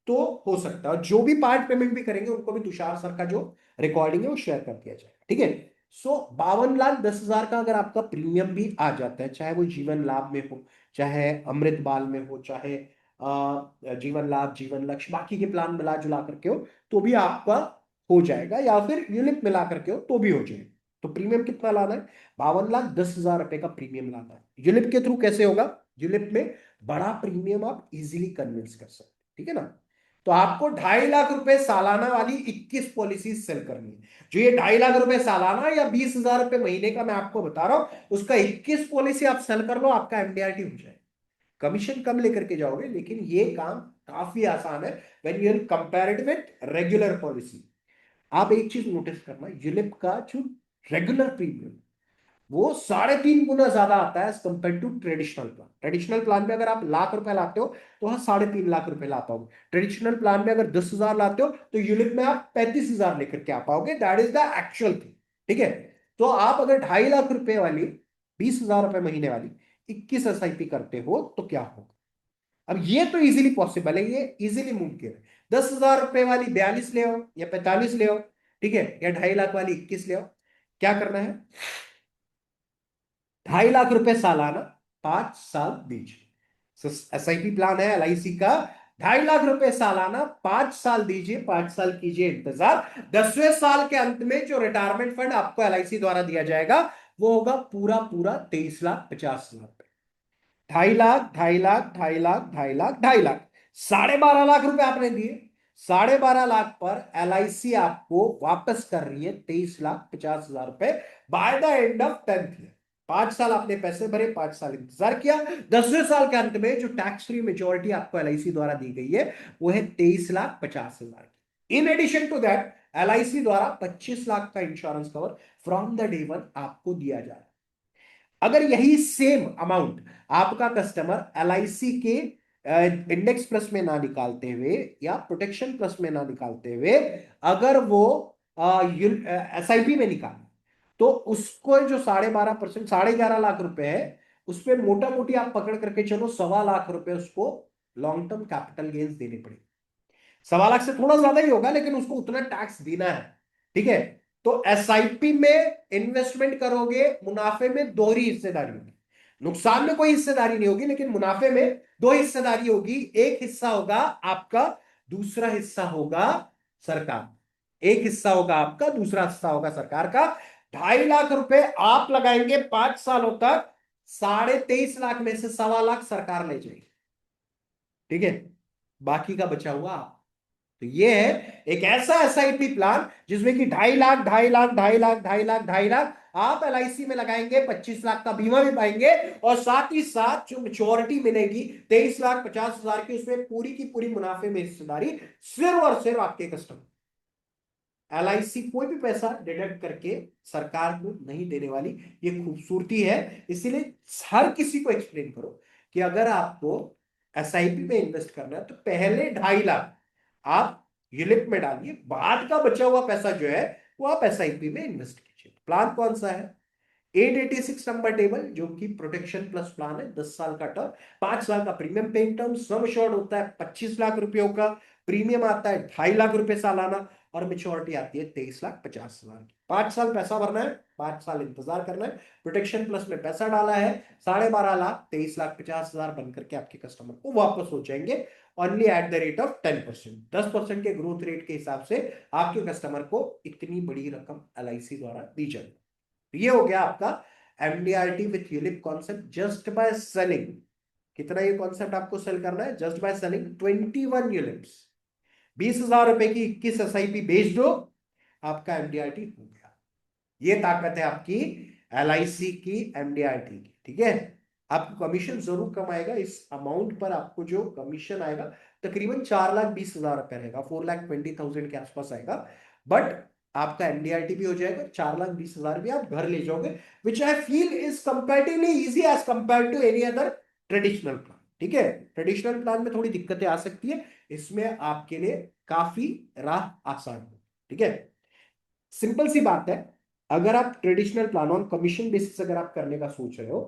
तो हो सकता है। और जो भी पार्ट पेमेंट भी करेंगे उनको भी तुषार सर का जो रिकॉर्डिंग है वो शेयर कर दिया जाएगा, ठीक है। सो 52,10,000 का अगर आपका प्रीमियम भी आ जाता है, चाहे वो जीवन लाभ में हो, चाहे अमृत बाल में हो, चाहे जीवन लाभ, जीवन लक्ष्य, बाकी के प्लान मिला जुला करके हो तो भी आपका हो जाएगा, या फिर यूनिट मिला करके हो तो भी हो जाएगा। तो प्रीमियम कितना लाना है? 52,10,000 रुपए का प्रीमियम लाना है। यूलिप के थ्रू कैसे होगा? यूलिप में बड़ा प्रीमियम आप इजीली कन्विंस कर सकते हैं, ठीक है ना। तो आपको 2.5 लाख रुपए सालाना वाली 21 पॉलिसी सेल करनी है। जो ये 2.5 लाख रुपए सालाना या 20,000 रुपए महीने का मैं आपको बता रहा हूं, उसका 21 पॉलिसी आप सेल कर लो, आपका एमडीआरटी हो जाए। कमीशन कम लेकर के जाओगे, लेकिन ये काम काफी आसान है when you compare it with regular policy. आप एक चीज नोटिस करना, यूलिप का जो रेगुलर प्रीमियम वो 3.5 गुना ज्यादा आता है as compare to traditional plan. Traditional plan में अगर आप लाख रुपए लाते हो तो वहां 3.5 लाख रुपए ला पाओगे। ट्रेडिशनल प्लान में अगर 10,000 लाते हो तो यूनिट में आप 35,000 लेकर के आ पाओगे। That is the actual thing, ठीक है। तो आप अगर 2.5 लाख रुपए वाली, 20,000 रुपए महीने वाली 21 SIP करते हो तो क्या होगा? अब ये तो इजीली पॉसिबल है, ये इजीली मुमकिन है। 10,000 रुपए वाली 42 ले आओ या 45 ले आओ, ठीक है, या 2.5 लाख वाली 21 ले आओ। क्या करना है? 2.5 लाख रुपए सालाना, 5 साल दीजिए। SIP प्लान है LIC का। 2.5 लाख रुपए सालाना, 5 साल दीजिए, 5 साल कीजिए इंतजार। 10वें साल के अंत में जो रिटायरमेंट फंड आपको LIC द्वारा दिया जाएगा वो होगा पूरा पूरा 23,50,000 रुपए। 2.5 लाख, 2.5 लाख, 2.5 लाख, 2.5 लाख, 2.5 लाख, 12.5 लाख रुपए आपने दिए। 12.5 लाख पर LIC आपको वापस कर रही है 23,50,000 रुपए bye the end of 10th year. 5 साल आपने पैसे भरे, 5 साल इंतजार किया, 10वें साल के अंत में जो टैक्स फ्री मेजोरिटी आपको LIC द्वारा दी गई है वो है 23,50,000 की। In addition to that LIC द्वारा 25 लाख का insurance cover from the day one आपको दिया जा रहा है। अगर यही सेम अमाउंट आपका कस्टमर LIC के इंडेक्स प्लस में ना निकालते हुए या प्रोटेक्शन प्लस में ना निकालते हुए अगर वो SIP में निकाले तो उसको जो 12.5%, 11.5 लाख रुपए है, उसपे मोटा मोटी आप पकड़ करके चलो 1.25 लाख रुपए उसको लॉन्ग टर्म कैपिटल गेन्स देने पड़ेंगे। 1.25 लाख से थोड़ा ज्यादा ही होगा, लेकिन उसको उतना टैक्स देना है, ठीक है। तो SIP में इन्वेस्टमेंट करोगे, मुनाफे में दोहरी हिस्सेदारी होगी। नुकसान में कोई हिस्सेदारी नहीं होगी, लेकिन मुनाफे में दो हिस्सेदारी होगी। एक हिस्सा होगा आपका, दूसरा हिस्सा होगा सरकार। एक हिस्सा होगा आपका, दूसरा हिस्सा होगा सरकार का। 2.5 लाख रुपए आप लगाएंगे 5 सालों तक, 23.5 लाख में से 1.25 लाख सरकार ले जाएगी, ठीक है। बाकी का बचा हुआ आप। तो ये है एक ऐसा SIP प्लान जिसमें कि 2.5 लाख, 2.5 लाख, 2.5 लाख, 2.5 लाख, 2.5 लाख आप LIC में लगाएंगे, 25 लाख का बीमा भी पाएंगे, और साथ ही साथ जो मेच्योरिटी मिलेगी 23,50,000 की, उसमें पूरी की पूरी मुनाफे में हिस्सेदारी सिर्फ और सिर्फ आपके कस्टमर। LIC कोई भी पैसा डिडक्ट करके सरकार को नहीं देने वाली, ये खूबसूरती है। इसीलिए हर किसी को एक्सप्लेन करो कि अगर आपको SIP में इन्वेस्ट करना है तो पहले 2.5 लाख आप यूलिप में डालिए, बाद का बचा हुआ पैसा जो है वो आप SIP में इन्वेस्ट कीजिए। प्लान कौन सा है? 886 नंबर टेबल, जो कि प्रोटेक्शन प्लस प्लान है, 10 साल का टर्म, 5 साल का premium paying term, sum assured होता है 25 लाख रुपयों का, प्रीमियम आता है 2.5 लाख रुपए सालाना, और मेच्योरिटी आती है 23,50,000 की। 5 साल पैसा भरना है, 5 साल इंतजार करना है, प्रोटेक्शन प्लस में पैसा डाला है, 12.5 लाख 23,50,000 बनकर के आपके कस्टमर को वापस हो जाएंगे, only at the rate of 10%। 10% के ग्रोथ रेट के हिसाब से आपके कस्टमर को इतनी बड़ी रकम LIC द्वारा दी जाएगी। ये हो गया आपका MDRT with ULIP concept just by selling. कितना ये कॉन्सेप्ट आपको सेल करना है? जस्ट बाय सेलिंग 21 यूनिट्स, 20,000 रुपए की 21 SIP बेच दो, आपका MDRT हो गया। ये ताकत है आपकी LIC की, MDRT की, ठीक है। आपको कमीशन जरूर कम आएगा, इस अमाउंट पर आपको जो कमीशन आएगा तकरीबन 4,20,000 रुपए रहेगा, 4,20,000 के आसपास आएगा, बट आपका MDRT भी हो जाएगा, 4,20,000 भी आप घर ले जाओगे, which I feel is comparatively easy as compare to any other traditional plan, ठीक है। ट्रेडिशनल प्लान में थोड़ी दिक्कतें आ सकती है, इसमें आपके लिए काफी राह आसान है, ठीक है। सिंपल सी बात है, अगर आप traditional plan on commission basis अगर आप करने का सोच रहे हो,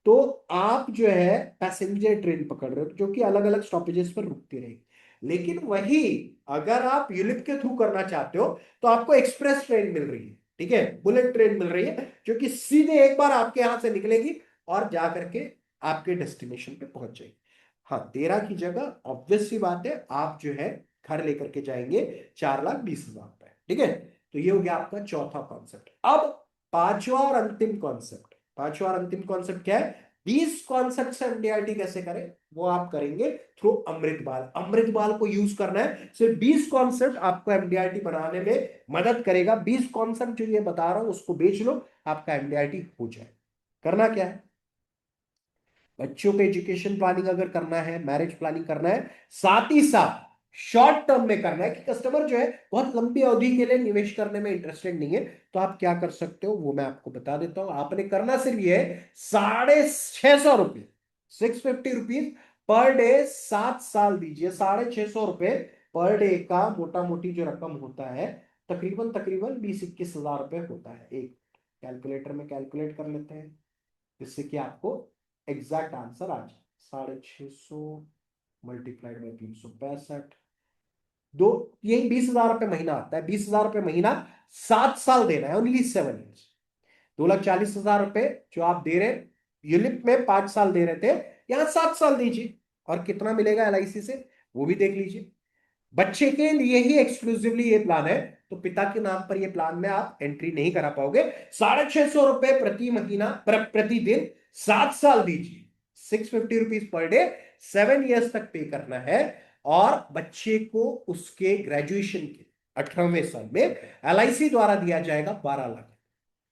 तो आप जो है पैसेंजर ट्रेन पकड़ रहे हो जो कि अलग अलग स्टॉपेजेस पर रुकती रहेगी। लेकिन वही अगर आप यूलिप के थ्रू करना चाहते हो तो आपको एक्सप्रेस ट्रेन मिल रही है, ठीक है, बुलेट ट्रेन मिल रही है, जो कि सीधे एक बार आपके यहां से निकलेगी और जा करके आपके डेस्टिनेशन पे पहुंच जाएगी। हाँ, 13 की जगह ऑब्वियस सी बात है आप जो है घर लेकर के जाएंगे 4,20,000 रुपए, ठीक है। तो ये हो गया आपका चौथा कॉन्सेप्ट। अब पांचवा और अंतिम कॉन्सेप्ट, पांचवा और अंतिम कॉन्सेप्ट क्या है? 20 कॉन्सेप्ट से MDRT कैसे करें, वो आप करेंगे थ्रू अमृत बाल। अमृत बाल को यूज करना है, सिर्फ 20 कॉन्सेप्ट आपको MDRT बनाने में मदद करेगा। 20 कॉन्सेप्ट जो ये बता रहा हूं उसको बेच लो, आपका MDRT हो जाए। करना क्या है? बच्चों के एजुकेशन प्लानिंग अगर करना है, मैरिज प्लानिंग करना है, साथ ही साथ शॉर्ट टर्म में करना है कि कस्टमर जो है बहुत लंबी अवधि के लिए निवेश करने में इंटरेस्टेड नहीं है, तो आप क्या कर सकते हो वो मैं आपको बता देता हूं। आपने करना सिर्फ ये है, 650 रुपये, 650 रुपीज पर डे, 7 साल दीजिए। 650 रुपये पर डे का मोटा मोटी जो रकम होता है तकरीबन तकरीबन 20-21 हजार रुपए होता है। एक कैलकुलेटर में कैलकुलेट कर लेते हैं, जिससे कि आपको एग्जैक्ट आंसर आ जाए। 650 मल्टीप्लाइड बाई 365, दो, यही 20,000 रुपये महीना आता है। 20,000 रुपये महीना, 7 साल देना है, ओनली 7 ईयर्स। 2,40,000 रुपए जो आप दे रहे यूलिप में 5 साल दे रहे थे, यहां 7 साल दीजिए, और कितना मिलेगा LIC से वो भी देख लीजिए। बच्चे के लिए ही एक्सक्लूसिवली ये प्लान है, तो पिता के नाम पर ये प्लान में आप एंट्री नहीं करा पाओगे। 650 रुपए प्रति महीना, प्रतिदिन, 7 साल दीजिए, 650 रुपीज पर डे, 7 ईयर्स तक पे करना है। और बच्चे को उसके ग्रेजुएशन के 18वें साल में LIC द्वारा दिया जाएगा 12 लाख।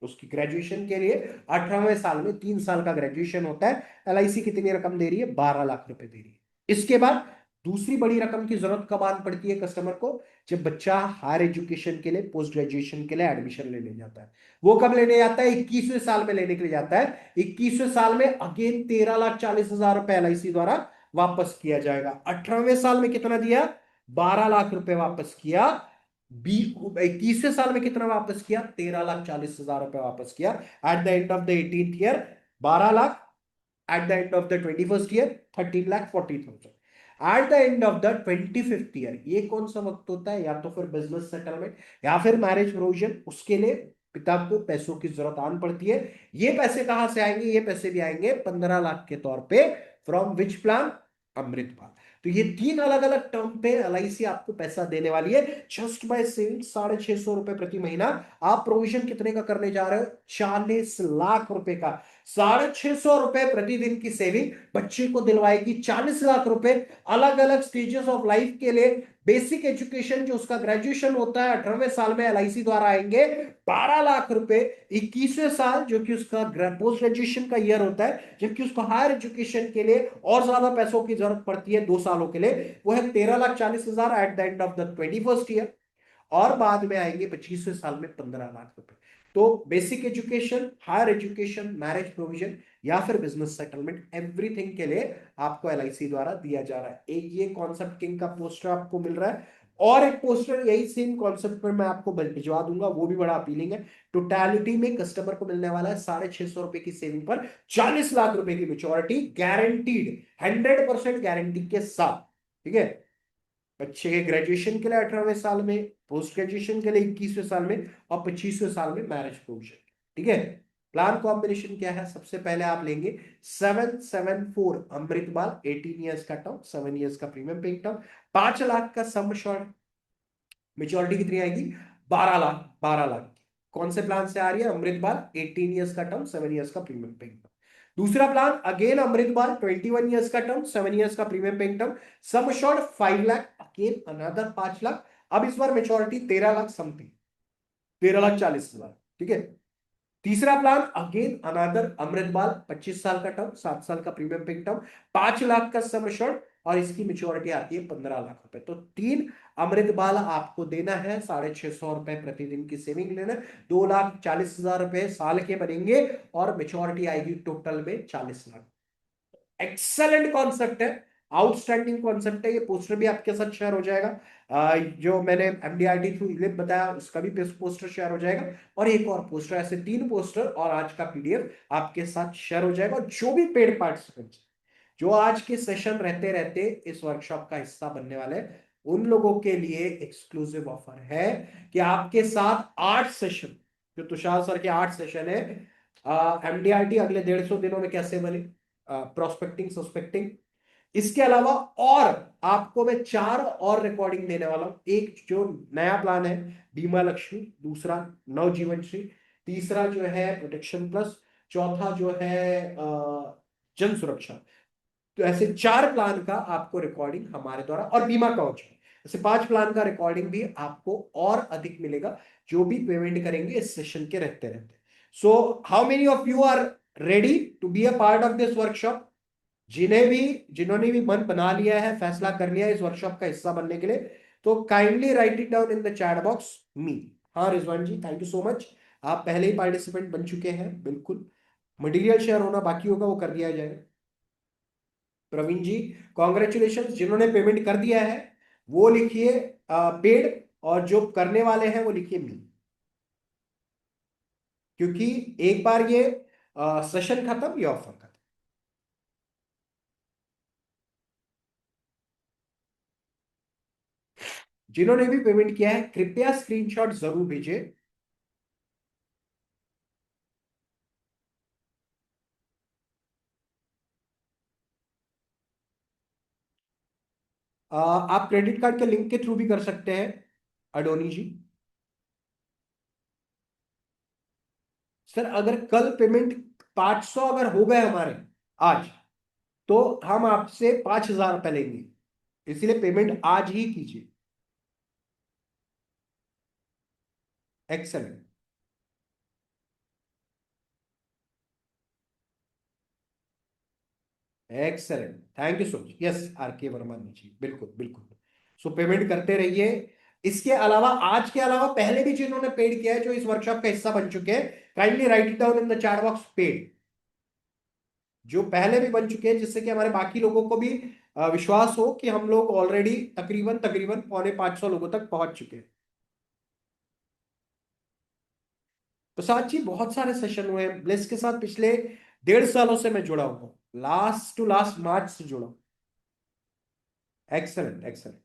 उसकी ग्रेजुएशन के लिए 18वें साल में, 3 साल का ग्रेजुएशन होता है, LIC कितनी रकम दे रही है? 12 लाख रुपए दे रही है। इसके बाद दूसरी बड़ी रकम की जरूरत कब आन पड़ती है कस्टमर को? जब बच्चा हायर एजुकेशन के लिए, पोस्ट ग्रेजुएशन के लिए एडमिशन लेने जाता है। वो कब लेने जाता है? 21वें साल में लेने के लिए जाता है। 21वें साल में अगेन 13,40,000 रुपए LIC द्वारा वापस किया जाएगा। 18वें साल में कितना दिया? 12 लाख रुपए वापस किया। 21वें साल में कितना वापस किया? 13,40,000 रुपए वापस किया। Eight the end of the 18th year 12 lakh, eight the end of the 21st year 13,40,000। Eight the end of the 25th year, ये कौन सा वक्त होता है? या तो फिर बिजनेस सेटलमेंट या फिर मैरिज प्रोविजन, उसके लिए पिता को पैसों की जरूरत आन पड़ती है। ये पैसे कहां से आएंगे? ये पैसे भी आएंगे 15 लाख के तौर पे, from which plan? Amrit plan. तो ये 3 अलग अलग टर्म पे LIC आपको पैसा देने वाली है, जस्ट बाय सेविंग 650 रुपए प्रति महीना। आप प्रोविजन कितने का करने जा रहे हो? 40 लाख रुपए का। 650 रुपए प्रतिदिन की सेविंग बच्चे को दिलवाएगी 40 लाख रुपए, अलग अलग स्टेजेस ऑफ लाइफ के लिए। बेसिक एजुकेशन जो उसका ग्रेजुएशन होता है 18वें साल में LIC द्वारा आएंगे 12 लाख रुपए। 21वें साल जो कि उसका पोस्ट ग्रेजुएशन का ईयर होता है, जबकि उसको हायर एजुकेशन के लिए और ज्यादा पैसों की जरूरत पड़ती है 2 सालों के लिए, वो है 13,40,000 eight the end of the 21st year. और बाद में आएंगे 25वें साल में 15 लाख रुपए। तो basic education, higher education, marriage provision या फिर बिजनेस सेटलमेंट, एवरीथिंग के लिए आपको LIC द्वारा दिया जा रहा है। एक ये कॉन्सेप्ट किंग का पोस्टर आपको मिल रहा है, और एक पोस्टर यही सेम कॉन्सेप्ट पर मैं आपको भिजवा दूंगा, वो भी बड़ा अपीलिंग है। टोटलिटी में कस्टमर को मिलने वाला है 650 रुपए की सेविंग पर 40 लाख रुपए की मेच्योरिटी, गारंटीड, 100% गारंटी के साथ, ठीक है। बच्चे के ग्रेजुएशन के लिए 18वें साल में, पोस्ट ग्रेजुएशन के लिए 21वें साल में, और 25वें साल में मैरिज प्रोविजन। ठीक है। प्लान कॉम्बिनेशन क्या है? सबसे पहले आप लेंगे 774 अमृतपाल, 18 ईयर्स का टर्म, 7 ईयर्स का प्रीमियम पेइंग टर्म, 5 लाख का सम श्योर्ड। मेच्योरिटी कितनी आएगी? 12 लाख, 12 लाख की। कौन से प्लान से आ रही है? अमृतपाल, 18 ईयर्स का टर्म, 7 ईयर्स का प्रीमियम पेइंग टर्म। दूसरा प्लान अगेन अमृतपाल, 21 ईयर्स का टर्म, 7 ईयर्स का premium paying term, sum assured 5 lakh, again another 5 lakh. अब इस बार मेच्योरिटी 13 लाख समथिंग, 13,40,000। ठीक है। तीसरा प्लान अगेन अनादर अमृतपाल, 25 साल का टर्म, 7 साल का प्रीमियम पेइंग टर्म, 5 लाख का सम एश्योर्ड, और इसकी मेच्योरिटी आती है 15 लाख रुपए। तो 3 अमृतपाल आपको देना है, 650 रुपए प्रतिदिन की सेविंग लेना, 2,40,000 रुपए साल के बनेंगे, और मेच्योरिटी आएगी टोटल में 40 लाख। एक्सेलेंट कॉन्सेप्ट है, आउटस्टैंडिंग कॉन्सेप्ट है। ये पोस्टर भी आपके साथ शेयर हो जाएगा, जो मैंने एमडीआरटी थ्रू इलिप बताया उसका भी पोस्टर शेयर हो जाएगा, और एक और पोस्टर, ऐसे 3 पोस्टर और आज का पीडीएफ आपके साथ शेयर हो जाएगा। और जो भी पेड पार्टिसिपेंट्स जो आज के सेशन रहते रहते इस वर्कशॉप का हिस्सा बनने वाले हैं, उन लोगों के लिए एक्सक्लूसिव ऑफर है कि आपके साथ 8 सेशन, जो तुषार सर के 8 सेशन है, एमडीआरटी अगले 150 दिनों में कैसे बने, प्रोस्पेक्टिंग सस्पेक्टिंग, इसके अलावा और आपको मैं 4 और रिकॉर्डिंग देने वाला हूं। एक जो नया प्लान है बीमा लक्ष्मी, दूसरा नवजीवन श्री, तीसरा जो है प्रोटेक्शन प्लस, चौथा जो है जन सुरक्षा। तो ऐसे 4 प्लान का आपको रिकॉर्डिंग हमारे द्वारा, और बीमा कवच, ऐसे 5 प्लान का रिकॉर्डिंग भी आपको और अधिक मिलेगा, जो भी पेमेंट करेंगे इस सेशन के रहते रहते। So how many of you are ready to be a part of this workshop? जिन्होंने भी मन बना लिया है, फैसला कर लिया है इस वर्कशॉप का हिस्सा बनने के लिए, तो kindly write it down in the chat box me. हाँ Rizwan ji, thank you so much, आप पहले ही पार्टिसिपेंट बन चुके हैं। बिल्कुल, मटेरियल शेयर होना बाकी होगा, वो कर दिया जाएगा। प्रवीण जी कॉन्ग्रेचुलेशन, जिन्होंने पेमेंट कर दिया है वो लिखिए पेड, और जो करने वाले हैं वो लिखिए मी, क्योंकि एक बार ये सेशन खत्म, ये ऑफर खत्म। जिन्होंने भी पेमेंट किया है कृपया स्क्रीनशॉट जरूर भेजिए। आप क्रेडिट कार्ड के लिंक के थ्रू भी कर सकते हैं अडोनी जी। सर अगर कल पेमेंट 500 अगर हो गए हमारे आज, तो हम आपसे 5,000 रुपए लेंगे, इसलिए पेमेंट आज ही कीजिए। Excellent, excellent, thank you so much. Yes R K Verma जी, बिल्कुल बिल्कुल। सो पेमेंट करते रहिए। इसके अलावा, आज के अलावा पहले भी जिन्होंने पेड किया है, जो इस वर्कशॉप का हिस्सा बन चुके हैं, kindly write it down in the chat box paid, जो पहले भी बन चुके हैं, जिससे कि हमारे बाकी लोगों को भी विश्वास हो कि हम लोग ऑलरेडी तकरीबन तकरीबन 450 लोगों तक पहुंच चुके हैं। प्रसाद जी बहुत सारे सेशन हुए हैं ब्लेस के साथ, पिछले 1.5 सालों से मैं जुड़ा हुआ हूँ, लास्ट टू लास्ट मार्च से जुड़ा हूं। Excellent, excellent.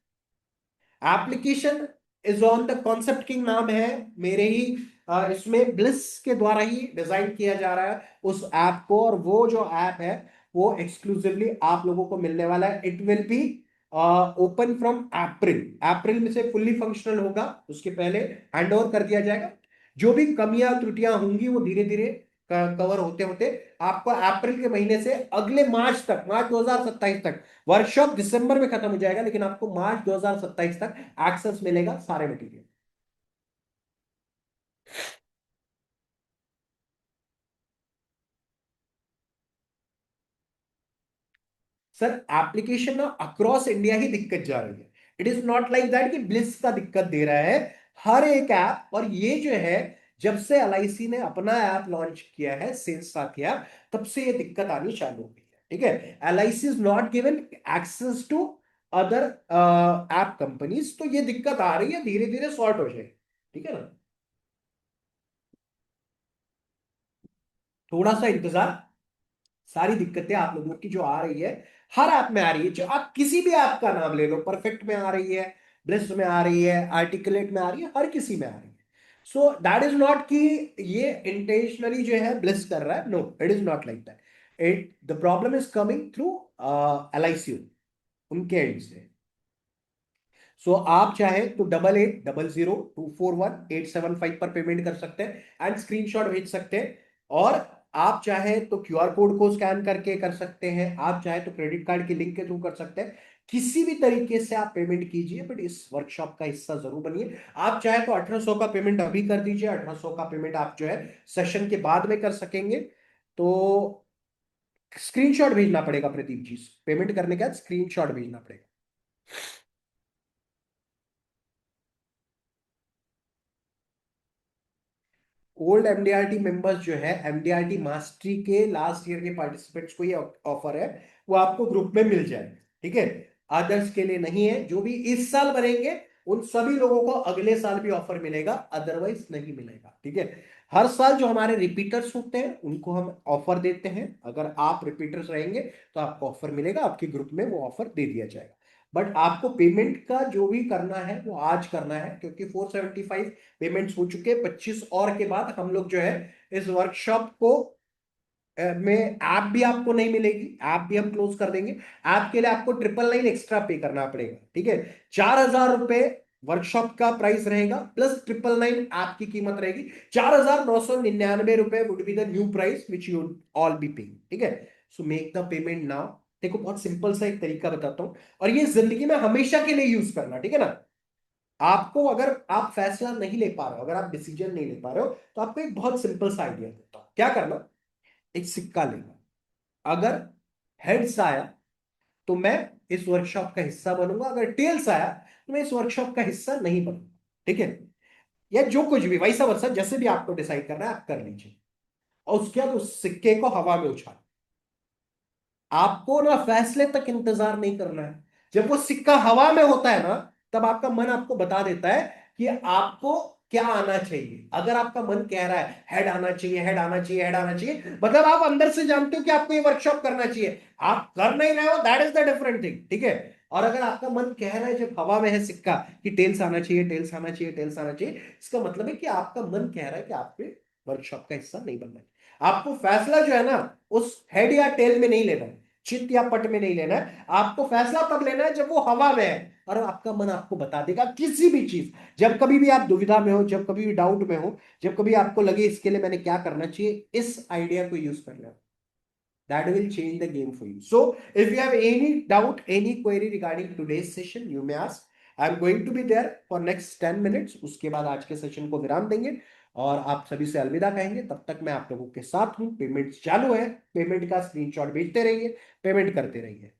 Application is on the concept king नाम है मेरे ही, इसमें ब्लिस के द्वारा ही डिजाइन किया जा रहा है उस ऐप को, और वो जो ऐप है वो एक्सक्लूसिवली आप लोगों को मिलने वाला है। It will be open from April, अप्रैल में से फुल्ली फंक्शनल होगा, उसके पहले हैंड ओवर कर दिया जाएगा। जो भी कमियां त्रुटियां होंगी वो धीरे धीरे कवर होते होते आपको अप्रैल के महीने से अगले मार्च तक, मार्च 2027 तक, वर्कशॉप दिसंबर में खत्म हो जाएगा, लेकिन आपको मार्च 2027 तक एक्सेस मिलेगा सारे मटेरियल। सर एप्लीकेशन ना अक्रॉस इंडिया ही दिक्कत जा रही है, it is not like that कि ब्लिस का दिक्कत दे रहा है, हर एक ऐप। और ये जो है, जब से एलआईसी ने अपना ऐप लॉन्च किया है सेल्स साथी ऐप, तब से ये दिक्कत आनी चालू हो गई है। ठीक है, LIC is not given access to other app companies, तो ये दिक्कत आ रही है, धीरे धीरे सॉर्ट हो जाएगी। ठीक है ना, थोड़ा सा इंतजार, सारी दिक्कतें आप लोगों की जो आ रही है, हर ऐप में आ रही है। जो आप किसी भी ऐप का नाम ले लो, परफेक्ट में आ रही है, ब्लिस में आ रही है, आर्टिकुलेट में आ रही है, हर किसी में आ रही है। सो दैट इज नॉट कि ये इंटेंशनली जो है ब्लिस कर रहा है, no, it is not like that. It the problem is coming through LIC, उनके एंड से। सो आप चाहे तो 88000241 875 पर पेमेंट कर सकते हैं एंड स्क्रीनशॉट भेज सकते हैं। और आप चाहे तो QR कोड को स्कैन करके कर सकते हैं, आप चाहे तो क्रेडिट कार्ड की लिंक के थ्रू कर सकते हैं। किसी भी तरीके से आप पेमेंट कीजिए, बट इस वर्कशॉप का हिस्सा जरूर बनिए। आप चाहे तो 1800 का पेमेंट अभी कर दीजिए, 1800 का पेमेंट आप जो है सेशन के बाद में कर सकेंगे। तो स्क्रीनशॉट भेजना पड़ेगा प्रदीप जी, पेमेंट करने के बाद स्क्रीनशॉट भेजना पड़ेगा। ओल्ड MDRT मेंबर्स जो है, MDRT मास्टरी के लास्ट ईयर के पार्टिसिपेंट्स को ये ऑफर है, वो आपको ग्रुप में मिल जाएगा, ठीक है। अदर्स के लिए नहीं है। जो भी इस साल भरेंगे उन सभी लोगों को अगले साल भी ऑफर मिलेगा, अदरवाइज नहीं मिलेगा, ठीक है। हर साल जो हमारे रिपीटर्स होते हैं उनको हम ऑफर देते हैं। अगर आप रिपीटर्स रहेंगे तो आपको ऑफर मिलेगा, आपके ग्रुप में वो ऑफर दे दिया जाएगा। बट आपको पेमेंट का जो भी करना है वो आज करना है, क्योंकि 475 पेमेंट्स हो चुके हैं। 25 और के बाद हम लोग जो है इस वर्कशॉप को में ऐप भी आपको नहीं मिलेगी, ऐप भी हम क्लोज कर देंगे। ऐप के लिए आपको 999 एक्स्ट्रा पे करना पड़ेगा, ठीक है। 4000 रुपए वर्कशॉप का प्राइस रहेगा, प्लस 999 ऐप की कीमत रहेगी। 4999 रुपए would be the new price which you all be paying, ठीक है। सो मेक द पेमेंट नाउ। देखो बहुत सिंपल सा एक तरीका बताता हूं, और ये जिंदगी में हमेशा के लिए यूज करना, ठीक है ना। आपको अगर आप फैसला नहीं ले पा रहे हो, अगर आप डिसीजन नहीं ले पा रहे हो, तो आपको एक बहुत सिंपल सा आइडिया देता हूं। क्या करना, एक सिक्का लेना। अगर हेड्स आया तो मैं इस वर्कशॉप का हिस्सा बनूंगा, अगर टेल्स आया तो मैं इस वर्कशॉप का हिस्सा नहीं बनूंगा, ठीक है। या जो कुछ भी वैसा वर्षा, जैसे भी आपको डिसाइड करना है आप कर लीजिए। और उसके बाद उस सिक्के को हवा में उछाल। आपको ना फैसले तक इंतजार नहीं करना है। जब वो सिक्का हवा में होता है ना, तब आपका मन आपको बता देता है कि आपको क्या आना चाहिए। अगर आपका मन कह रहा है हेड आना चाहिए, हेड आना चाहिए, हेड आना चाहिए, मतलब आप अंदर से जानते हो कि आपको ये वर्कशॉप करना चाहिए, आप कर नहीं रहे हो, that is the different thing, ठीक है। और अगर आपका मन कह रहा है जब हवा में है सिक्का कि टेल्स आना चाहिए, टेल्स आना चाहिए, टेल्स आना चाहिए, इसका मतलब है कि आपका मन कह रहा है कि आपके वर्कशॉप का हिस्सा नहीं बनना है। आपको फैसला जो है ना उस हेड या टेल में नहीं लेना है, चित या पट में नहीं लेना है। आपको फैसला तब लेना है जब वो हवा में है, और आपका मन आपको बता देगा किसी भी चीज। जब कभी भी आप दुविधा में हो, जब कभी भी डाउट में हो, जब कभी आपको लगे इसके लिए मैंने क्या करना चाहिए, इस आइडिया को यूज कर लेना। That will change the game for you. So, if you have any doubt, any query regarding today's session, you may ask. I'm going to be there for next 10 minutes. उसके बाद आज के सेशन को विराम देंगे और आप सभी से अलविदा कहेंगे। तब तक मैं आप लोगों के साथ हूँ। पेमेंट चालू है, पेमेंट का स्क्रीनशॉट भेजते रहिए, पेमेंट करते रहिए।